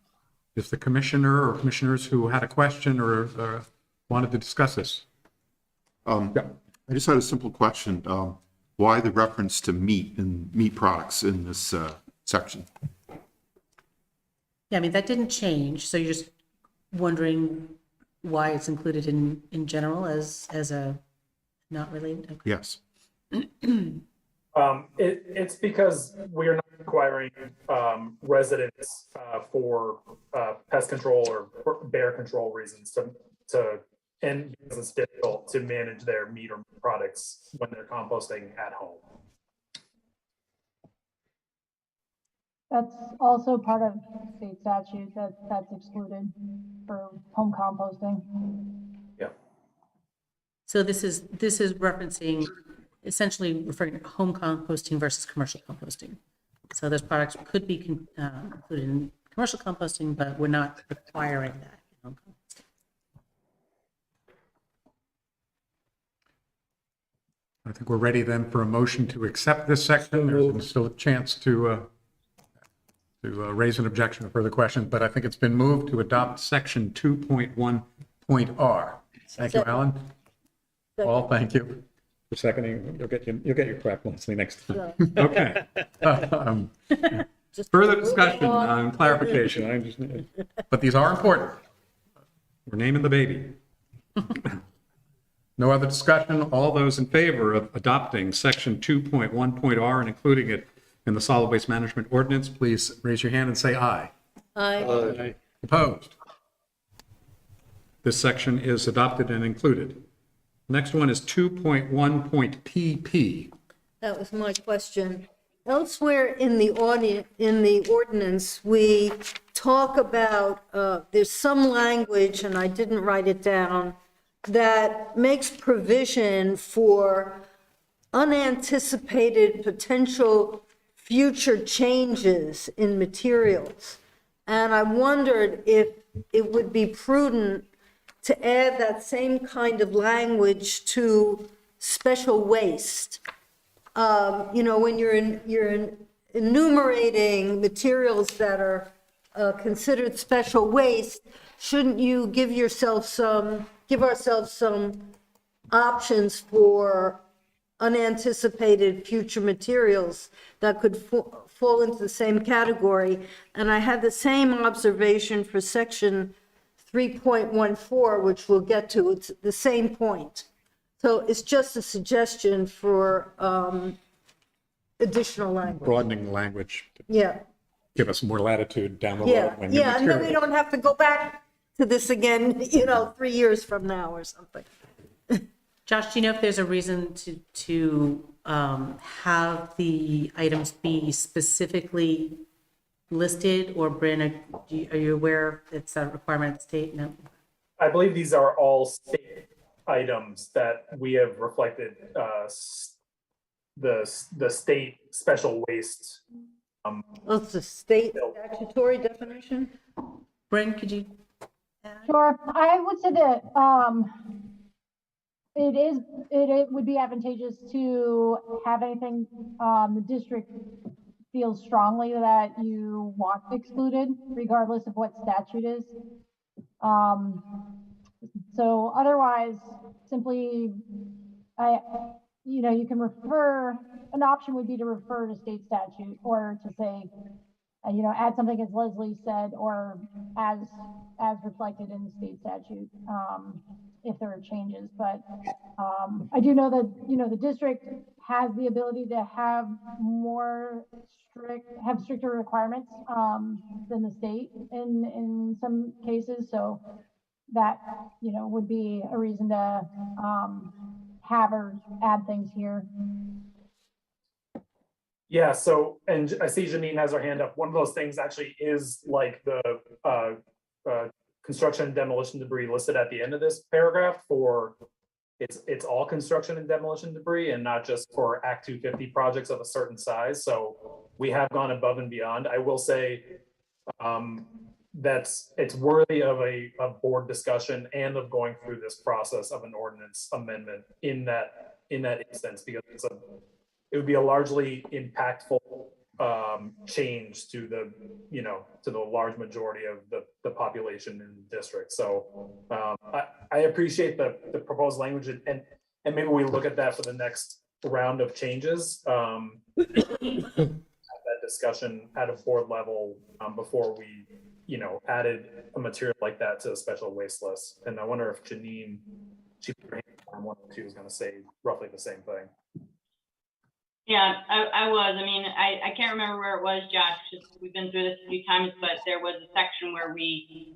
If the commissioner or commissioners who had a question or wanted to discuss this. I just had a simple question. Why the reference to meat and meat products in this section? Yeah, I mean, that didn't change, so you're just wondering why it's included in general as a not related? Okay. Yes. It's because we are not requiring residents for pest control or bear control reasons to and because it's difficult to manage their meat or products when they're composting at home. That's also part of state statute that's excluded for home composting. Yeah. So this is referencing, essentially referring to home composting versus commercial composting. So those products could be included in commercial composting, but we're not requiring that in home composting. I think we're ready then for a motion to accept this section. There's still a chance to raise an objection or further questions, but I think it's been moved to adopt section 2.1.R. Thank you, Alan. Paul, thank you for seconding. You'll get your crap, Leslie, next time. Okay. Further discussion on clarification. I understand, but these are important. We're naming the baby. No other discussion. All those in favor of adopting section 2.1.R and including it in the solid waste management ordinance, please raise your hand and say aye. Aye. Opposed? This section is adopted and included. Next one is 2.1.PP. That was my question. Elsewhere in the ordinance, we talk about, there's some language, and I didn't write it down, that makes provision for unanticipated potential future changes in materials. And I wondered if it would be prudent to add that same kind of language to special waste. When you're enumerating materials that are considered special waste, shouldn't you give ourselves some options for unanticipated future materials that could fall into the same category? And I had the same observation for section 3.14, which we'll get to. It's the same point. So it's just a suggestion for additional language. Broadening the language. Yeah. Give us more latitude down the road. Yeah, when new yeah, and then we material- don't have to go back to this again, 3 years from now or something. Josh, do you know if there's a reason to have the items be specifically listed, or Bryn, are you aware it's a requirement of the state? No. I believe these are all state items that we have reflected the state special waste. Well, it's a state statutory definition. Bryn, could you? Sure. I would say that it would be advantageous to have anything the district feels strongly that you want excluded, regardless of what statute is. So otherwise, simply, you can refer, an option would be to refer to state statute, or to say, add something as Leslie said, or as reflected in the state statute, if there are changes. But I do know that, the district has the ability to have stricter requirements than the state in some cases. So that, would be a reason to have or add things here. Yeah, so, and I see Janine has her hand up. One of those things actually is like the construction and demolition debris listed at the end of this paragraph for, it's all construction and demolition debris, and not just for Act 250 projects of a certain size. So we have gone above and beyond. I will say it's worthy of a board discussion and of going through this process of an ordinance amendment in that instance, because it would be a largely impactful change to the large majority of the population in the district. So I appreciate the proposed language, and maybe we look at that for the next round of changes. Have that discussion at a board level before we added a material like that to a special waste list. And I wonder if Janine, she was going to say roughly the same thing. Yeah, I was. I mean, I can't remember where it was, Josh, because we've been through this a few times, but there was a section where we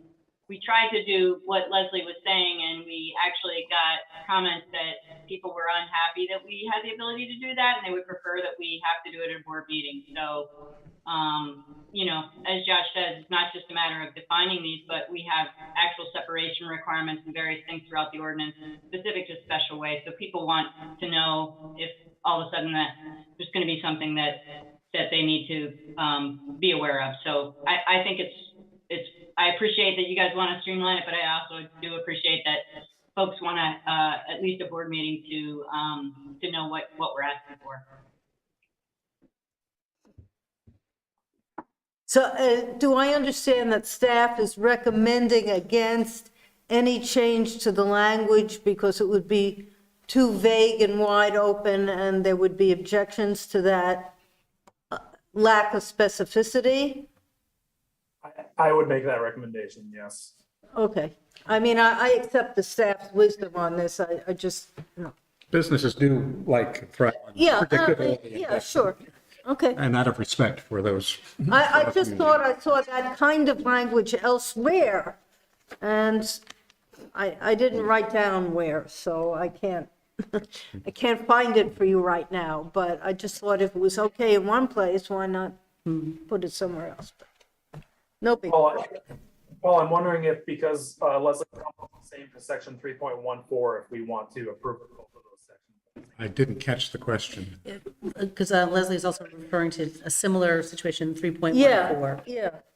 we tried to do what Leslie was saying, and we actually got comments that people were unhappy that we had the ability to do that, and they would prefer that we have to do it at a board meeting. So, you know, as Josh says, it's not just a matter of defining these, but we have actual separation requirements and various things throughout the ordinance specific to special waste. So people want to know if all of a sudden that there's going to be something that they need to be aware of. So I think I appreciate that you guys want to streamline it, but I also do appreciate that folks want to at least a board meeting to know what we're asking for. So do I understand that staff is recommending against any change to the language because it would be too vague and wide open and there would be objections to that lack of specificity? I would make that recommendation, yes. Okay. I mean, I accept the staff's wisdom on this. I just, no. Businesses do like threat on Yeah, predictability. yeah, sure. Okay. And out of respect for those. I just thought I saw that kind of language elsewhere, and I didn't write down where, so I can't, I can't find it for you right now, but I just thought if it was okay in one place, why not put it somewhere else? No big. Well, I'm wondering if, because Leslie saying for section 3.14, if we want to approve both of those sections. I didn't catch the question. Because Leslie is also referring to a similar situation, 3.14.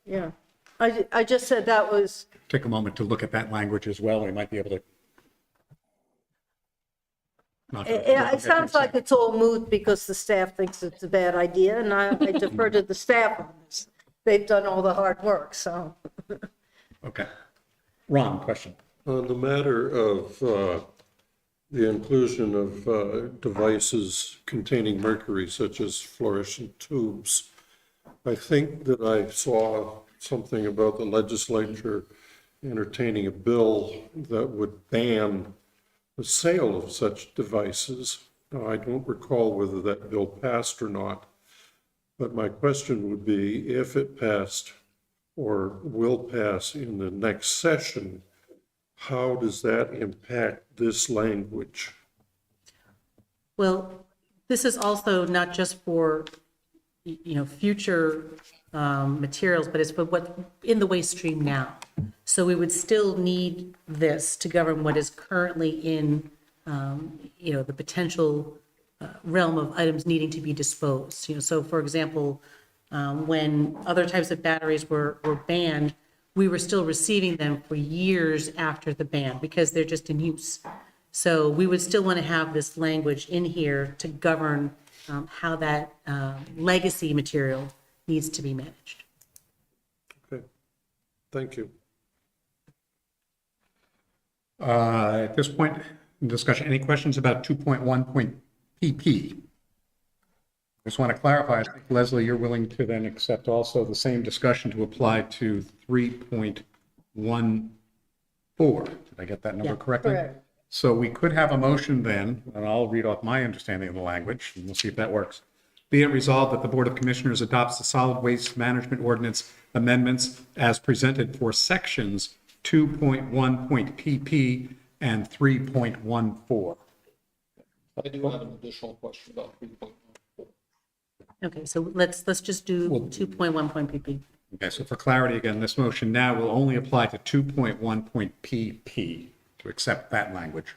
Yeah. I just said that was. Take a moment to look at that language as well. We might be able to. It sounds like it's all moot because the staff thinks it's a bad idea, and I defer to the staff on this. They've done all the hard work, so. Okay. Ron, question. On the matter of the inclusion of devices containing mercury, such as fluorescent tubes, I think that I saw something about the legislature entertaining a bill that would ban the sale of such devices. Now, I don't recall whether that bill passed or not, but my question would be, if it passed or will pass in the next session, how does that impact this language? Well, this is also not just for, future materials, but it's for what in the waste stream now. So we would still need this to govern what is currently in, the potential realm of items needing to be disposed. So for example, when other types of batteries were banned, we were still receiving them for years after the ban because they're just in use. So we would still want to have this language in here to govern how that legacy material needs to be managed. Okay, thank you. At this point in discussion, any questions about 2.1.pp? Just want to clarify, I think, Leslie, you're willing to then accept also the same discussion to apply to 3.14. Did I get that number correctly? Correct. So we could have a motion then, and I'll read off my understanding of the language, and we'll see if that works. Be it resolved that the Board of Commissioners adopts the Solid Waste Management Ordinance amendments as presented for sections 2.1.pp and 3.14. I do have an additional question about 3.14. Okay, so let's just do 2.1.pp. Okay, so for clarity again, this motion now will only apply to 2.1.pp to accept that language.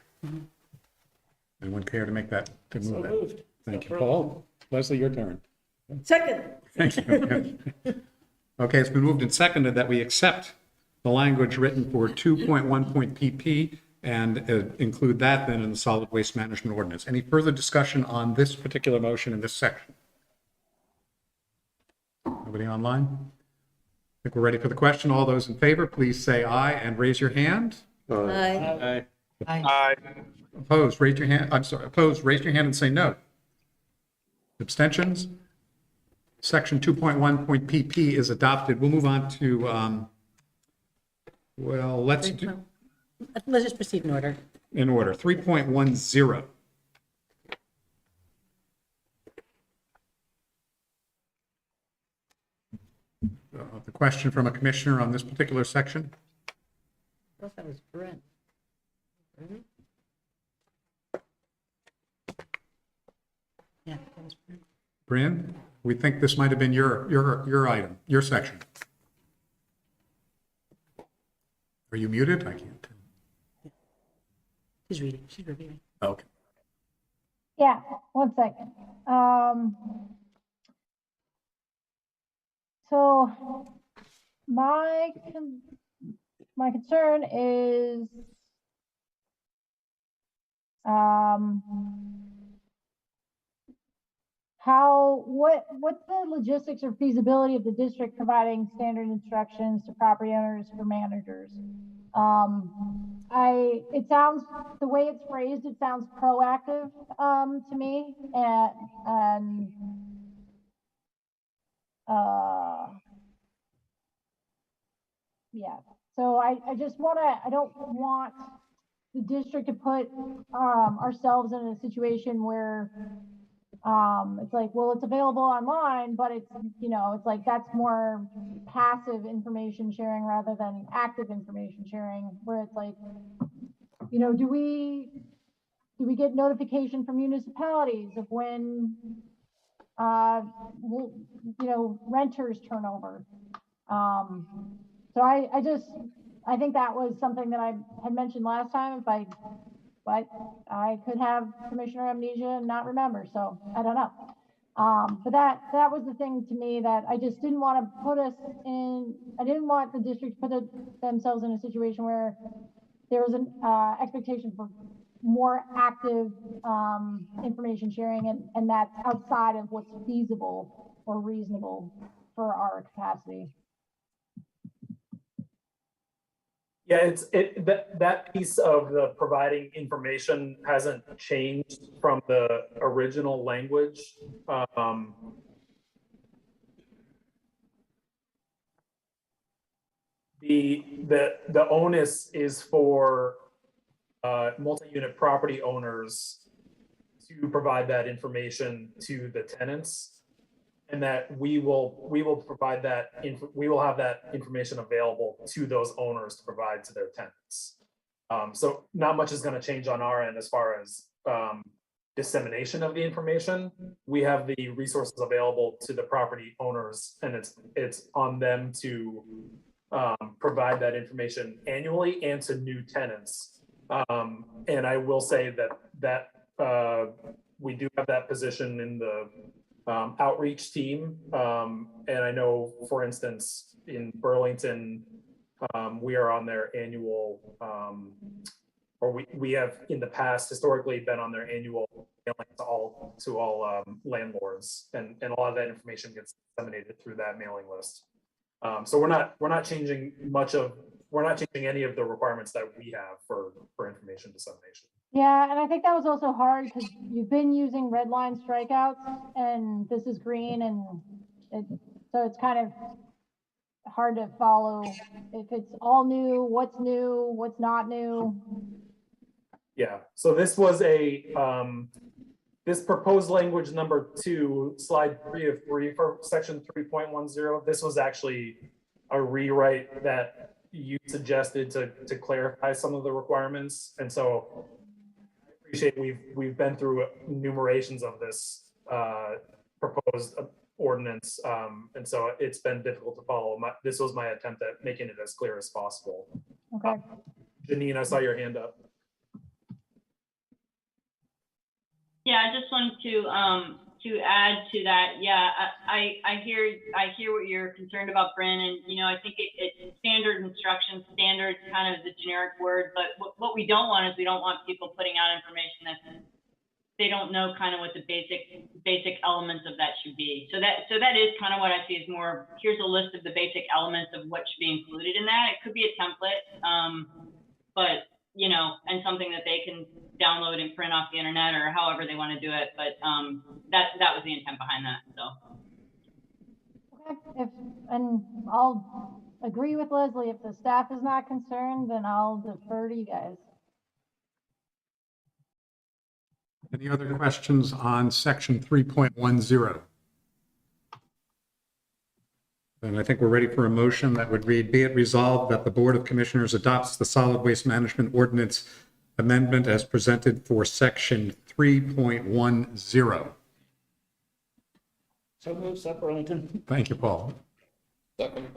Anyone care to make that, to move that? moved. Thank you, Paul. Leslie, your turn. Second. Thank you. Okay, it's been moved and seconded that we accept the language written for 2.1.pp and include that then in the Solid Waste Management Ordinance. Any further discussion on this particular motion in this section? Nobody online? I think we're ready for the question. All those in favor, please say aye and raise your hand. Aye. Aye. Opposed, raise your hand. I'm sorry, opposed, raise your hand and say no. Abstentions? Section 2.1.pp is adopted. We'll move on to, let's Let's just proceed in order. 3.10. The question from a commissioner on this particular section? thought that was Brent. Brent? Yeah, that was Brent. Brian, we think this might have been your item, your section. Are you muted? I can't tell. She's reading, she's reviewing. Okay. Yeah, one second. So my concern is what's the logistics or feasibility of the district providing standard instructions to property owners for managers? It sounds, the way it's phrased, it sounds proactive to me, and yeah. So I just I don't want the district to put ourselves in a situation where it's like, well, it's available online, but it's, it's like, that's more passive information sharing rather than active information sharing, where it's like, do we get notification from municipalities of when, renters turnover? So I think that was something that I had mentioned last time, but I could have commissioner amnesia and not remember, so I don't know. But that was the thing to me that I just didn't want to put us in. I didn't want the district to put themselves in a situation where there was an expectation for more active information sharing, and that's outside of what's feasible or reasonable for our capacity. Yeah, that piece of the providing information hasn't changed from the original language. The onus is for multi-unit property owners to provide that information to the tenants, and that we will provide that we will have that information available to those owners to provide to their tenants. So not much is going to change on our end as far as dissemination of the information. We have the resources available to the property owners, and it's on them to provide that information annually and to new tenants. And I will say that we do have that position in the outreach team. And I know, for instance, in Burlington, we are on their annual, or we have in the past historically been on their annual mailing to all landlords, and a lot of that information gets disseminated through that mailing list. So we're not changing any of the requirements that we have for information dissemination. Yeah, and I think that was also hard because you've been using red line strikeouts, and this is green, and so it's kind of hard to follow if it's all new, what's not new. Yeah, so this was this proposed language number 2, slide 3 of 3 for section 3.10. This was actually a rewrite that you suggested to clarify some of the requirements, and so I appreciate we've been through enumerations of this proposed ordinance, and so it's been difficult to follow. This was my attempt at making it as clear as possible. Okay. Janine, I saw your hand up. Yeah, I just wanted to add to that. Yeah, I hear what you're concerned about, Bryn, and I think it's standard instructions. Standard kind of the generic word, but what we don't want is we don't want people putting out information that they don't know kind of what the basic elements of that should be. So that is kind of what I see as more, here's a list of the basic elements of what should be included in that. It could be a template, but and something that they can download and print off the internet or however they want to do it. But that was the intent behind that. So. Okay, and I'll agree with Leslie. If the staff is not concerned, then I'll defer to you guys. Any other questions on section 3.10? then I think we're ready for a motion that would read, be it resolved that the Board of Commissioners adopts the Solid Waste Management Ordinance amendment as presented for section 3.10. So move, Seth Burlington. Thank you, Paul. Second,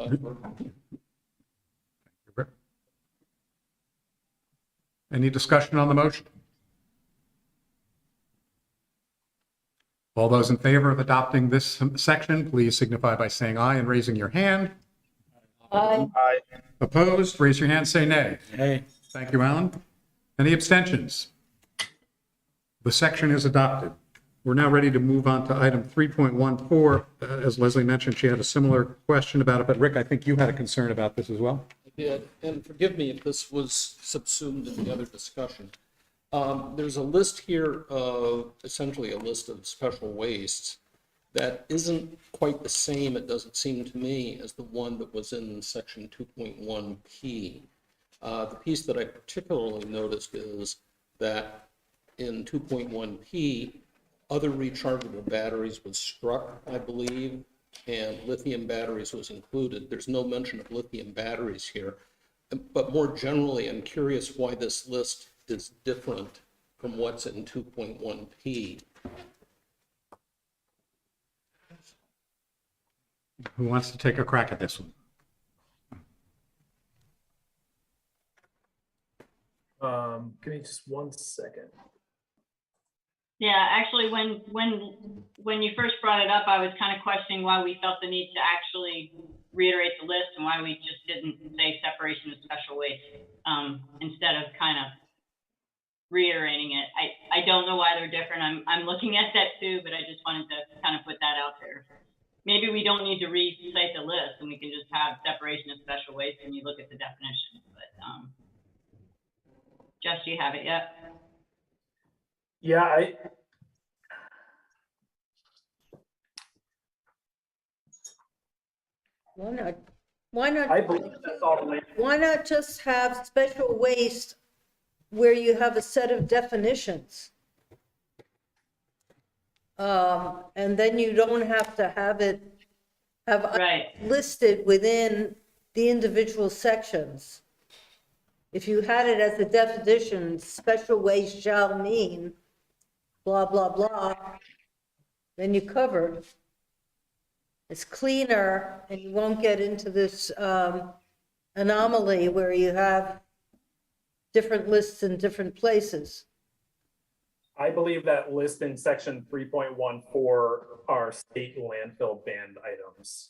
Any discussion on the motion? All those in favor of adopting this section, please signify by saying aye and raising your hand. Aye. Opposed, raise your hand, say nay. Hey. Thank you, Alan. Any abstentions? The section is adopted. We're now ready to move on to item 3.14. As Leslie mentioned, she had a similar question about it, but Rick, I think you had a concern about this as well. I did, and forgive me if this was subsumed in the other discussion. There's a list here of, essentially a list of special wastes that isn't quite the same, it doesn't seem to me, as the one that was in section 2.1P. The piece that I particularly noticed is that in 2.1P, other rechargeable batteries was struck, I believe, and lithium batteries was included. There's no mention of lithium batteries here. But more generally, I'm curious why this list is different from what's in 2.1P. Who wants to take a crack at this one? Give me just 1 second. Yeah, actually, when you first brought it up, I was kind of questioning why we felt the need to actually reiterate the list and why we just didn't say separation of special waste instead of kind of reiterating it. I don't know why they're different. I'm looking at that too, but I just wanted to kind of put that out there. Maybe we don't need to recite the list and we can just have separation of special waste and you look at the definitions. But Jess, do you have it yet? Yeah, I believe that's all the way. Why not just have special waste where you have a set of definitions? And then you don't have to have it listed within the individual sections. If you had it as a definition, special waste shall mean blah, blah, blah, then you covered. It's cleaner and you won't get into this anomaly where you have different lists in different places. I believe that list in section 3.14 are state landfill banned items.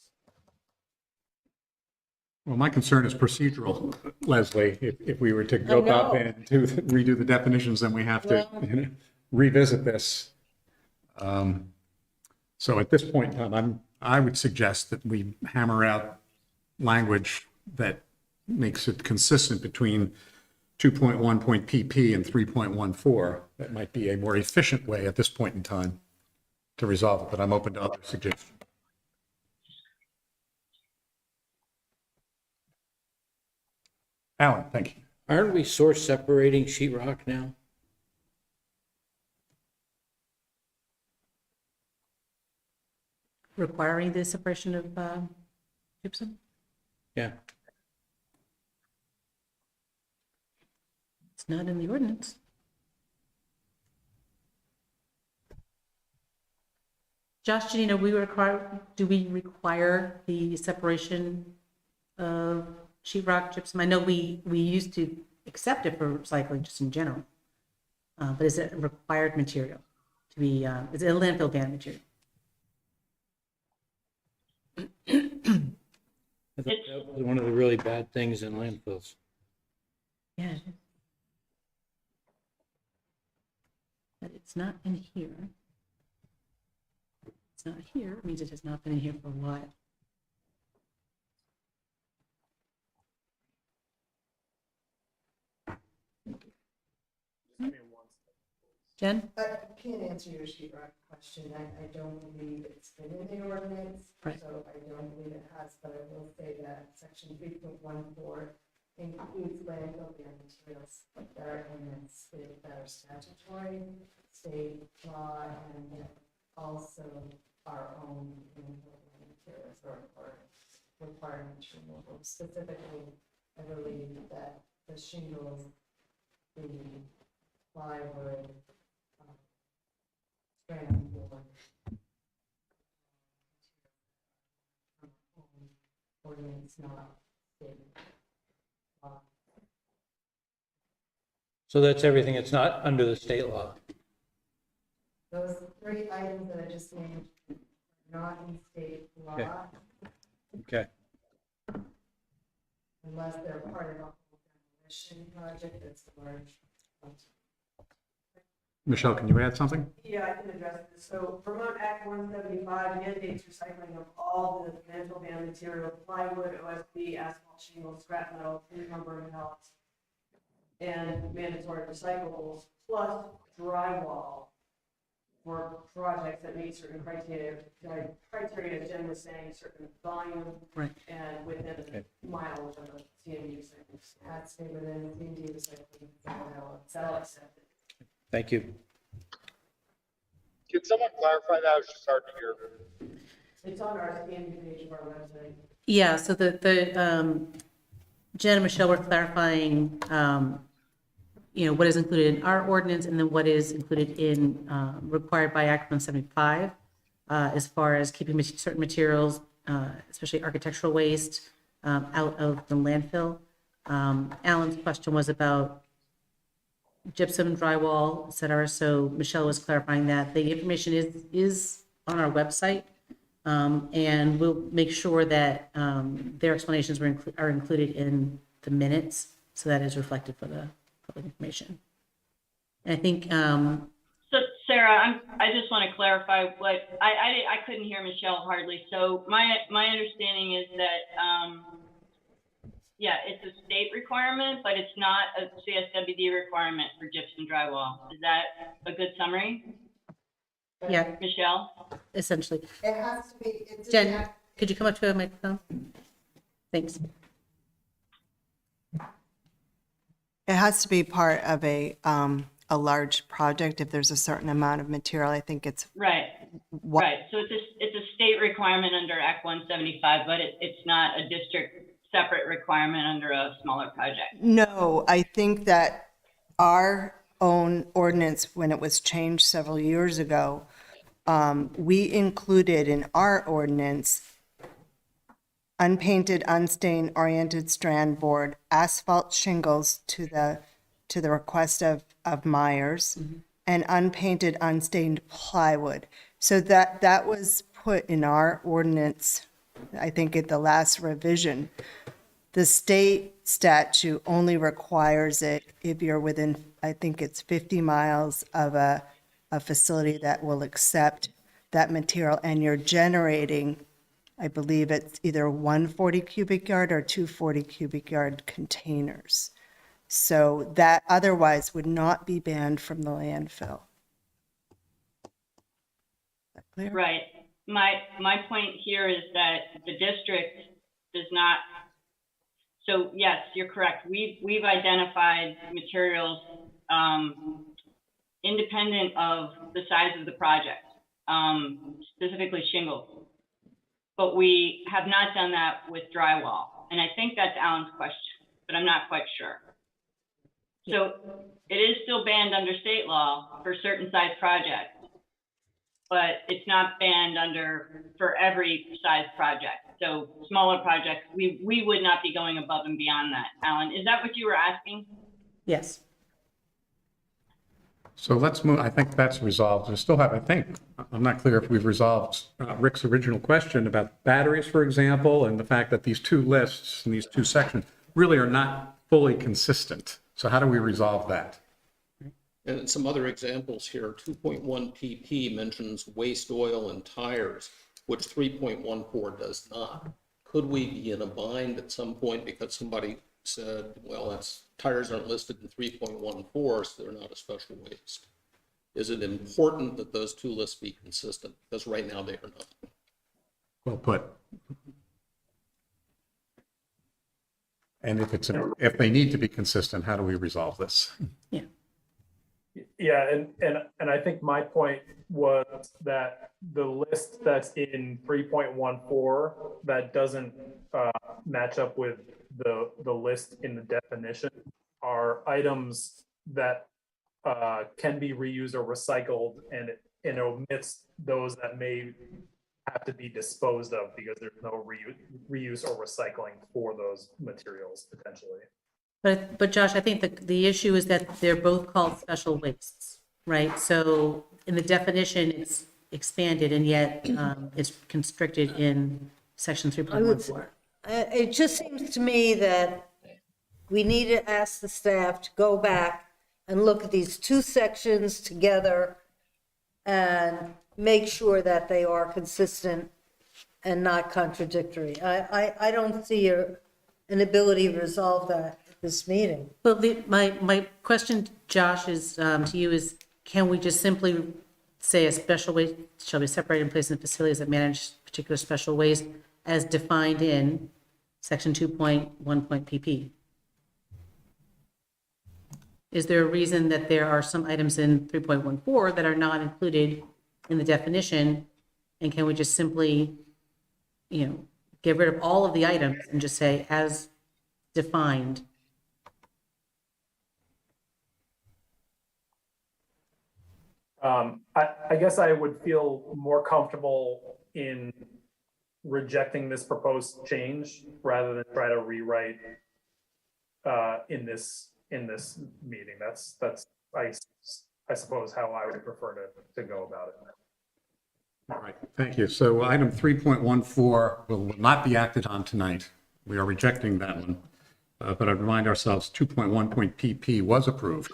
Well, my concern is procedural, Leslie. If we were to go up and to redo the definitions, then we have to revisit this. So at this point in time, I would suggest that we hammer out language that makes it consistent between 2.1.pp and 3.14. That might be a more efficient way at this point in time to resolve it, but I'm open to other suggestions. Alan, thank you. Aren't we source separating sheetrock now? Requiring the separation of gypsum? Yeah. It's not in the ordinance. Josh, Janina, do we require the separation of sheetrock, gypsum? I know we used to accept it for recycling just in general, but is it a required material to be, is it a landfill ban material? I thought that was one of the really bad things in landfills. Yeah, it is. But it's not in here. It's not here, it means it has not been in here for a while. Jen? I can't answer your sheetrock question. I don't believe it's been in the ordinance, Right. so I don't believe it has, but I will say that section 3.14 includes landfill ban materials that are in its state that are statutory, state law, and also our own landfill ban materials or requirements removal. Specifically, I believe that the shingles, the plywood, strand board, ordinance not state law. So that's everything. It's not under the state law. Those 3 items that I just named are not in state law. Okay. Okay. Unless they're part of a whole demolition project that's large. Michelle, can you add something? Yeah, I can address this. So Vermont Act 175 mandates recycling of all the landfill banned materials, plywood, OSB, asphalt, shingles, scrap metal, lumber, and pellets, and mandatory recyclables, plus drywall for projects that meet certain criteria, as Jen was saying, certain volume Right. and within miles of a CMU site. Has to be within CMU recycling, cell accepted. Thank you. Can someone clarify that? I was just hard to hear. It's on our CMU page of our website. Yeah, so Jen and Michelle were clarifying, what is included in our ordinance and then what is included in, required by Act 175, as far as keeping certain materials, especially architectural waste, out of the landfill. Alan's question was about gypsum, drywall, et cetera. So Michelle was clarifying that the information is on our website. And we'll make sure that their explanations are included in the minutes, so that is reflected for the public information. And I think. So Sarah, I just want to clarify what I couldn't hear Michelle hardly. So my understanding is that yeah, it's a state requirement, but it's not a CSWD requirement for gypsum drywall. Is that a good summary? Yeah. Michelle? Essentially. It has to be. Jen, could you come up to a microphone? Thanks. It has to be part of a large project. If there's a certain amount of material, I think it's right. Right. So it's a state requirement under Act 175, but it's not a district separate requirement under a smaller project. No, I think that our own ordinance, when it was changed several years ago, we included in our ordinance unpainted, unstained, oriented strand board, asphalt shingles to the request of Myers, and unpainted, unstained plywood. So that was put in our ordinance, I think at the last revision. The state statute only requires it if you're within, I think it's 50 miles of a facility that will accept that material, and you're generating, I believe it's either 140 cubic yard or 240 cubic yard containers. So that otherwise would not be banned from the landfill. Is that clear? Right. My point here is that the district does not. So yes, you're correct. We've identified materials independent of the size of the project, specifically shingles. But we have not done that with drywall. And I think that's Alan's question, but I'm not quite sure. So it is still banned under state law for certain size projects, but it's not banned for every size project. So smaller projects, we would not be going above and beyond that. Alan, is that what you were asking? Yes. So let's move, I think that's resolved. I still have, I think, I'm not clear if we've resolved Rick's original question about batteries, for example, and the fact that these two lists and these two sections really are not fully consistent. So how do we resolve that? And some other examples here, 2.1 pp mentions waste oil and tires, which 3.14 does not. Could we be in a bind at some point because somebody said, well, tires aren't listed in 3.14, so they're not a special waste? Is it important that those two lists be consistent? Because right now they are not. Well put. And if they need to be consistent, how do we resolve this? Yeah, and I think my point was that the list that's in 3.14 that doesn't match up with the list in the definition are items that can be reused or recycled, and it omits those that may have to be disposed of because there's no reuse or recycling for those materials potentially. But Josh, I think the issue is that they're both called special wastes, right? So in the definition, it's expanded and yet it's constricted in section 3.14. It just seems to me that we need to ask the staff to go back and look at these two sections together and make sure that they are consistent and not contradictory. I don't see an ability to resolve that at this meeting. Well, my question, Josh, is to you is, can we just simply say a special waste shall be separated and placed in facilities that manage particular special waste as defined in section 2.1.pp? Is there a reason that there are some items in 3.14 that are not included in the definition? And can we just simply, get rid of all of the items and just say as defined? I guess I would feel more comfortable in rejecting this proposed change rather than try to rewrite in this meeting. That's I suppose how I would prefer to go about it. All right, thank you. So item 3.14 will not be acted on tonight. We are rejecting that one. But I'd remind ourselves 2.1.pp was approved.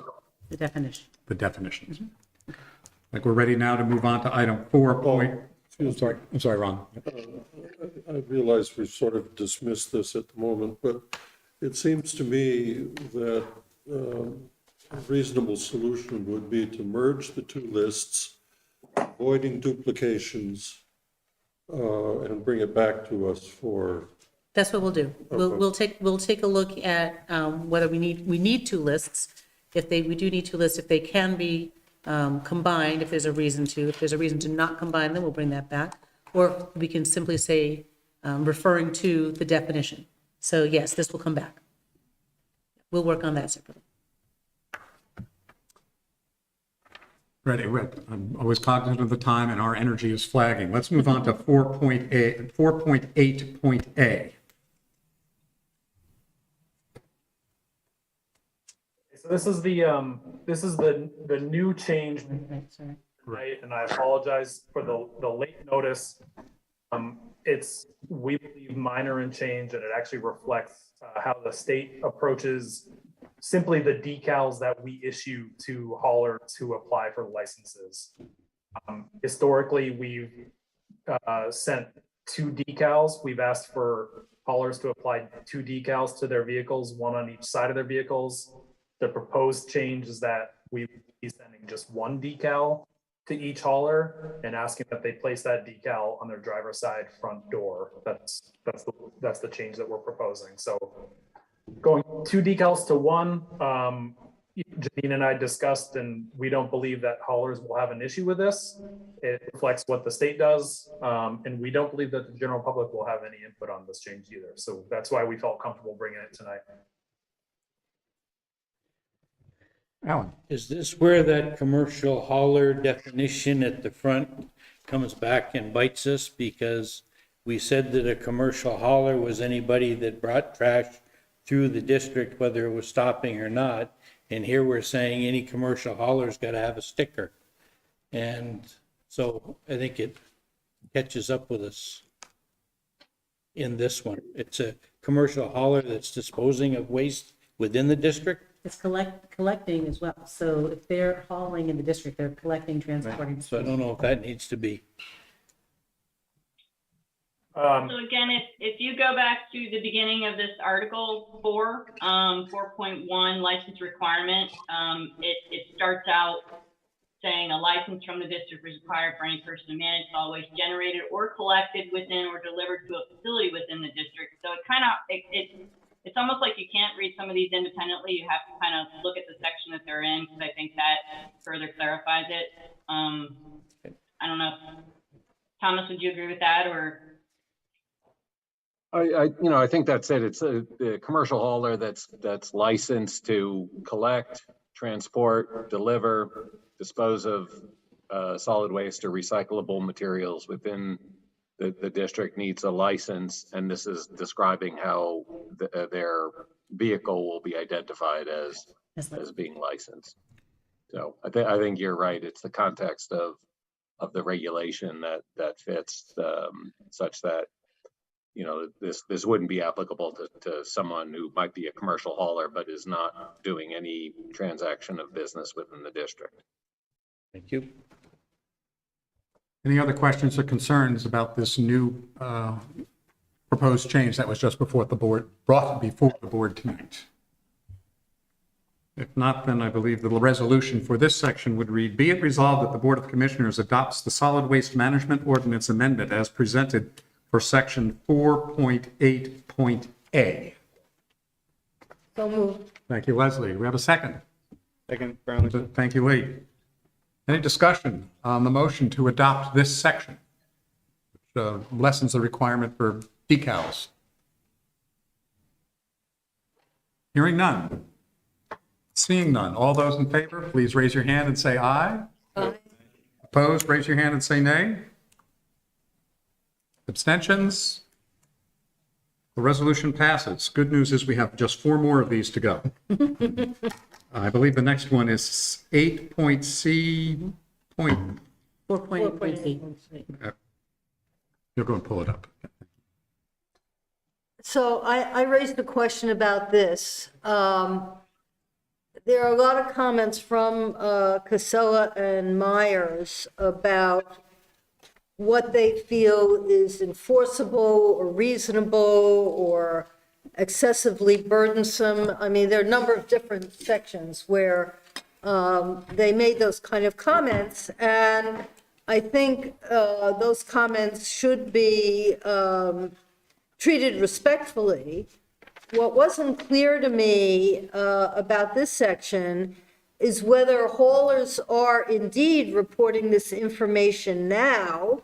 The definition. The definitions. Like we're ready now to move on to item 4. I'm sorry, Ron. I realize we've sort of dismissed this at the moment, but it seems to me that a reasonable solution would be to merge the two lists, avoiding duplications, and bring it back to us for. That's what we'll do. Okay. We'll take a look at whether we need two lists. We do need two lists, if they can be combined, if there's a reason to. If there's a reason to not combine them, we'll bring that back. Or we can simply say, referring to the definition. So yes, this will come back. We'll work on that separately. Ready. I'm always cognizant of the time and our energy is flagging. Let's move on to 4.8.A. So this is the new change, right? And I apologize for the late notice. It's, we believe, minor in change, and it actually reflects how the state approaches simply the decals that we issue to haulers who apply for licenses. Historically, we've sent 2 decals. We've asked for haulers to apply 2 decals to their vehicles, one on each side of their vehicles. The proposed change is that we will be sending just 1 decal to each hauler and asking that they place that decal on their driver's side front door. That's the change that we're proposing. So going 2 decals to 1, Janine and I discussed, and we don't believe that haulers will have an issue with this. It reflects what the state does, and we don't believe that the general public will have any input on this change either. So that's why we felt comfortable bringing it tonight. Alan. Is this where that commercial hauler definition at the front comes back and bites us? Because we said that a commercial hauler was anybody that brought trash through the district, whether it was stopping or not. And here we're saying any commercial hauler's got to have a sticker. And so I think it catches up with us in this one. It's a commercial hauler that's disposing of waste within the district. It's collecting as well. So if they're hauling in the district, they're collecting, transporting. So I don't know if that needs to be. So again, if you go back to the beginning of this article 4, 4.1 license requirement, it starts out saying a license from the district is required for any person to manage solid waste generated or collected within or delivered to a facility within the district. So it's almost like you can't read some of these independently. You have to kind of look at the section that they're in, because I think that further clarifies it. I don't know. Thomas, would you agree with that, or? I think that's it. It's a commercial hauler that's licensed to collect, transport, deliver, dispose of solid waste or recyclable materials within the district needs a license, and this is describing how their vehicle will be identified as being licensed. So I think you're right. It's the context of the regulation that fits such that this wouldn't be applicable to someone who might be a commercial hauler but is not doing any transaction of business within the district. Thank you. Any other questions or concerns about this new proposed change that was just brought before the board tonight? If not, then I believe the resolution for this section would read, be it resolved that the Board of Commissioners adopts the Solid Waste Management Ordinance Amendment as presented for section 4.8.a. So moved. Thank you, Leslie. We have a second. Second, Brown. Thank you, Lee. Any discussion on the motion to adopt this section, which lessens the requirement for decals? Hearing none. Seeing none. All those in favor, please raise your hand and say aye. Aye. Opposed, raise your hand and say nay. Abstentions? The resolution passes. Good news is we have just 4 more of these to go. I believe the next one is 8.c. 4.8. You'll go and pull it up. So I raised a question about this. There are a lot of comments from Casella and Myers about what they feel is enforceable or reasonable or excessively burdensome. I mean, there are a number of different sections where they made those kind of comments, and I think those comments should be treated respectfully. What wasn't clear to me about this section is whether haulers are indeed reporting this information now.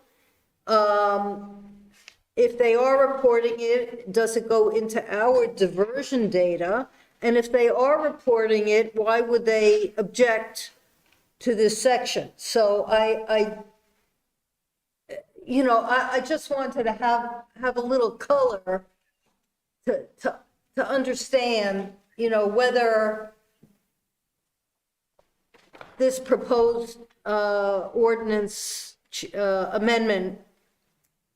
If they are reporting it, does it go into our diversion data? And if they are reporting it, why would they object to this section? So I just wanted to have a little color to understand, whether this proposed ordinance amendment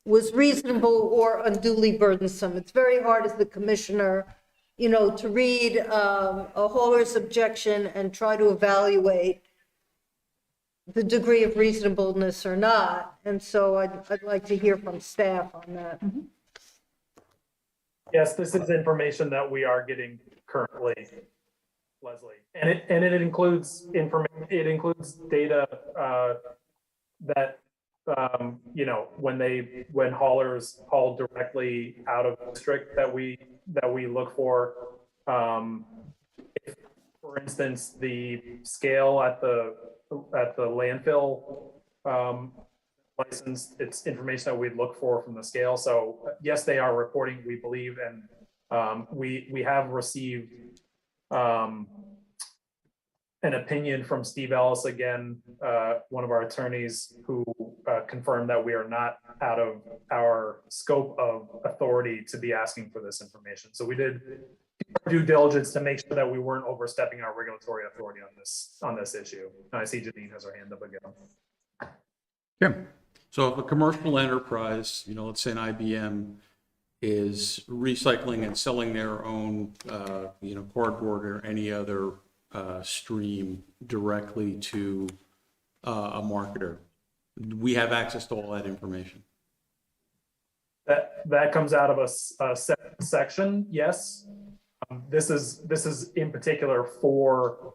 was reasonable or unduly burdensome. It's very hard as the commissioner, to read a hauler's objection and try to evaluate the degree of reasonableness or not. And so I'd like to hear from staff on that. Mm-hmm. Yes, this is information that we are getting currently, Leslie, and it includes information. It includes data that when haulers haul directly out of district that we look for. If, for instance, the scale at the landfill license, it's information that we'd look for from the scale. So yes, they are reporting, we believe, and we have received an opinion from Steve Ellis, again, one of our attorneys, who confirmed that we are not out of our scope of authority to be asking for this information. So we did due diligence to make sure that we weren't overstepping our regulatory authority on this issue. And I see Janine has her hand up again. Kim. So if a commercial enterprise, let's say an IBM, is recycling and selling their own, cardboard or any other stream directly to a marketer, we have access to all that information. That comes out of a section, yes. This is in particular for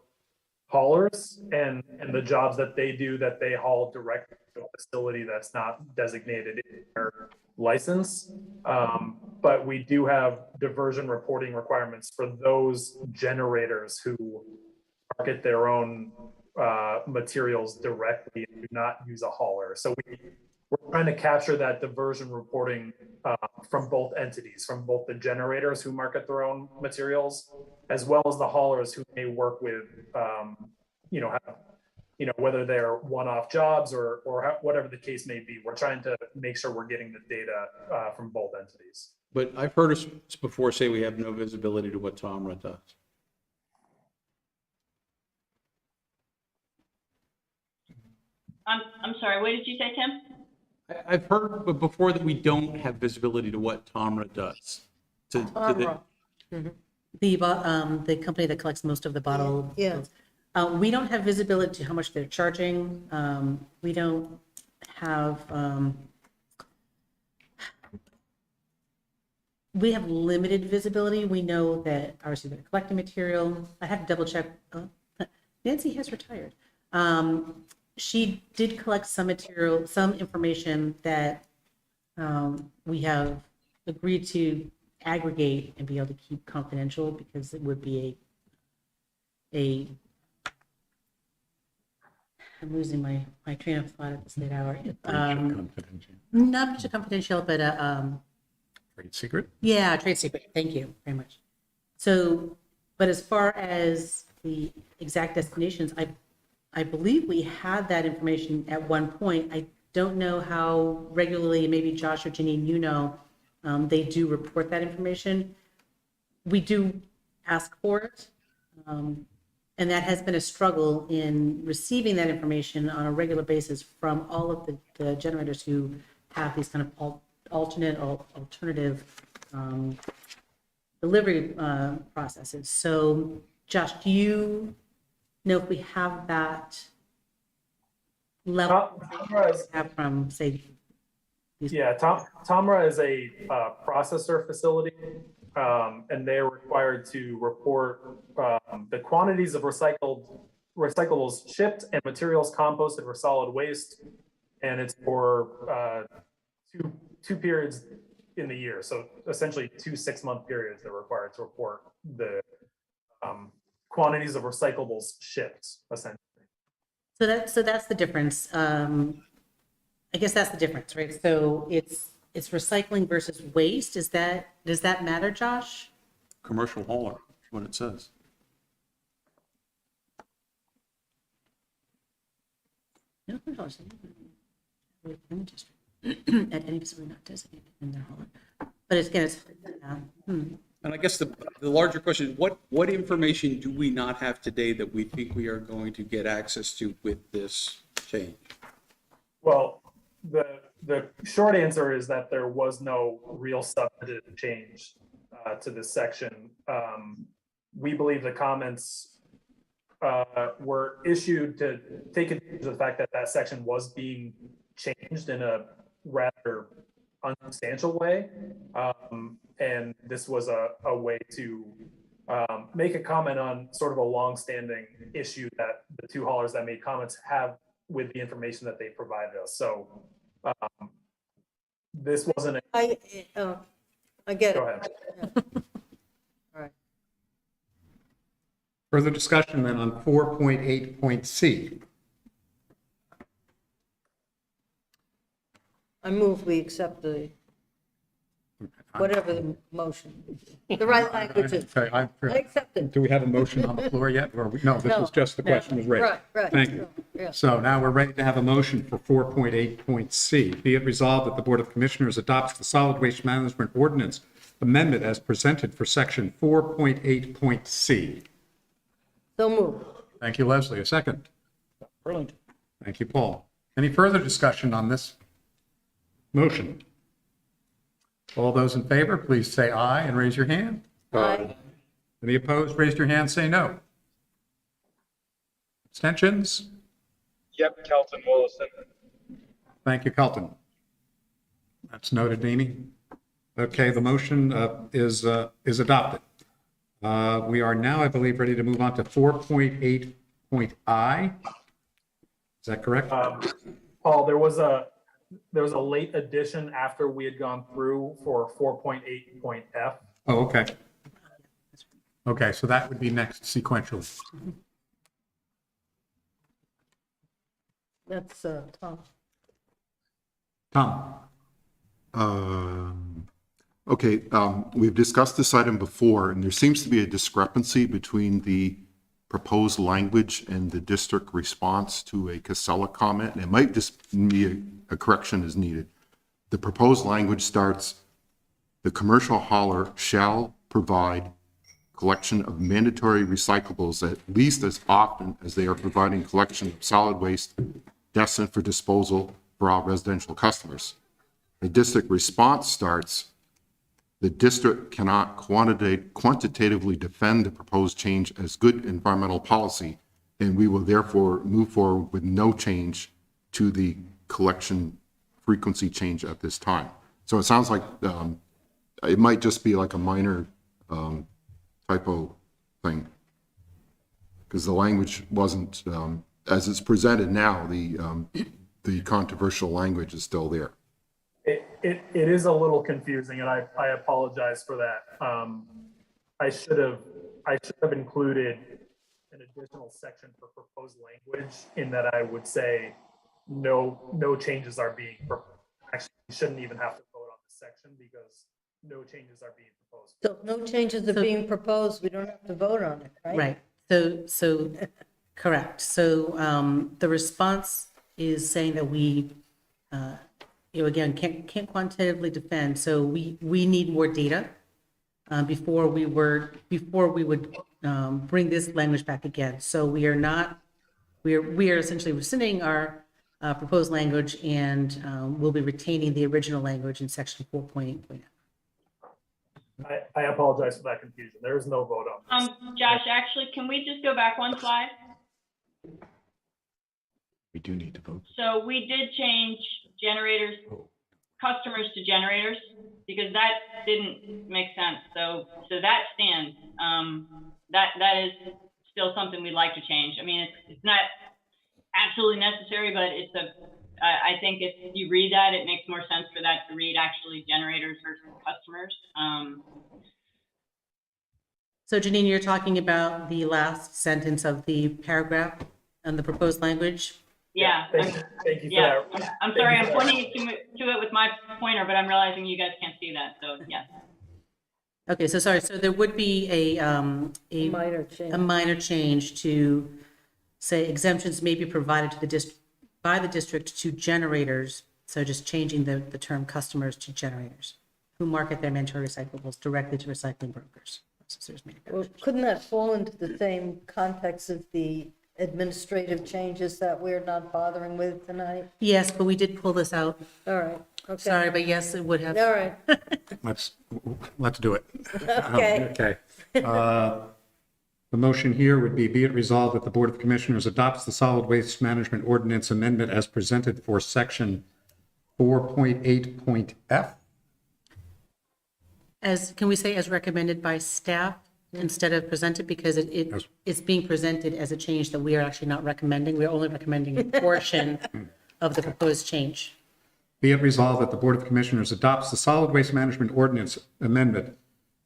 haulers and the jobs that they do, that they haul directly to a facility that's not designated in their license. But we do have diversion reporting requirements for those generators who market their own materials directly and do not use a hauler. So we're trying to capture that diversion reporting from both entities, from both the generators who market their own materials, as well as the haulers who may work with, whether they're one-off jobs or whatever the case may be. We're trying to make sure we're getting the data from both entities. But I've heard us before say we have no visibility to what Tomra does. I'm sorry, what did you say, Tim? I've heard before that we don't have visibility to what Tomra does. The company that collects most of the bottle. Yeah. We don't have visibility to how much they're charging. We don't have, we have limited visibility. We know that obviously they're collecting material. I have to double check. Nancy has retired. She did collect some material, some information that we have agreed to aggregate and be able to keep confidential because it would be I'm losing my train of thought at this late hour. Not too confidential, but Trade secret? yeah, trade secret. Thank you very much. So, but as far as the exact destinations, I believe we had that information at one point. I don't know how regularly, maybe Josh or Janine, they do report that information. We do ask for it. And that has been a struggle in receiving that information on a regular basis from all of the generators who have these kind of alternative delivery processes. So, Josh, do you know if we have that level have from, say, Yeah, Tomra is a processor facility, and they're required to report the quantities of recyclables shipped and materials composted for solid waste, and it's for two periods in the year. So essentially 2 6-month periods they're required to report the quantities of recyclables shipped, essentially. So that's the difference. I guess that's the difference, right? So it's recycling versus waste. Does that matter, Josh? Commercial hauler, is what it says. No, at any facility not designated in their hauler. But it's And I guess the larger question is, what information do we not have today that we think we are going to get access to with this change? Well, the short answer is that there was no real substantive change to this section. We believe the comments were issued to take advantage of the fact that that section was being changed in a rather unsubstantial way. And this was a way to make a comment on sort of a long-standing issue that the two haulers that made comments have with the information that they provided us. So this wasn't I get it. Go ahead. All right. Further discussion then on 4.8.c. I move we accept whatever the motion, the right language is. Okay, I accept it. Do we have a motion on the floor yet? Or no, this was just the question was raised. Right. Thank you. Yeah. So now we're ready to have a motion for 4.8.c. Be it resolved that the Board of Commissioners adopts the Solid Waste Management Ordinance amendment as presented for section 4.8.c. So move. Thank you, Leslie. A second. Brilliant. Thank you, Paul. Any further discussion on this motion? All those in favor, please say aye and raise your hand. Aye. Any opposed, raise your hand, say no. Abstentions? Yep, Kelton Willison. Thank you, Kelton. That's noted, Mimi. Okay, the motion is adopted. We are now, I believe, ready to move on to 4.8.i. Is that correct? Paul, there was a late addition after we had gone through for 4.8.f. Oh, okay. Okay, so that would be next sequentially. That's Tom. Tom? Okay, we've discussed this item before, and there seems to be a discrepancy between the proposed language and the district response to a Casella comment, and it might just be a correction is needed. The proposed language starts, "The commercial hauler shall provide collection of mandatory recyclables at least as often as they are providing collection of solid waste destined for disposal for all residential customers." The district response starts, "The district cannot quantitatively defend the proposed change as good environmental policy, and we will therefore move forward with no change to the collection frequency change at this time." So it sounds like it might just be like a minor typo thing, because the language wasn't, as it's presented now, the controversial language is still there. It is a little confusing, and I apologize for that. I should have included an additional section for proposed language in that I would say no changes are being proposed. Actually, you shouldn't even have to vote on this section because no changes are being proposed. So if no changes are being proposed, we don't have to vote on it, right? Right, so, correct. So the response is saying that we, again, can't quantitatively defend, so we need more data before we would bring this language back again. So we are essentially rescinding our proposed language, and we'll be retaining the original language in section 4.8. I apologize for that confusion. There is no vote on this. Josh, actually, can we just go back one slide? We do need to vote. So we did change generators, customers to generators, because that didn't make sense. So that stands. That is still something we'd like to change. I mean, it's not absolutely necessary, but I think if you read that, it makes more sense for that to read actually generators versus customers. So Janine, you're talking about the last sentence of the paragraph and the proposed language? Yeah. Thank you for that. I'm sorry, I'm pointing to it with my pointer, but I'm realizing you guys can't see that, so yes. Okay, so sorry, so there would be a minor change to say exemptions may be provided to by the district to generators, so just changing the term customers to generators who market their mandatory recyclables directly to recycling brokers. Well, couldn't that fall into the same context of the administrative changes that we're not bothering with tonight? Yes, but we did pull this out. All right, okay. Sorry, but yes, it would have. All right. Let's do it. Okay. Okay. The motion here would be it resolved that the Board of Commissioners adopts the Solid Waste Management Ordinance Amendment as presented for section 4.8.f. Can we say as recommended by staff instead of presented, because it's being presented as a change that we are actually not recommending. We're only recommending a portion of the proposed change. Be it resolved that the Board of Commissioners adopts the Solid Waste Management Ordinance Amendment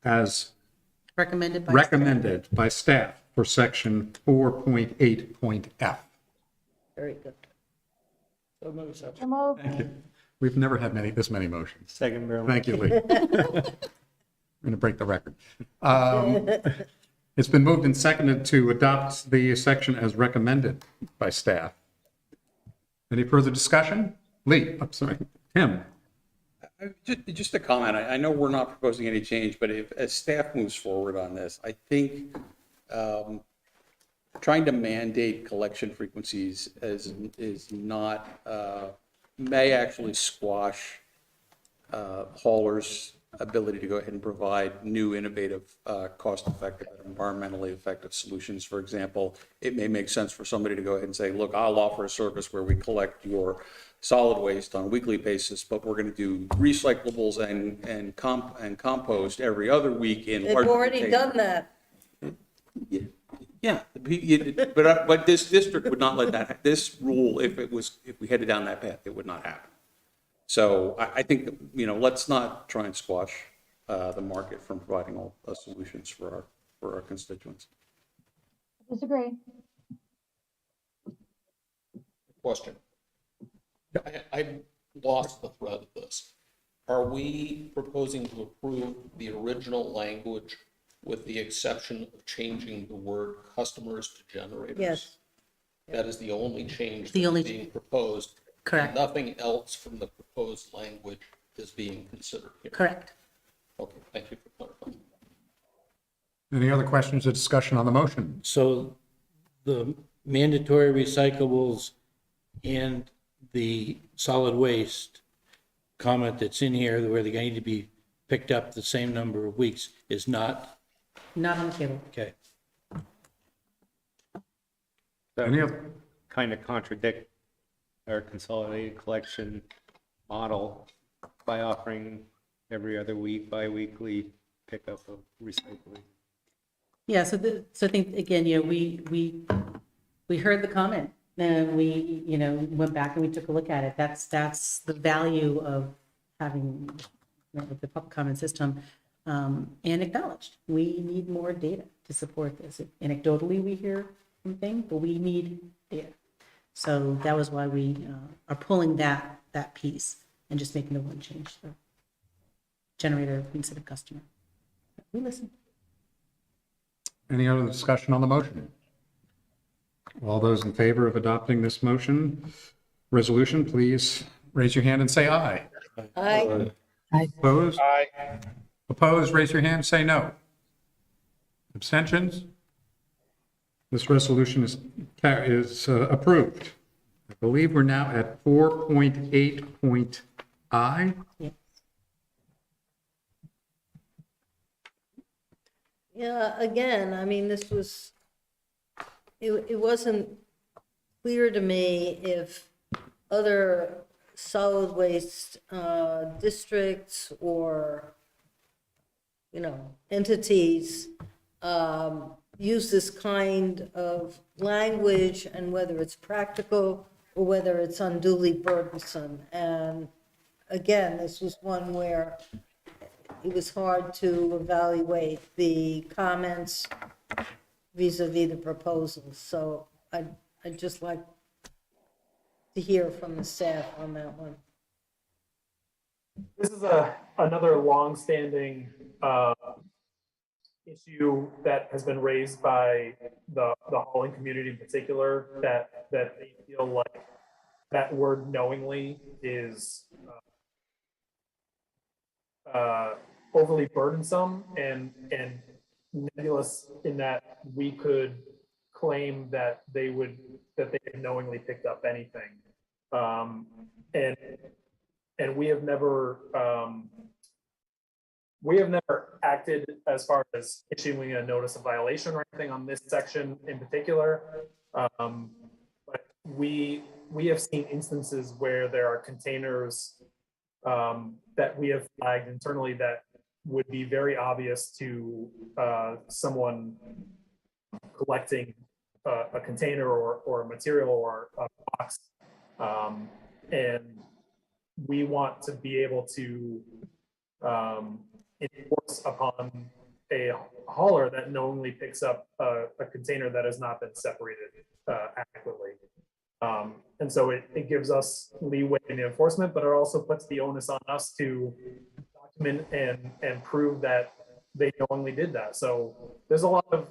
as recommended by staff for section 4.8.f. Very good. So moved. Thank you. We've never had this many motions. Second, Marilyn. Thank you, Lee. I'm going to break the record. It's been moved and seconded to adopt the section as recommended by staff. Any further discussion? Lee, I'm sorry, Tim. Just a comment. I know we're not proposing any change, but as staff moves forward on this, I think trying to mandate collection frequencies is not, may actually squash haulers' ability to go ahead and provide new, innovative, cost-effective, and environmentally effective solutions. For example, it may make sense for somebody to go ahead and say, look, I'll offer a service where we collect your solid waste on a weekly basis, but we're going to do recyclables and compost every other week in They've already done that. Yeah, but this district would not let that, this rule, if we headed down that path, it would not happen. So I think, let's not try and squash the market from providing all solutions for our constituents. Disagree. Question. I lost the thread of this. Are we proposing to approve the original language with the exception of changing the word customers to generators? Yes. That is the only change The that's only being proposed. Correct. Nothing else from the proposed language is being considered here. Correct. Okay, thank you for clarifying. Any other questions or discussion on the motion? So the mandatory recyclables and the solid waste comment that's in here where they need to be picked up the same number of weeks is not, Not on the table. okay. Any other? Kind of contradict our consolidated collection model by offering every other week, bi-weekly pickup of recycling. Yeah, so I think, again, we heard the comment, and we, went back and we took a look at it. That's the value of having the public comment system, and acknowledged. We need more data to support this. Anecdotally, we hear something, but we need data. So that was why we are pulling that piece and just making the one change, the generator instead of customer. We listened. Any other discussion on the motion? All those in favor of adopting this resolution, please raise your hand and say aye. Aye. Opposed? Aye. Opposed, raise your hand, say no. Abstentions? This resolution is approved. I believe we're now at 4.8.I. Yeah. Yeah, again, I mean, it wasn't clear to me if other solid waste districts or, entities use this kind of language, and whether it's practical or whether it's unduly burdensome. And again, this was one where it was hard to evaluate the comments vis-a-vis the proposals. So I'd just like to hear from the staff on that one. This is another longstanding issue that has been raised by the hauling community in particular, that they feel like that word knowingly is overly burdensome and nebulous, in that we could claim that they had knowingly picked up anything. And we have never acted as far as issuing a notice of violation or anything on this section in particular. But we have seen instances where there are containers that we have flagged internally that would be very obvious to someone collecting a container or a material or a box. And we want to be able to enforce upon a hauler that knowingly picks up a container that has not been separated adequately. And so it gives us leeway in the enforcement, but it also puts the onus on us to document and prove that they knowingly did that. So there's a lot of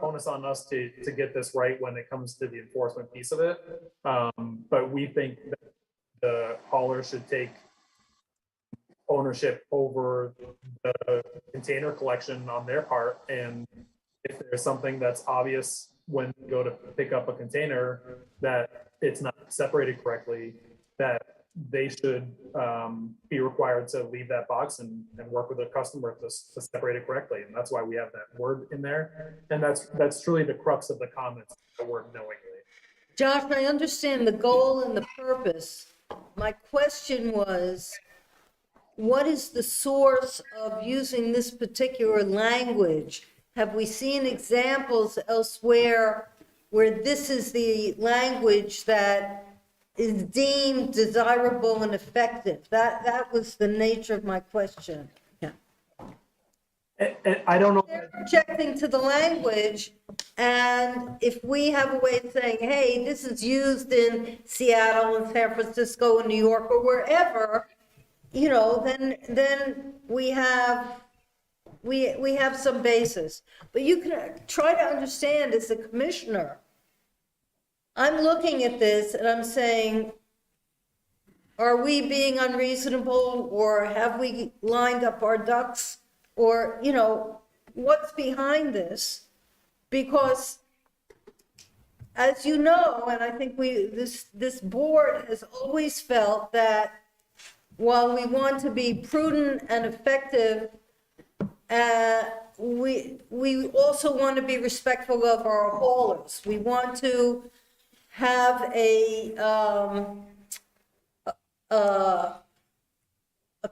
onus on us to get this right when it comes to the enforcement piece of it. But we think that the hauler should take ownership over the container collection on their part. And if there's something that's obvious when you go to pick up a container that it's not separated correctly, that they should be required to leave that box and work with the customer to separate it correctly. And that's why we have that word in there. And that's truly the crux of the comments, the word knowingly. Josh, I understand the goal and the purpose. My question was, what is the source of using this particular language? Have we seen examples elsewhere where this is the language that is deemed desirable and effective? That was the nature of my question. Yeah. And I don't know. They're objecting to the language, and if we have a way of saying, hey, this is used in Seattle and San Francisco and New York or wherever, you know, then we have some basis. But you can try to understand as a commissioner, I'm looking at this and I'm saying, are we being unreasonable, or have we lined up our ducks? Or, you know, what's behind this? Because as you know, and I think this board has always felt that while we want to be prudent and effective, we also want to be respectful of our haulers. We want to have a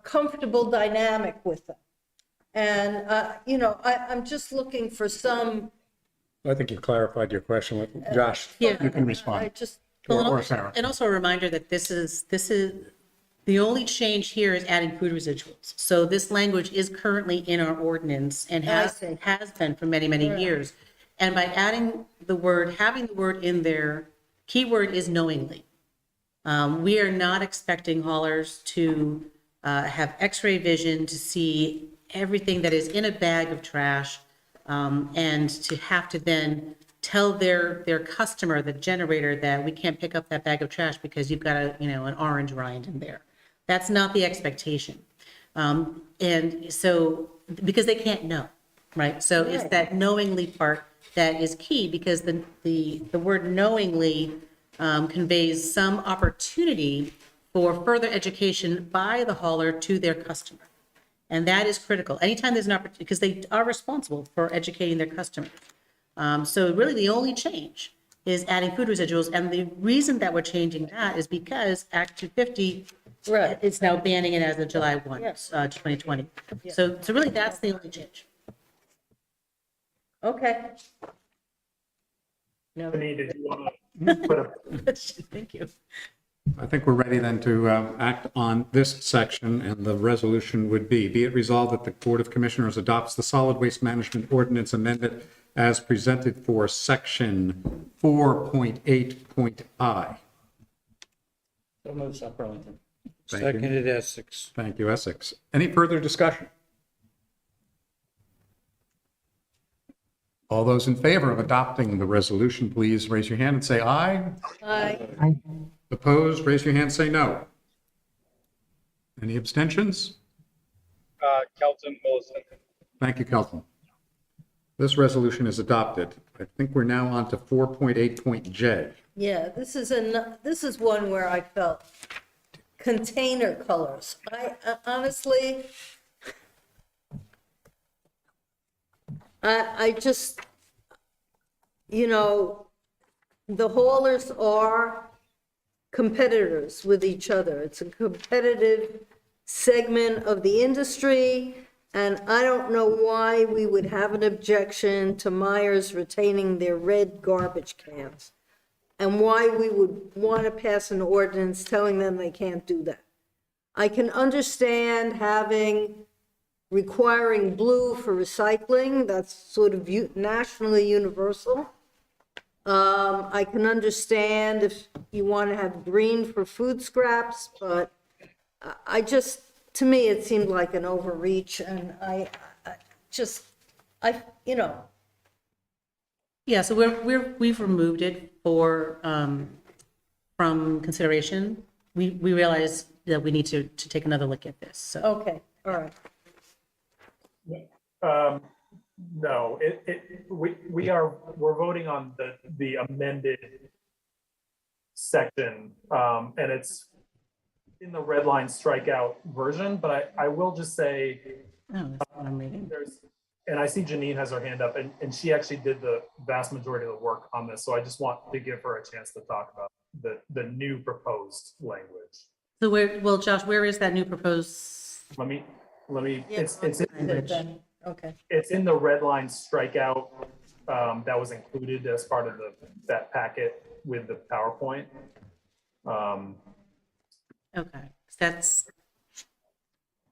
comfortable dynamic with them. And, you know, I'm just looking for some. I think you clarified your question with Josh. Yeah. You can respond. I just, Or Sarah. And also a reminder that this is, the only change here is adding food residuals. So this language is currently in our ordinance and has been for many, many years. And by adding the word, having the word in there, keyword is knowingly. We are not expecting haulers to have x-ray vision to see everything that is in a bag of trash, and to have to then tell their customer, the generator, that we can't pick up that bag of trash because you've got an orange rind in there. That's not the expectation. And so, because they can't know, right? So it's that knowingly part that is key, because the word knowingly conveys some opportunity for further education by the hauler to their customer. And that is critical. Anytime there's an opportunity, because they are responsible for educating their customers. So really the only change is adding food residuals. And the reason that we're changing that is because Act 250 is now banning it as of July 1, 2020. So really that's the only change. okay. Denise, did you want to put a Thank you. I think we're ready then to act on this section, and the resolution would be it resolved that the Board of Commissioners adopts the Solid Waste Management Ordinance amended as presented for section 4.8.I. So moved, South Burlington. Thank you. Seconded Essex. Thank you, Essex. Any further discussion? All those in favor of adopting the resolution, please raise your hand and say aye. Aye. Opposed, raise your hand, say no. Any abstentions? Kelton Wilson. Thank you, Kelton. This resolution is adopted. I think we're now on to 4.8.J. Yeah, this is one where I felt container colors. I honestly, I just, you know, the haulers are competitors with each other. It's a competitive segment of the industry, and I don't know why we would have an objection to Myers retaining their red garbage cans, and why we would want to pass an ordinance telling them they can't do that. I can understand requiring blue for recycling. That's sort of nationally universal. I can understand if you want to have green for food scraps, but to me, it seemed like an overreach, and Yeah, so we've removed it from consideration. We realize that we need to take another look at this, so. Okay, all right. No, we're voting on the amended section, and it's in the red line strikeout version, but I will just say, Oh, that's what I'm reading. and I see Janine has her hand up, and she actually did the vast majority of the work on this, so I just want to give her a chance to talk about the new proposed language. So well, Josh, where is that new proposed? Let me, it's Okay. It's in the red line strikeout that was included as part of that packet with the PowerPoint. Okay,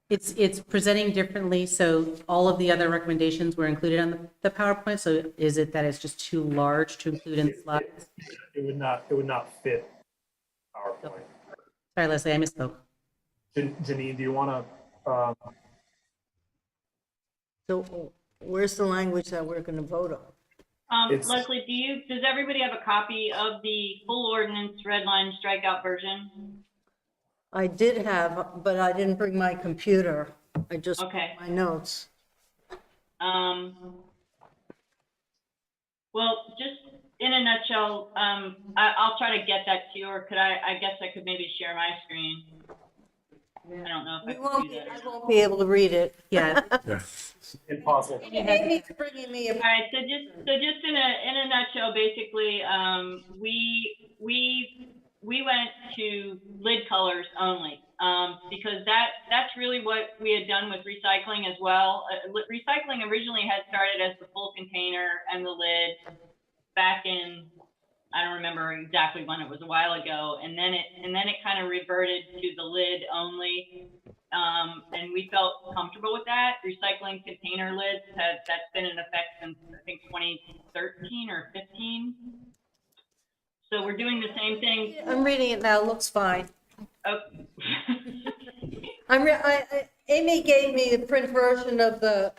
it's presenting differently, so all of the other recommendations were included on the PowerPoint, so is it that it's just too large to include in the slides? It would not fit PowerPoint. Sorry, Leslie, I misspoke. Janine, do you want to, So where's the language that we're going to vote on? Leslie, does everybody have a copy of the full ordinance red line strikeout version? I did have, but I didn't bring my computer. I just, Okay. my notes. Well, just in a nutshell, I'll try to get that to you, or I guess I could maybe share my screen. I don't know if I can do that. I won't be able to read it. Yeah. impossible. Maybe it's bringing me All right, so just in a nutshell, basically, we went to lid colors only, because that's really what we had done with recycling as well. Recycling originally had started as the full container and the lid back in, I don't remember exactly when, it was a while ago, and then it kind of reverted to the lid only. And we felt comfortable with that. Recycling container lids that's been in effect since I think 2013 or 15. So we're doing the same thing. I'm reading it now, looks fine. Oh. Amy gave me the print version of the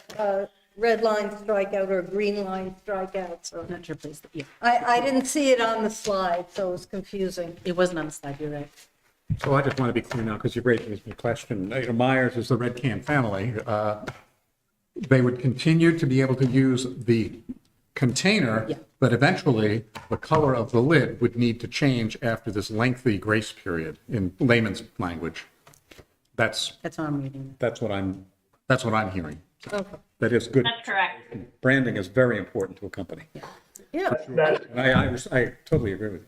red line strikeout or green line strikeout, so. Not sure, please. Yeah. I didn't see it on the slide, so it was confusing. It wasn't on the slide, you're right. So I just want to be clear now, because you've raised this question. Myers is the red can family. They would continue to be able to use the container, but eventually the color of the lid would need to change after this lengthy grace period in layman's language. That's what I'm reading. That's what I'm hearing. Okay. That is good. That's correct. Branding is very important to a company. Yeah. And I totally agree with you.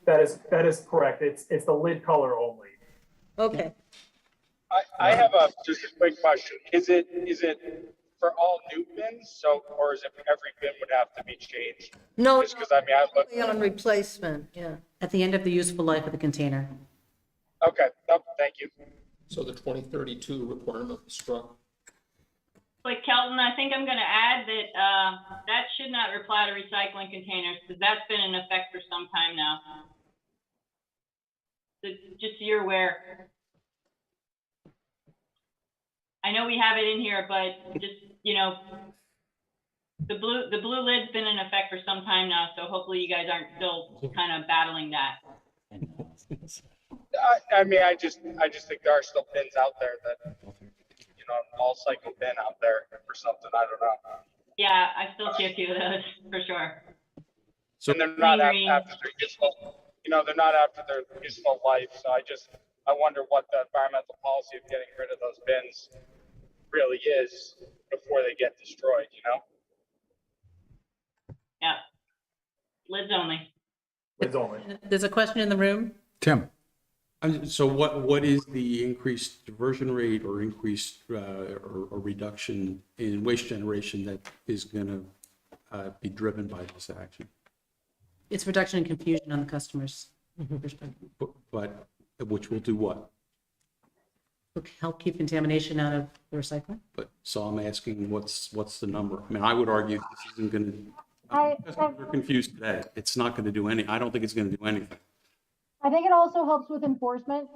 That is correct. It's the lid color only. Okay. I have just a quick question. Is it for all new bins? So, or is it every bin would have to be changed? No, Just because I looked. on replacement, yeah. At the end of the useful life of the container. Okay, nope, thank you. So the 2032 requirement was struck. But Kelton, I think I'm going to add that that should not apply to recycling containers, because that's been in effect for some time now. So just so you're aware. I know we have it in here, but just, the blue lid's been in effect for some time now, so hopefully you guys aren't still kind of battling that. I just think there are still bins out there that, all cycle bin out there for something. I don't know. Yeah, I still see a few of those for sure. So they're not after their useful, they're not after their useful life. So I wonder what the environmental policy of getting rid of those bins really is before they get destroyed. Yeah. Lids only. Lids only. There's a question in the room. Tim. So what is the increased diversion rate or increased or reduction in waste generation that is going to be driven by this action? It's reduction in confusion on the customer's perspective. But which will do what? Will help keep contamination out of the recycling. But so I'm asking, what's the number? I mean, I would argue this isn't going to. Customers are confused today. It's not going to do any. I don't think it's going to do anything. I think it also helps with enforcement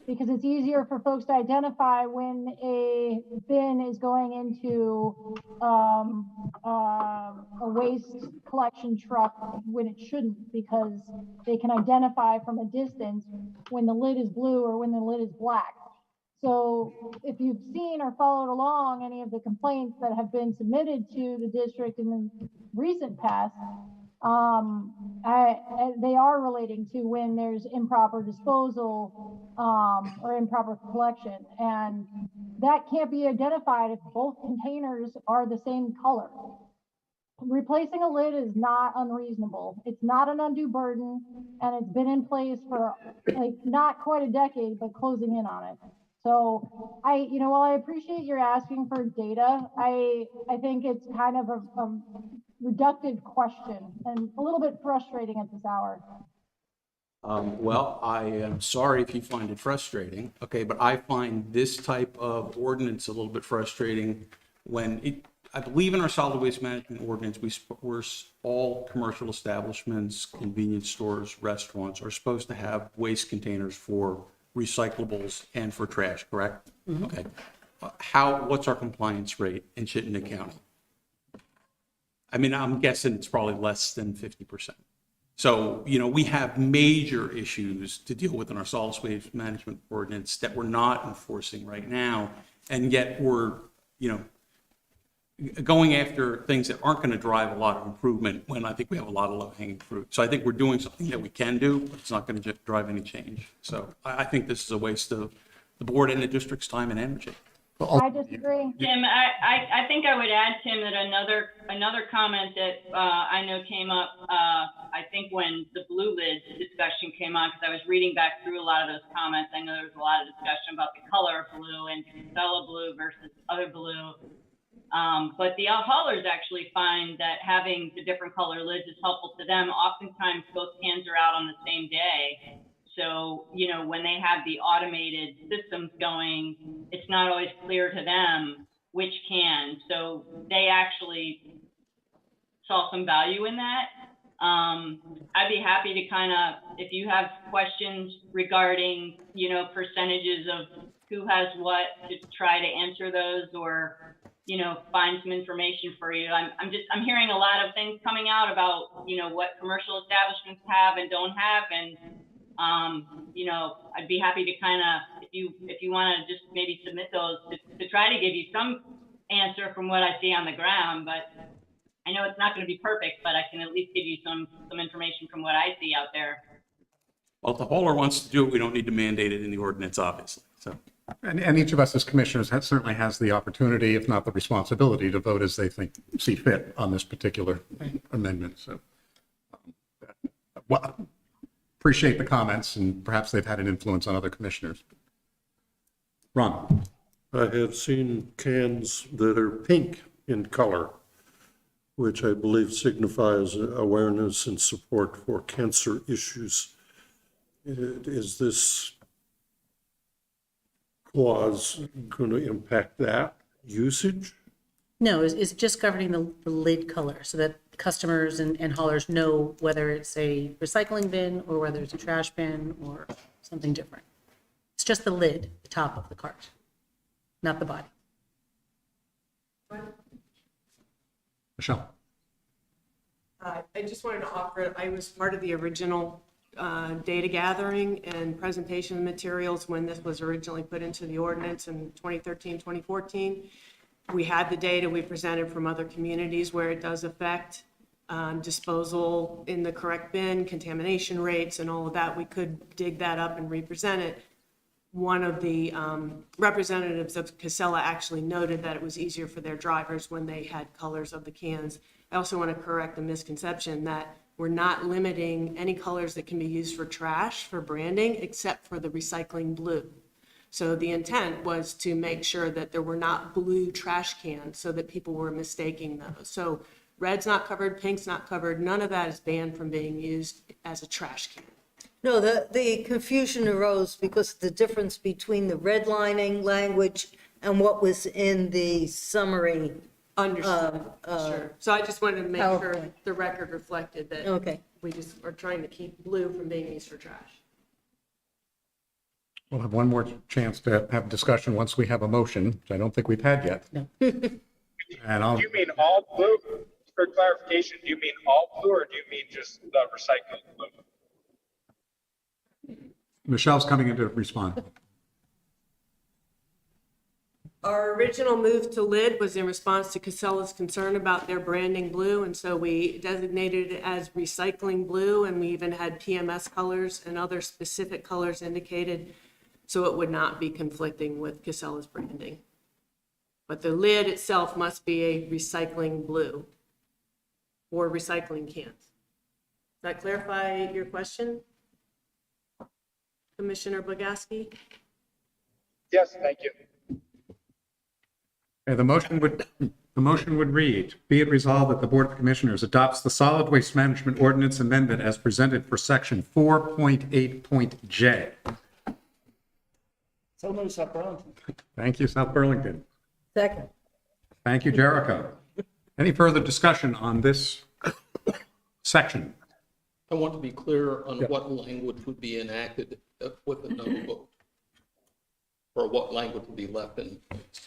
because it's easier for folks to identify when a bin is going into a waste collection truck when it shouldn't, because they can identify from a distance when the lid is blue or when the lid is black. So if you've seen or followed along any of the complaints that have been submitted to the district in the recent past, they are relating to when there's improper disposal or improper collection, and that can't be identified if both containers are the same color. Replacing a lid is not unreasonable. It's not an undue burden, and it's been in place for not quite a decade, but closing in on it. So while I appreciate you're asking for data, I think it's kind of a reductive question and a little bit frustrating at this hour. Well, I am sorry if you find it frustrating, okay, but I find this type of ordinance a little bit frustrating when I believe in our solid waste management ordinance, we're all commercial establishments, convenience stores, restaurants are supposed to have waste containers for recyclables and for trash, correct? Mhm. Okay. What's our compliance rate in Chittenden County? I mean, I'm guessing it's probably less than 50%. So, we have major issues to deal with in our solid waste management ordinance that we're not enforcing right now. And yet we're, going after things that aren't going to drive a lot of improvement when I think we have a lot of low-hanging fruit. So I think we're doing something that we can do, but it's not going to drive any change. So I think this is a waste of the board and the district's time and energy. I disagree. Tim, I think I would add, Tim, that another comment that I know came up, I think when the blue lid discussion came on, because I was reading back through a lot of those comments, I know there was a lot of discussion about the color of blue and Casella blue versus other blue. But the haulers actually find that having the different color lids is helpful to them. Oftentimes both cans are out on the same day. So, when they have the automated systems going, it's not always clear to them which can. So they actually saw some value in that. I'd be happy to if you have questions regarding, percentages of who has what, to try to answer those or, find some information for you. I'm hearing a lot of things coming out about, what commercial establishments have and don't have. And, I'd be happy to if you want to just maybe submit those to try to give you some answer from what I see on the ground, but I know it's not going to be perfect, but I can at least give you some information from what I see out there. Well, if the hauler wants to do it, we don't need to mandate it in the ordinance, obviously, so. And each of us as commissioners certainly has the opportunity, if not the responsibility, to vote as they see fit on this particular amendment. So, appreciate the comments, and perhaps they've had an influence on other commissioners. Ron? I have seen cans that are pink in color, which I believe signifies awareness and support for cancer issues. Is this clause going to impact that usage? No, it's just governing the lid color so that customers and haulers know whether it's a recycling bin or whether it's a trash bin or something different. It's just the lid, the top of the cart, not the body. Michelle? I just wanted to offer, I was part of the original data gathering and presentation materials when this was originally put into the ordinance in 2013, 2014. We had the data we presented from other communities where it does affect disposal in the correct bin, contamination rates and all of that. We could dig that up and represent it. One of the representatives of Casella actually noted that it was easier for their drivers when they had colors of the cans. I also want to correct the misconception that we're not limiting any colors that can be used for trash, for branding, except for the recycling blue. So the intent was to make sure that there were not blue trash cans so that people were mistaking those. So red's not covered, pink's not covered, none of that is banned from being used as a trash can. No, the confusion arose because the difference between the redlining language and what was in the summary. Understood, sure. So I just wanted to make sure PowerPoint. the record reflected that Okay. we just are trying to keep blue from being used for trash. We'll have one more chance to have discussion once we have a motion, which I don't think we've had yet. No. And I'll, Do you mean all blue? For clarification, do you mean all blue or do you mean just the recycling blue? Michelle's coming in to respond. Our original move to lid was in response to Casella's concern about their branding blue, and so we designated it as recycling blue, and we even had PMS colors and other specific colors indicated, so it would not be conflicting with Casella's branding. But the lid itself must be a recycling blue or recycling cans. Does that clarify your question, Commissioner Bogaski? Yes, thank you. Okay, the motion would read, be it resolved that the Board of Commissioners adopts the Solid Waste Management Ordinance Amendment as presented for Section 4.8.J. So moved, South Burlington. Thank you, South Burlington. Second. Thank you, Jericho. Any further discussion on this section? I want to be clear on what language would be enacted with the no vote. or what language would be left in place.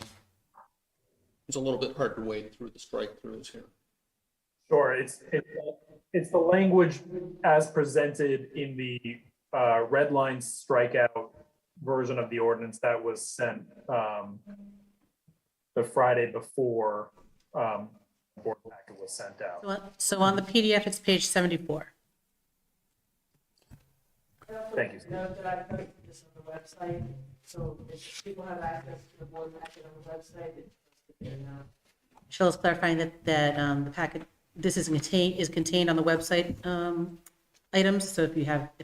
It's a little bit hard to wade through the strike-throughs here. Sure, it's the language as presented in the red line strikeout version of the ordinance that was sent the Friday before the board packet was sent out. So on the PDF, it's page 74. Thank you. Note that I posted this on the website, so if people have access to the board packet on the website, it's posted there now. Michelle's clarifying that the packet, this is contained on the website items, so if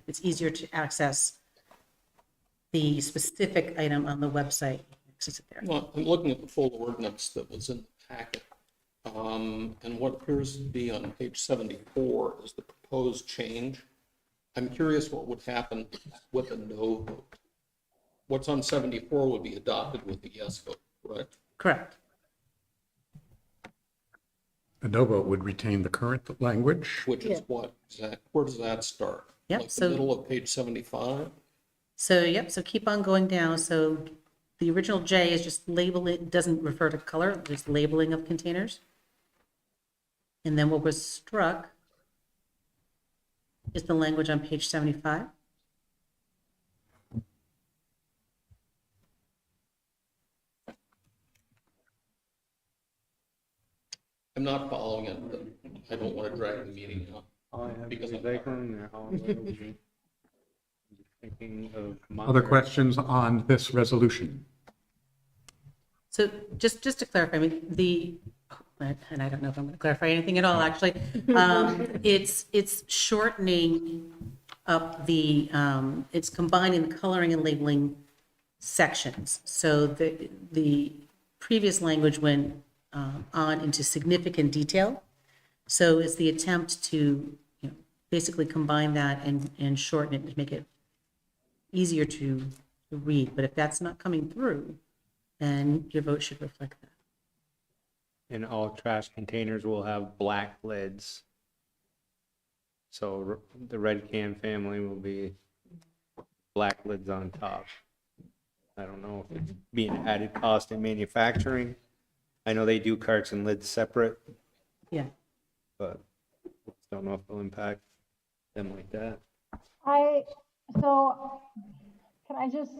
it's easier to access the specific item on the website, access it there. Well, I'm looking at the full ordinance that was in the packet. And what appears to be on page 74 is the proposed change. I'm curious what would happen with a no vote. What's on 74 would be adopted with a yes vote, correct? Correct. A no vote would retain the current language. Which is what? Where does that start? Yep, Like the so- middle of page 75? So keep on going down. So the original J is just label, it doesn't refer to color, just labeling of containers. And then what was struck is the language on page 75. I'm not following it, but I don't want to drag the meeting out. Because I'm Thinking of Other questions on this resolution? So just to clarify, I mean, and I don't know if I'm going to clarify anything at all, actually. It's shortening up it's combining the coloring and labeling sections. So the previous language went on into significant detail. So it's the attempt to, basically combine that and shorten it to make it easier to read. But if that's not coming through, then your vote should reflect that. And all trash containers will have black lids. So the red can family will be black lids on top. I don't know if it's being added cost in manufacturing. I know they do carts and lids separate. Yeah. But don't know if it'll impact them like that. So can I just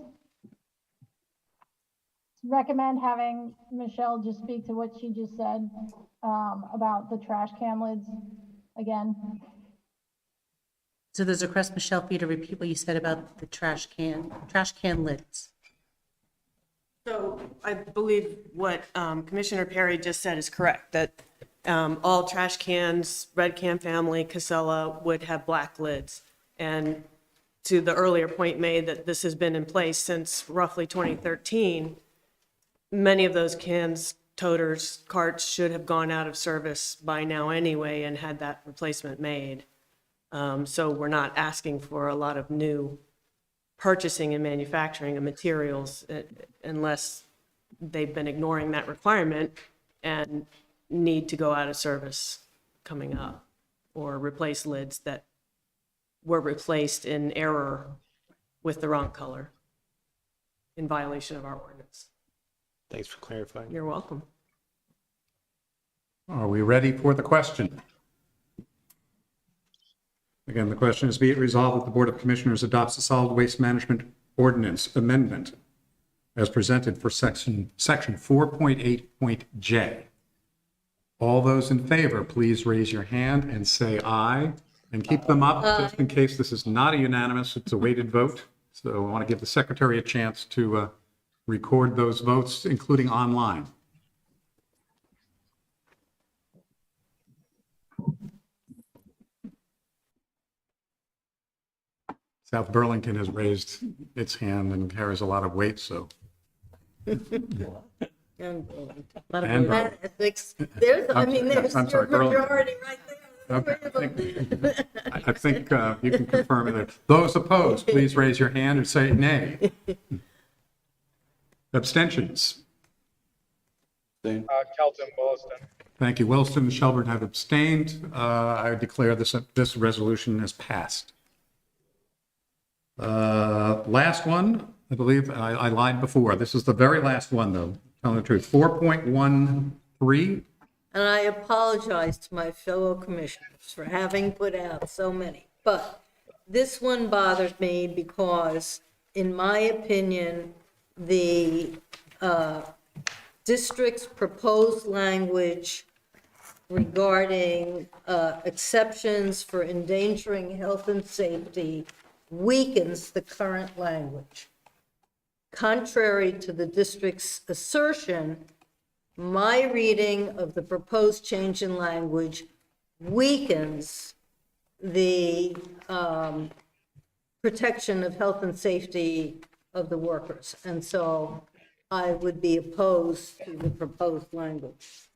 recommend having Michelle just speak to what she just said about the trash can lids again? So there's a request, Michelle, for you to repeat what you said about the trash can lids. So I believe what Commissioner Perry just said is correct, that all trash cans, red can family, Casella would have black lids. And to the earlier point made that this has been in place since roughly 2013, many of those cans, toters, carts should have gone out of service by now anyway and had that replacement made. So we're not asking for a lot of new purchasing and manufacturing of materials unless they've been ignoring that requirement and need to go out of service coming up or replace lids that were replaced in error with the wrong color in violation of our ordinance. Thanks for clarifying. You're welcome. Are we ready for the question? Again, the question is, be it resolved that the Board of Commissioners adopts the Solid Waste Management Ordinance Amendment as presented for section 4.8.J. All those in favor, please raise your hand and say aye, and keep them up just in case this is not a unanimous, it's a weighted vote. So I want to give the secretary a chance to record those votes, including online. South Burlington has raised its hand and carries a lot of weight, so. And There's I'm sorry, your majority right there. Okay, I think you can confirm it. Those opposed, please raise your hand and say nay. Abstentions? Kelton, Williston. Thank you. Williston and Shelburne have abstained. I declare this resolution as passed. Last one, I believe I lied before. This is the very last one, though, telling the truth. 4.13. And I apologize to my fellow commissioners for having put out so many. But this one bothers me because, in my opinion, the district's proposed language regarding exceptions for endangering health and safety weakens the current language. Contrary to the district's assertion, my reading of the proposed change in language weakens the protection of health and safety of the workers. And so I would be opposed to the proposed language.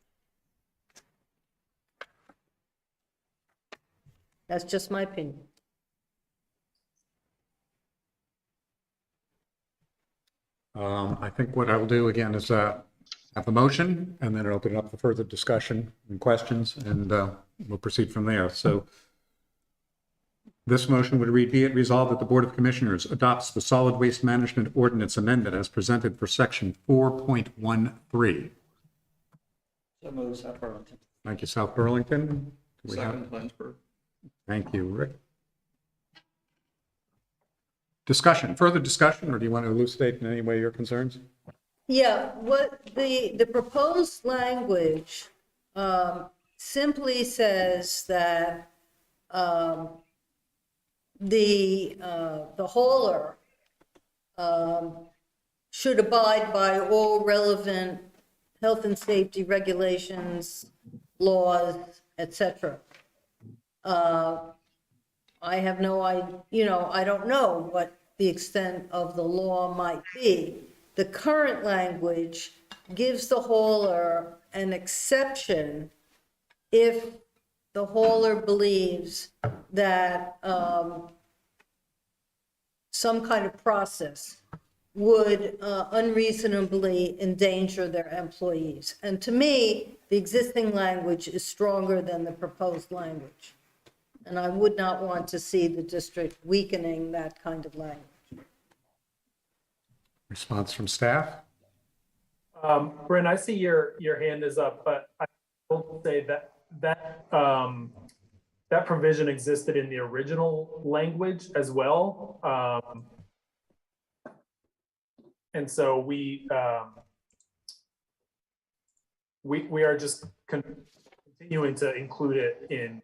That's just my opinion. I think what I will do again is have a motion and then open it up for further discussion and questions, and we'll proceed from there. So this motion would read, be it resolved that the Board of Commissioners adopts the Solid Waste Management Ordinance Amendment as presented for section 4.13. So move, South Burlington. Thank you, South Burlington. Do we have- Second, Twinsburg. Thank you, Rick. Discussion, further discussion, or do you want to elucidate in any way your concerns? Yeah, what the proposed language simply says that the hauler should abide by all relevant health and safety regulations, laws, etc. I have no idea, I don't know what the extent of the law might be. The current language gives the hauler an exception if the hauler believes that some kind of process would unreasonably endanger their employees. And to me, the existing language is stronger than the proposed language. And I would not want to see the district weakening that kind of language. Response from staff? Bryn, I see your hand is up, but I will say that provision existed in the original language as well. And so we are just continuing to include it in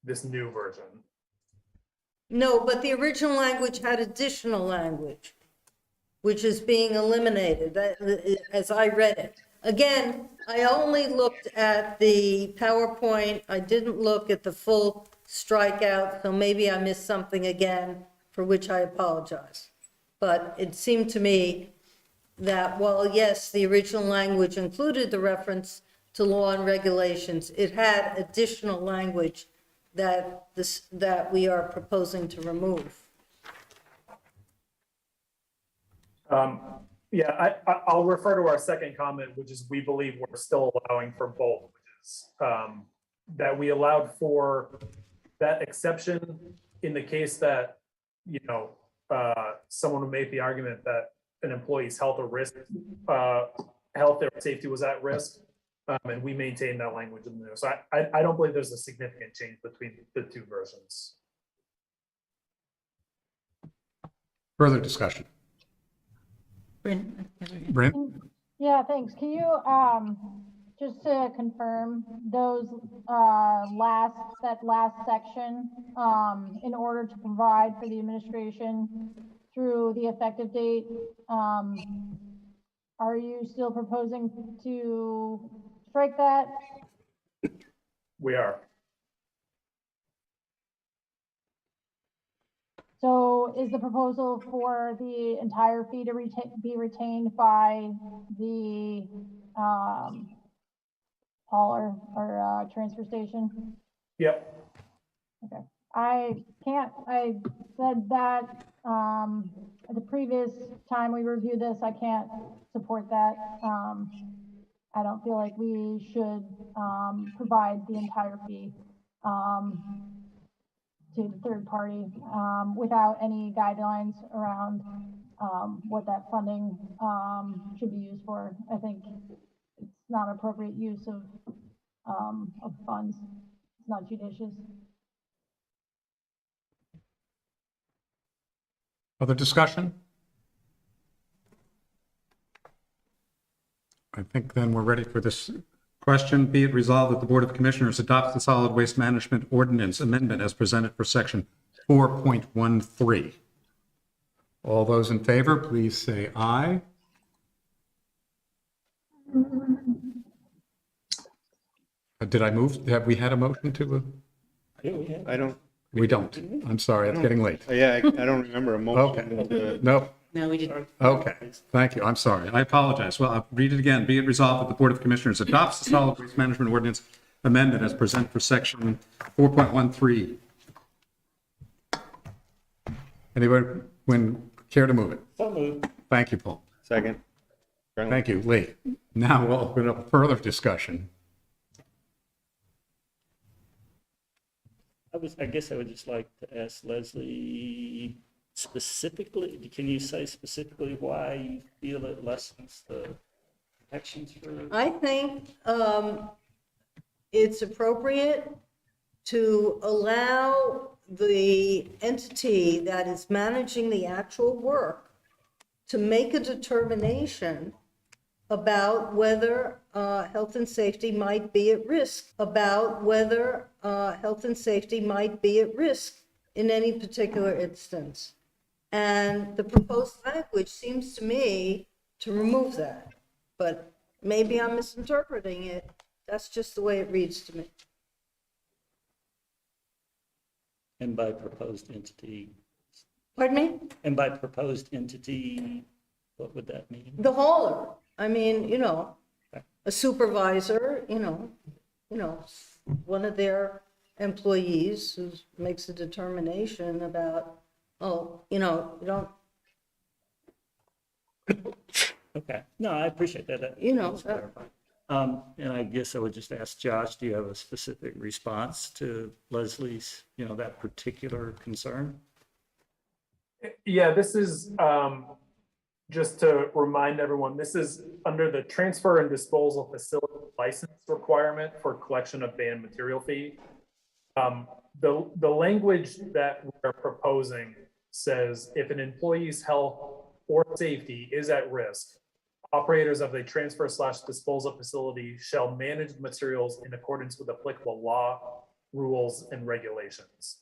this new version. No, but the original language had additional language, which is being eliminated, as I read it. Again, I only looked at the PowerPoint. I didn't look at the full strikeout, so maybe I missed something again, for which I apologize. But it seemed to me that while, yes, the original language included the reference to law and regulations, it had additional language that we are proposing to remove. Yeah, I'll refer to our second comment, which is we believe we're still allowing for both, which is that we allowed for that exception in the case that, someone would make the argument that an employee's health or safety was at risk. And we maintain that language in there. So I don't believe there's a significant change between the two versions. Further discussion? Bryn? Yeah, thanks. Can you, just to confirm those, that last section, in order to provide for the administration through the effective date, are you still proposing to strike that? We are. So is the proposal for the entire fee to be retained by the hauler or transfer station? Yep. Okay. I said that the previous time we reviewed this, I can't support that. I don't feel like we should provide the entire fee to the third party without any guidelines around what that funding, should be used for. I think it's not appropriate use of funds. It's not judicious. Other discussion? I think then we're ready for this question. Be it resolved that the Board of Commissioners adopts the Solid Waste Management Ordinance Amendment as presented for Section 4.13. All those in favor, please say aye. Did I move? Have we had a motion to? I don't. We don't. I'm sorry, it's getting late. Yeah, I don't remember a motion. Okay. No. No, we didn't. Okay, thank you. I'm sorry. I apologize. Well, I'll read it again. Be it resolved that the Board of Commissioners adopts the Solid Waste Management Ordinance Amendment as presented for Section 4.13. Anybody care to move it? So moved. Thank you, Paul. Second. Thank you, Lee. Now we'll open up further discussion. I guess I would just like to ask Leslie specifically, can you say specifically why you feel it lessens the protections for? I think it's appropriate to allow the entity that is managing the actual work to make a determination about whether health and safety might be at risk, in any particular instance. And the proposed language seems to me to remove that, but maybe I'm misinterpreting it. That's just the way it reads to me. And by proposed entity? Pardon me? And by proposed entity, what would that mean? The hauler, I mean, a supervisor, one of their employees who makes a determination about, you don't. Okay, no, I appreciate that. That's clarified. And I guess I would just ask Josh, do you have a specific response to Leslie's, that particular concern? Yeah, this is, just to remind everyone, this is under the transfer and disposal facility license requirement for collection of banned material fee. The language that we're proposing says if an employee's health or safety is at risk, operators of the transfer/disposal facility shall manage the materials in accordance with applicable law, rules, and regulations.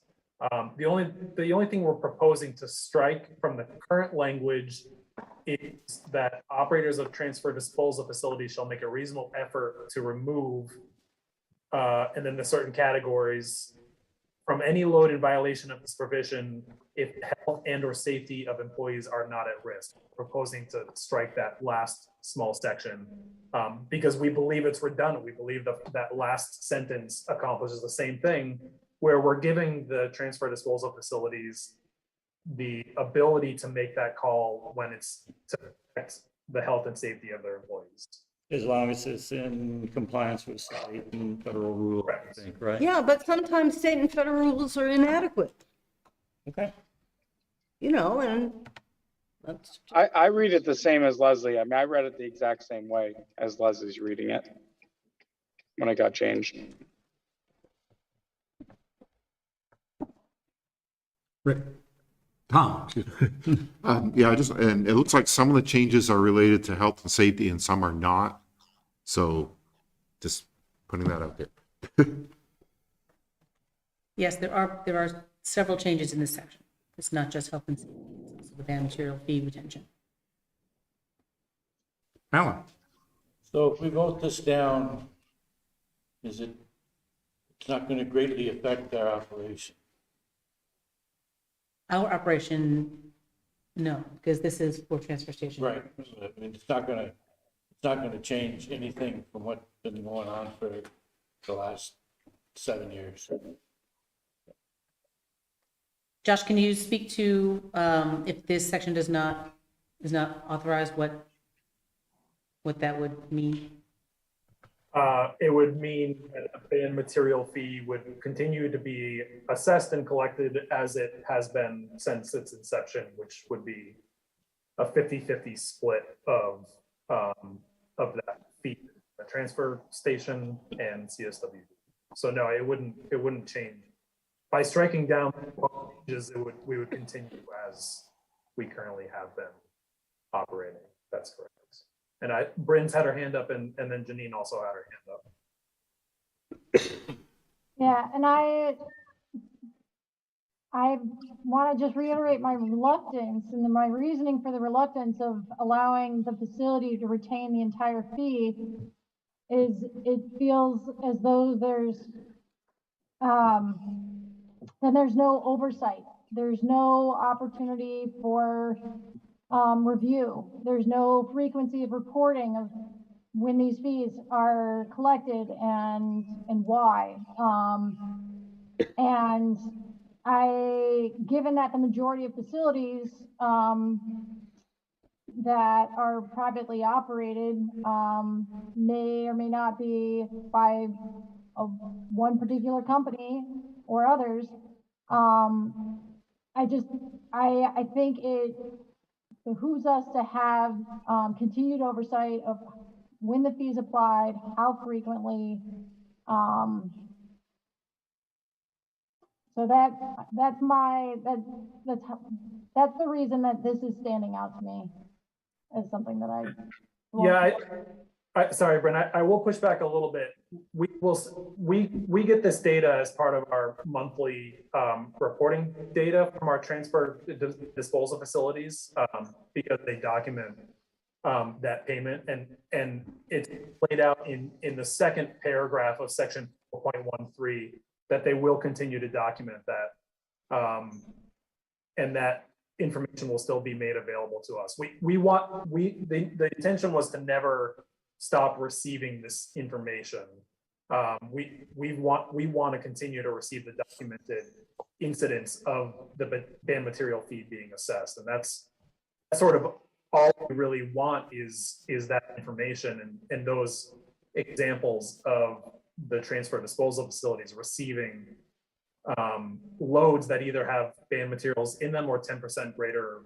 The only thing we're proposing to strike from the current language is that operators of transfer disposal facilities shall make a reasonable effort to remove, and then the certain categories from any load in violation of this provision if health and or safety of employees are not at risk. Proposing to strike that last small section because we believe it's redundant. We believe that last sentence accomplishes the same thing, where we're giving the transfer disposal facilities the ability to make that call when it's to protect the health and safety of their employees. As long as it's in compliance with state and federal rules, I think, right? Yeah, but sometimes state and federal rules are inadequate. Okay. And that's. I read it the same as Leslie. I mean, I read it the exact same way as Leslie's reading it when it got changed. Rick. Tom. Yeah, and it looks like some of the changes are related to health and safety and some are not. So just putting that out there. Yes, there are several changes in this section. It's not just health and safety, it's also the banned material fee retention. Alan. So if we vote this down, it's not going to greatly affect our operation? Our operation, no, because this is for transfer station. Right. I mean, it's not going to change anything from what's been going on for the last 7 years. Josh, can you speak to if this section does not authorize what that would mean? It would mean that a banned material fee would continue to be assessed and collected as it has been since its inception, which would be a 50-50 split of that fee, the transfer station and CSW. So no, it wouldn't change. By striking down changes, we would continue as we currently have been operating. That's correct. And Bryn's had her hand up, and then Janine also had her hand up. Yeah, and I want to just reiterate my reluctance and my reasoning for the reluctance of allowing the facility to retain the entire fee is it feels as though then there's no oversight. There's no opportunity for review. There's no frequency of reporting of when these fees are collected and why. And given that the majority of facilities that are privately operated may or may not be by one particular company or others, I think it behooves us to have continued oversight of when the fees applied, how frequently. So that's the reason that this is standing out to me as something that Sorry, Bryn, I will push back a little bit. We get this data as part of our monthly reporting data from our transfer disposal facilities because they document that payment, and it's laid out in the second paragraph of section 4.13 that they will continue to document that, and that information will still be made available to us. The intention was to never stop receiving this information. We want to continue to receive the documented incidents of the banned material fee being assessed, and that's sort of all we really want is that information and those examples of the transfer disposal facilities receiving loads that either have banned materials in them or 10% greater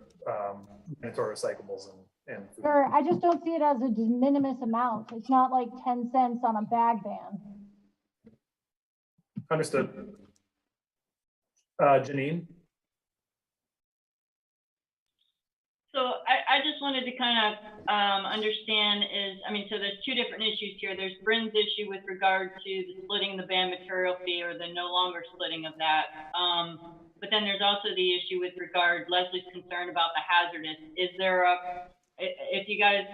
mandatory recyclables and food. Sure, I just don't see it as a de minimis amount. It's not like 10 cents on a bag ban. Understood. Janine? So I just wanted to kind of understand so there's two different issues here. There's Bryn's issue with regard to the splitting the banned material fee or the no longer splitting of that. But then there's also the issue with regard, Leslie's concern about the hazardous. Is there if you guys,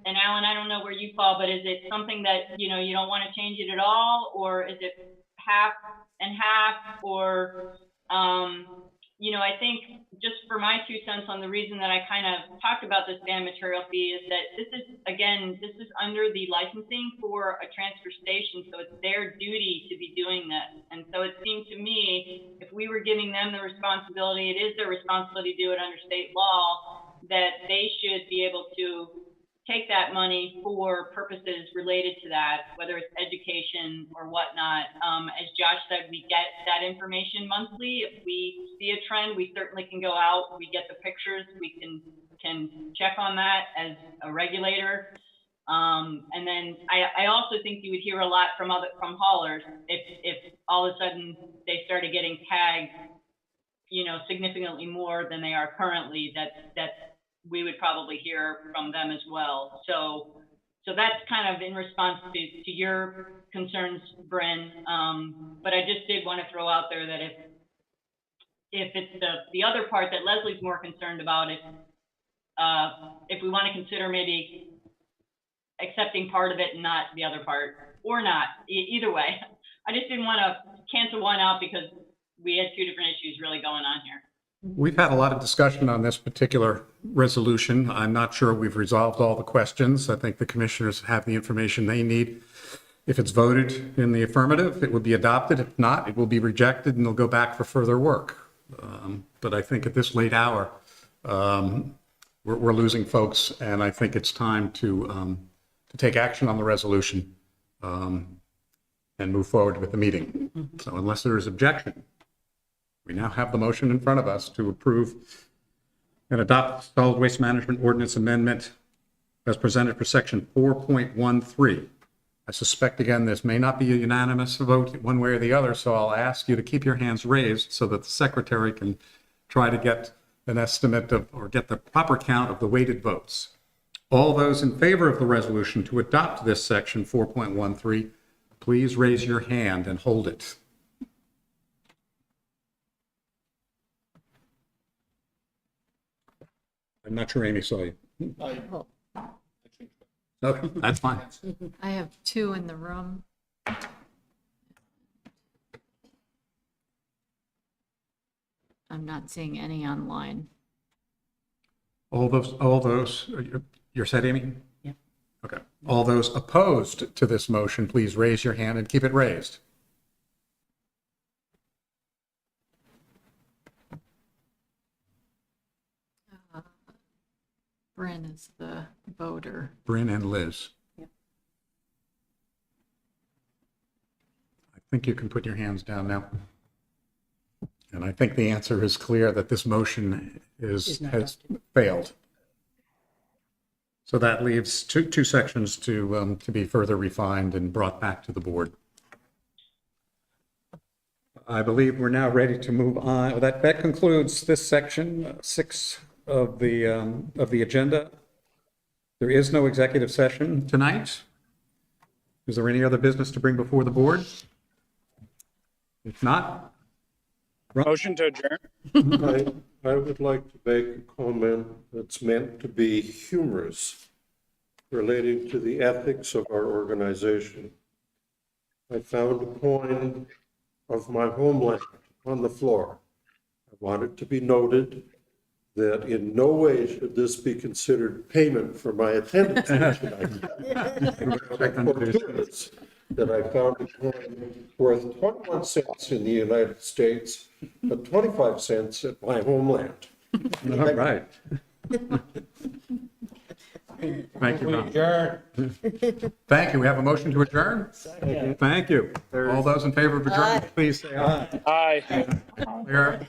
and Alan, I don't know where you fall, but is it something that, you don't want to change it at all? Or is it half and half? Or, I think just for my 2 cents on the reason that I kind of talked about this banned material fee is that this is under the licensing for a transfer station. So it's their duty to be doing this. And so it seemed to me, if we were giving them the responsibility, it is their responsibility to do it under state law, that they should be able to take that money for purposes related to that, whether it's education or whatnot. As Josh said, we get that information monthly. If we see a trend, we certainly can go out, we get the pictures, we can check on that as a regulator. And then I also think you would hear a lot from haulers if all of a sudden they started getting tagged, significantly more than they are currently, that we would probably hear from them as well. So that's kind of in response to your concerns, Bryn. But I just did want to throw out there that if it's the other part that Leslie's more concerned about, if we want to consider maybe accepting part of it and not the other part, or not, either way. I just didn't want to cancel one out because we had two different issues really going on here. We've had a lot of discussion on this particular resolution. I'm not sure we've resolved all the questions. I think the commissioners have the information they need. If it's voted in the affirmative, it will be adopted. If not, it will be rejected and it'll go back for further work. But I think at this late hour, we're losing folks, and I think it's time to take action on the resolution and move forward with the meeting. So unless there is objection, we now have the motion in front of us to approve And adopt solid waste management ordinance amendment as presented for section 4.13. I suspect, again, this may not be a unanimous vote one way or the other, so I'll ask you to keep your hands raised so that the secretary can try to get an estimate of, or get the proper count of the weighted votes. All those in favor of the resolution to adopt this section 4.13, please raise your hand and hold it. I'm not sure Amy saw you. Okay, that's fine. I have 2 in the room. I'm not seeing any online. All those, you're set, Amy? Yeah. Okay. All those opposed to this motion, please raise your hand and keep it raised. Bryn is the voter. Bryn and Liz. Yep. I think you can put your hands down now. And I think the answer is clear that this motion has failed. So that leaves two sections to be further refined and brought back to the board. I believe we're now ready to move on. That concludes this section 6 of the agenda. There is no executive session tonight. Is there any other business to bring before the board? If not, Motion to adjourn. I would like to make a comment that's meant to be humorous relating to the ethics of our organization. I found a coin of my homeland on the floor. I want it to be noted that in no way should this be considered payment for my attendance here tonight. That I found a coin worth 21 cents in the United States, but 25 cents at my homeland. all right. Thank you, Ron. Thank you. We have a motion to adjourn? Thank you. All those in favor of adjournment, please say aye. Aye. Clear.